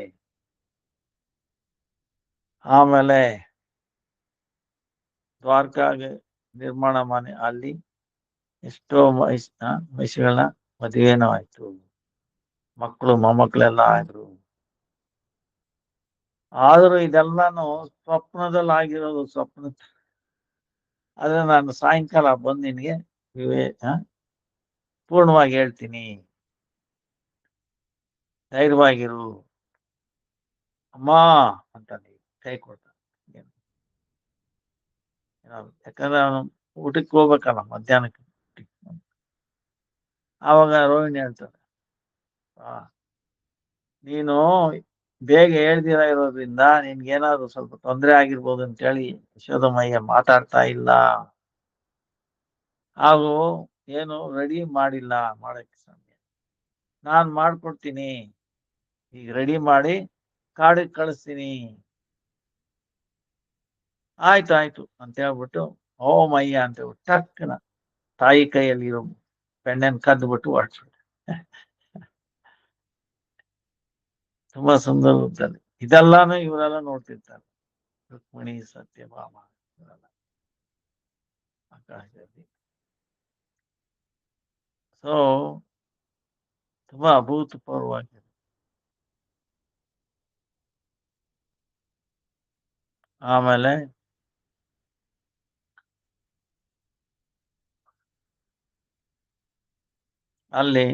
ಆಮೇಲೆ ದ್ವಾರಕಾಗೆ ನಿರ್ಮಾಣ ಮನೆ ಅಲ್ಲಿ ಎಷ್ಟೋ ಮಹಿಷಿಗಳನ್ನ ಮದುವೆನೂ ಆಯ್ತು, ಮಕ್ಕಳು ಮೊಮ್ಮಕ್ಕಳೆಲ್ಲ ಆದ್ರು. ಆದ್ರೂ ಇದೆಲ್ಲಾನು ಸ್ವಪ್ನದಲ್ಲಿ ಆಗಿರೋದು. ಸ್ವಪ್ನ ಆದ್ರೆ ನಾನು ಸಾಯಂಕಾಲ ಬಂದು ನಿನಗೆ ಪೂರ್ಣವಾಗಿ ಹೇಳ್ತೀನಿ, ಧೈರ್ಯವಾಗಿರು ಅಮ್ಮ ಅಂತ ಕೈ ಕೊಡ್ತಾನೆ. ಯಾಕಂದ್ರೆ ಅವನು ಊಟಕ್ಕೆ ಹೋಗ್ಬೇಕಲ್ಲ ಮಧ್ಯಾಹ್ನಕ್ಕೆ. ಆವಾಗ ರೋಹಿಣಿ ಹೇಳ್ತಾರೆ, ನೀನು ಬೇಗ ಹೇಳ್ದಿರ ಇರೋದ್ರಿಂದ ನಿನ್ಗೇನಾದ್ರು ಸ್ವಲ್ಪ ತೊಂದರೆ ಆಗಿರ್ಬೋದು ಅಂತೇಳಿ ಯಶೋದಮಯ್ಯ ಮಾತಾಡ್ತಾ ಇಲ್ಲ. ಹಾಗೂ ಏನು ರೆಡಿ ಮಾಡಿಲ್ಲ ಮಾಡಕ್ಕೆ ಸಮಯ, ನಾನ್ ಮಾಡ್ಕೊಡ್ತೀನಿ, ಈಗ ರೆಡಿ ಮಾಡಿ ಕಾಡಿಗೆ ಕಳಿಸ್ತೀನಿ. ಆಯ್ತು ಅಂತ ಹೇಳ್ಬಿಟ್ಟು ಮಯ್ಯ ಅಂತ ಹೇಳ್ಬಿಟ್ಟು ಟಕ್ಕನ ತಾಯಿ ಕೈಯಲ್ಲಿ ಇರೋ ಬೆಣ್ಣೆನ್ ಕದ್ದುಬಿಟ್ಟು ಹೊರಟ್ಬಿಟ್ಟು ತುಂಬಾ ಸುಂದರ ರೂಪದಲ್ಲಿ ಇದೆಲ್ಲಾನು ಇವರೆಲ್ಲ ನೋಡ್ತಿರ್ತಾರೆ, ರುಕ್ಮಿಣಿ ಸತ್ಯಭಾಮ ಇವರೆಲ್ಲ ಆಕಾಶದಲ್ಲಿ. ಸೊ ತುಂಬಾ ಅಭೂತಪೂರ್ವವಾಗಿದೆ. ಆಮೇಲೆ ಅಲ್ಲಿ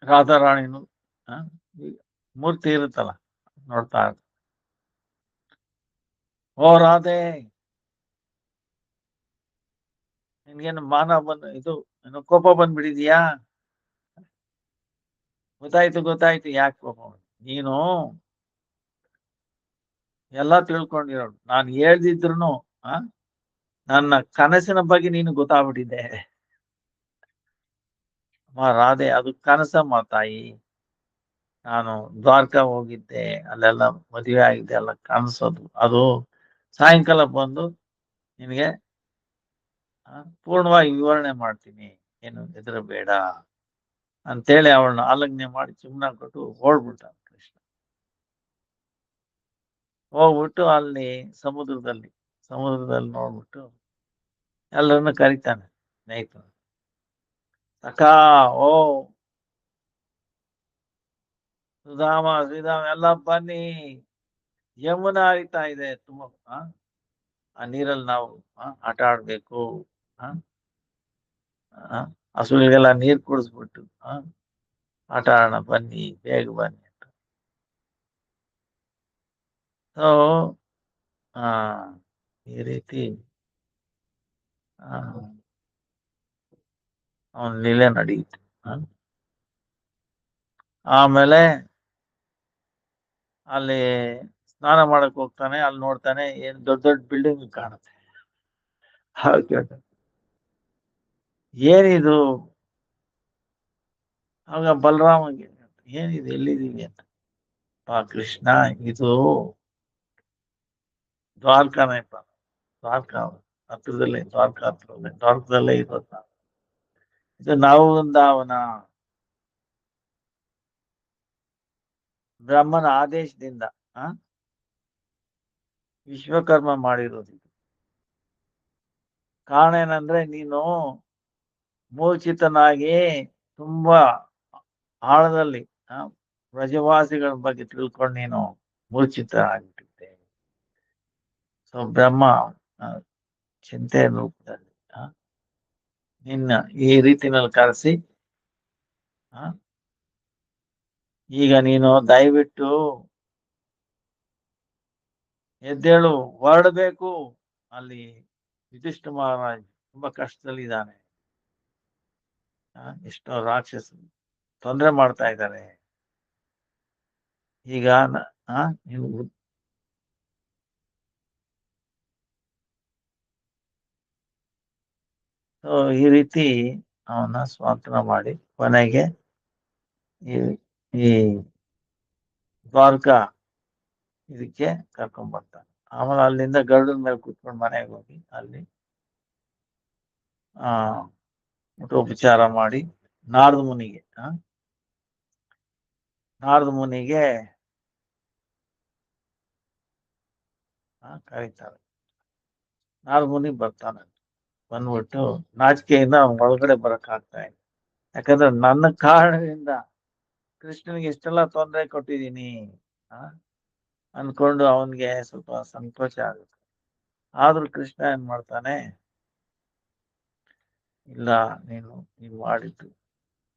ರಾಧಾರಾಣಿನು ಮೂರ್ತಿ ಇರುತ್ತಲ್ಲ, ನೋಡ್ತಾ ಇರ್ತಾರೆ. ಓ ರಾಧೆ, ನಿನ್ಗೇನು ಮಾನ ಇದು ಏನು ಕೋಪ ಬಂದ್ಬಿಡಿದ್ಯಾ? ಗೊತ್ತಾಯ್ತು ಯಾಕೆ ಕೋಪ ನೀನು ಎಲ್ಲ ತಿಳ್ಕೊಂಡಿರೋಳು. ನಾನು ಹೇಳ್ದಿದ್ರು ನನ್ನ ಕನಸಿನ ಬಗ್ಗೆ ನೀನು ಗೊತ್ತಾಗ್ಬಿಟ್ಟಿದ್ದೆ. ರಾಧೆ, ಅದು ಕನಸಮ್ಮ ತಾಯಿ. ನಾನು ದ್ವಾರಕಾ ಹೋಗಿದ್ದೆ, ಅಲ್ಲೆಲ್ಲ ಮದುವೆ ಆಗಿದ್ದೆ, ಎಲ್ಲ ಕನಸೋದು. ಅದು ಸಾಯಂಕಾಲ ಬಂದು ನಿನಗೆ ಪೂರ್ಣವಾಗಿ ವಿವರಣೆ ಮಾಡ್ತೀನಿ, ಏನು ಹೆದರಬೇಡ ಅಂತೇಳಿ ಅವಳನ್ನ ಆಲಗ್ನೆ ಮಾಡಿ ಸುಮ್ಮನೆ ಕೊಟ್ಟು ಓಡ್ಬಿಟ್ಟ ಕೃಷ್ಣ. ಹೋಗ್ಬಿಟ್ಟು ಅಲ್ಲಿ ಸಮುದ್ರದಲ್ಲಿ ನೋಡ್ಬಿಟ್ಟು ಎಲ್ಲರನ್ನ ಕರಿತಾನೆ ಸ್ನೇಹಿತರು. ಅಕ್ಕ, ಓ ಶ್ರೀಧಾಮ ಎಲ್ಲ ಬನ್ನಿ, ಯಮುನಾ ಹರಿತಾ ಇದೆ ತುಂಬಾ. ಆ ನೀರಲ್ಲಿ ನಾವು ಆಟ ಆಡ್ಬೇಕು, ಹಸುಗಳಿಗೆಲ್ಲ ನೀರ್ ಕುಡಿಸ್ಬಿಟ್ಟು ಆಟ ಆಡೋಣ, ಬನ್ನಿ ಬೇಗ ಬನ್ನಿ ಅಂತ. ಸೊ ಈ ರೀತಿ ಅವನ ಲೀಲೆ ನಡೆಯಿತು. ಆಮೇಲೆ ಅಲ್ಲಿ ಸ್ನಾನ ಮಾಡಕ್ ಹೋಗ್ತಾನೆ, ಅಲ್ಲಿ ನೋಡ್ತಾನೆ ಏನ್ ದೊಡ್ಡ ದೊಡ್ಡ ಬಿಲ್ಡಿಂಗ್ ಕಾಣುತ್ತೆ. ಏನಿದು? ಆಗ ಬಲರಾಮಗೆ ಏನಿದೆ, ಎಲ್ಲಿದೀವಿ ಅಂತ. ಕೃಷ್ಣ, ಇದು ದ್ವಾರಕಾನಪ್ಪ, ದ್ವಾರಕಾ ಹತ್ರದಲ್ಲೇ, ದ್ವಾರಕದಲ್ಲೇ ಇರೋದು. ಇದು ನಾವು ವೃಂದಾವನ, ಬ್ರಹ್ಮನ ಆದೇಶದಿಂದ ವಿಶ್ವಕರ್ಮ ಮಾಡಿರೋದು. ಕಾರಣ ಏನಂದ್ರೆ, ನೀನು ಮೂರ್ಛಿತನಾಗಿ ತುಂಬಾ ಆಳದಲ್ಲಿ ಬ್ರಜವಾಸಿಗಳ ಬಗ್ಗೆ ತಿಳ್ಕೊಂಡು ನೀನು ಮೂರ್ಛಿತ ಆಗಿಬಿಟ್ಟಿದ್ದೆ. ಸೊ ಬ್ರಹ್ಮ ಚಿಂತೆ ರೂಪದಲ್ಲಿ ನಿನ್ನ ಈ ರೀತಿನಲ್ಲಿ ಕರೆಸಿ, ಈಗ ನೀನು ದಯವಿಟ್ಟು ಎದ್ದೇಳು, ಹೊರಡಬೇಕು. ಅಲ್ಲಿ ಯುಧಿಷ್ಠಿರ ಮಹಾರಾಜ್ ತುಂಬಾ ಕಷ್ಟದಲ್ಲಿದ್ದಾನೆ. ಎಷ್ಟೋ ರಾಕ್ಷಸರು ತೊಂದರೆ ಮಾಡ್ತಾ ಇದ್ದಾರೆ. ಈಗ ನೀವು ಈ ರೀತಿ ಅವನ ಸ್ವಾತಂತ್ರ್ಯ ಮಾಡಿ ಕೊನೆಗೆ ಈ ದ್ವಾರಕಾ ಇದಕ್ಕೆ ಕರ್ಕೊಂಡ್ ಬರ್ತಾನೆ. ಆಮೇಲೆ ಅಲ್ಲಿಂದ ಗರುಡನ ಮೇಲೆ ಕೂತ್ಕೊಂಡು ಮನೆಗೆ ಹೋಗಿ ಅಲ್ಲಿ ಉಪಚಾರ ಮಾಡಿ ನಾರದ ಮುನಿಗೆ ಕರೀತಾರೆ. ನಾರದ ಮುನಿ ಬರ್ತಾನೆ. ಬಂದ್ಬಿಟ್ಟು ನಾಚಿಕೆಯಿಂದ ಒಳಗಡೆ ಬರಕ್ ಆಗ್ತಾ ಇಲ್ಲ, ಯಾಕಂದ್ರೆ ನನ್ನ ಕಾರಣದಿಂದ ಕೃಷ್ಣನಿಗೆ ಎಷ್ಟೆಲ್ಲ ತೊಂದರೆ ಕೊಟ್ಟಿದ್ದೀನಿ ಅನ್ಕೊಂಡು ಅವನ್ಗೆ ಸ್ವಲ್ಪ ಸಂಕೋಚ ಆಗುತ್ತೆ. ಆದ್ರೂ ಕೃಷ್ಣ ಏನ್ ಮಾಡ್ತಾನೆ, ಇಲ್ಲ, ನೀನು ಮಾಡಿದ್ದು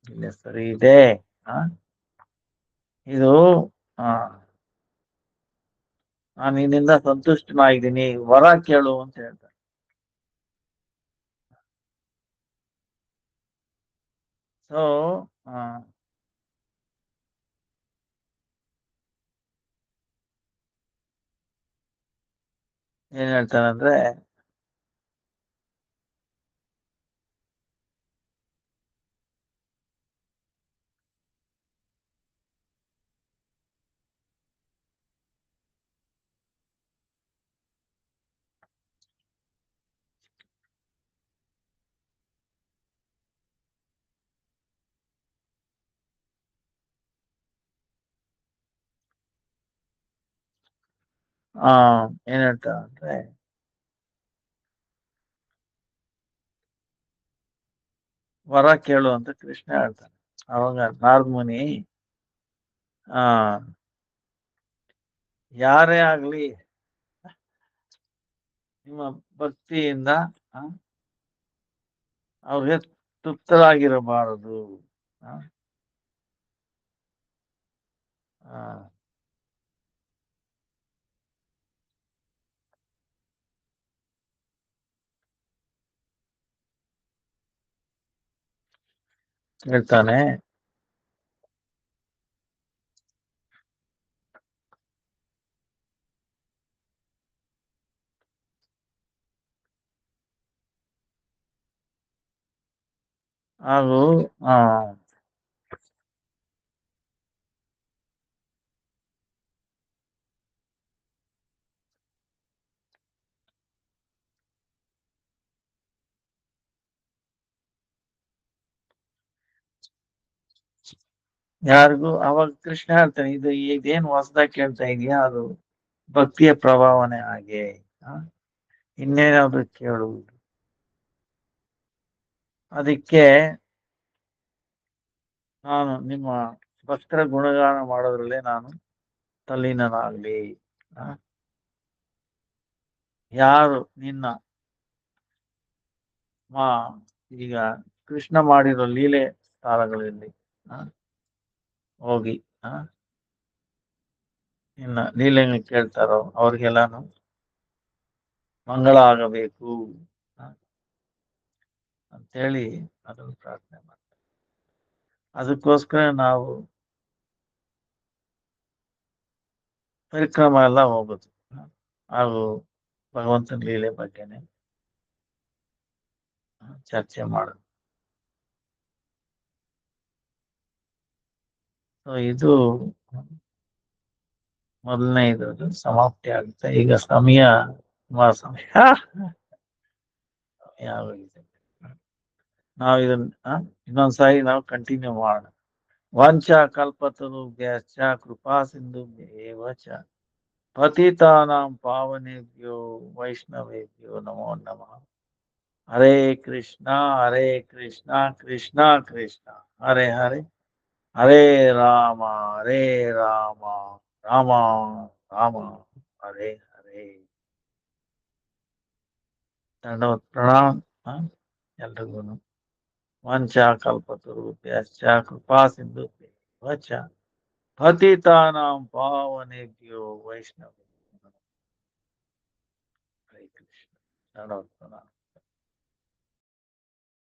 ಇಲ್ಲೇ ಸರಿ ಇದೆ, ಇದು ನಾನು ನಿನ್ನಿಂದ ಸಂತುಷ್ಟನಾಗಿದ್ದೀನಿ, ವರ ಕೇಳು ಅಂತ ಹೇಳ್ತಾರೆ. ಸೊ ಏನ್ ಹೇಳ್ತಾನಂದ್ರೆ, ಏನ್ ಹೇಳ್ತಾನಂದ್ರೆ, ವರ ಕೇಳು ಅಂತ ಕೃಷ್ಣ ಹೇಳ್ತಾನೆ. ಅವಾಗ ನಾರದ ಮುನಿ, ಯಾರೇ ಆಗ್ಲಿ ನಿಮ್ಮ ಭಕ್ತಿಯಿಂದ ಅವ್ರಿಗೆ ತೃಪ್ತರಾಗಿರಬಾರದು. ಆ, ಆ, ಹೇಳ್ತಾನೆ. ಹಾಗೂ ಆ ಯಾರಿಗೂ ಅವಾಗ ಕೃಷ್ಣ ಹೇಳ್ತಾನೆ, ಇದೇನು ಹೊಸದಾಗಿ ಕೇಳ್ತಾ ಇದೀಯಾ, ಅದು ಭಕ್ತಿಯ ಪ್ರಭಾವನೆ ಹಾಗೆ. ಆ, ಇನ್ನೇನಾದ್ರು ಕೇಳುವುದು. ಅದಕ್ಕೆ ನಾನು ನಿಮ್ಮ ಭಕ್ತರ ಗುಣಗಾನ ಮಾಡೋದ್ರಲ್ಲೇ ನಾನು ತಲ್ಲೀನನಾಗ್ಲಿ. ಆ, ಯಾರು ನಿನ್ನ ಮಾ ಈಗ ಕೃಷ್ಣ ಮಾಡಿರೋ ಲೀಲೆ ಸ್ಥಳಗಳಲ್ಲಿ ಆ, ಹೋಗಿ ಆ ನಿನ್ನ ಲೀಲೆಗಳನ್ನ ಕೇಳ್ತಾರೋ ಅವ್ರಿಗೆಲ್ಲಾನು ಮಂಗಳ ಆಗಬೇಕು ಆ, ಅಂತೇಳಿ ಅದನ್ನು ಪ್ರಾರ್ಥನೆ ಮಾಡ್ತಾರೆ. ಅದಕ್ಕೋಸ್ಕರ ನಾವು ಪರಿಕ್ರಮ ಎಲ್ಲ ಹೋಗುದು. ಹಾಗೂ ಭಗವಂತನ ಲೀಲೆ ಬಗ್ಗೆನೆ ಚರ್ಚೆ ಮಾಡೋದು. ಸೊ ಇದು ಮೊದಲನೇ ಇದು ಸಮಾಪ್ತಿ ಆಗುತ್ತೆ. ಈಗ ಸಮಯ ಸುಮಾರು ಸಮಯ ಆಗೋಗಿದೆ. ನಾವು ಇದನ್ನ ಇನ್ನೊಂದ್ಸಾರಿ ನಾವು ಕಂಟಿನ್ಯೂ ಮಾಡೋಣ. ವಾಂಚ ಕಲ್ಪತರುಭ್ಯಶ್ಚ ಕೃಪಾ ಸಿಂಧುಭ್ಯೇವ ಚ ಪತಿತಾನಾಂ ಪಾವನೇಭ್ಯೋ ವೈಷ್ಣವೇಭ್ಯೋ ನಮೋ ನಮಃ. ಹರೇ ಕೃಷ್ಣ ಹರೇ ಕೃಷ್ಣ ಕೃಷ್ಣ ಕೃಷ್ಣ ಹರೇ ಹರೇ, ಹರೇ ರಾಮ ಹರೇ ರಾಮ ರಾಮ ರಾಮ ಹರೇ ಹರೇ. ದಂಡವತ್ ಪ್ರಣಾಮ ಎಲ್ರಿಗೂ. ವಂಚಾ ಕಲ್ಪತರುಭ್ಯಶ್ಚ ಕೃಪಾ ಸಿಂಧುಭ್ಯೇವ ಚ ಪತಿತಾನಾಂ ಪಾವನೇಭ್ಯೋ ವೈಷ್ಣವೇಭ್ಯೋ ನಮಃ. ಹರೇ ಕೃಷ್ಣ. ದಂಡವತ್ ಪ್ರಣಾಮ.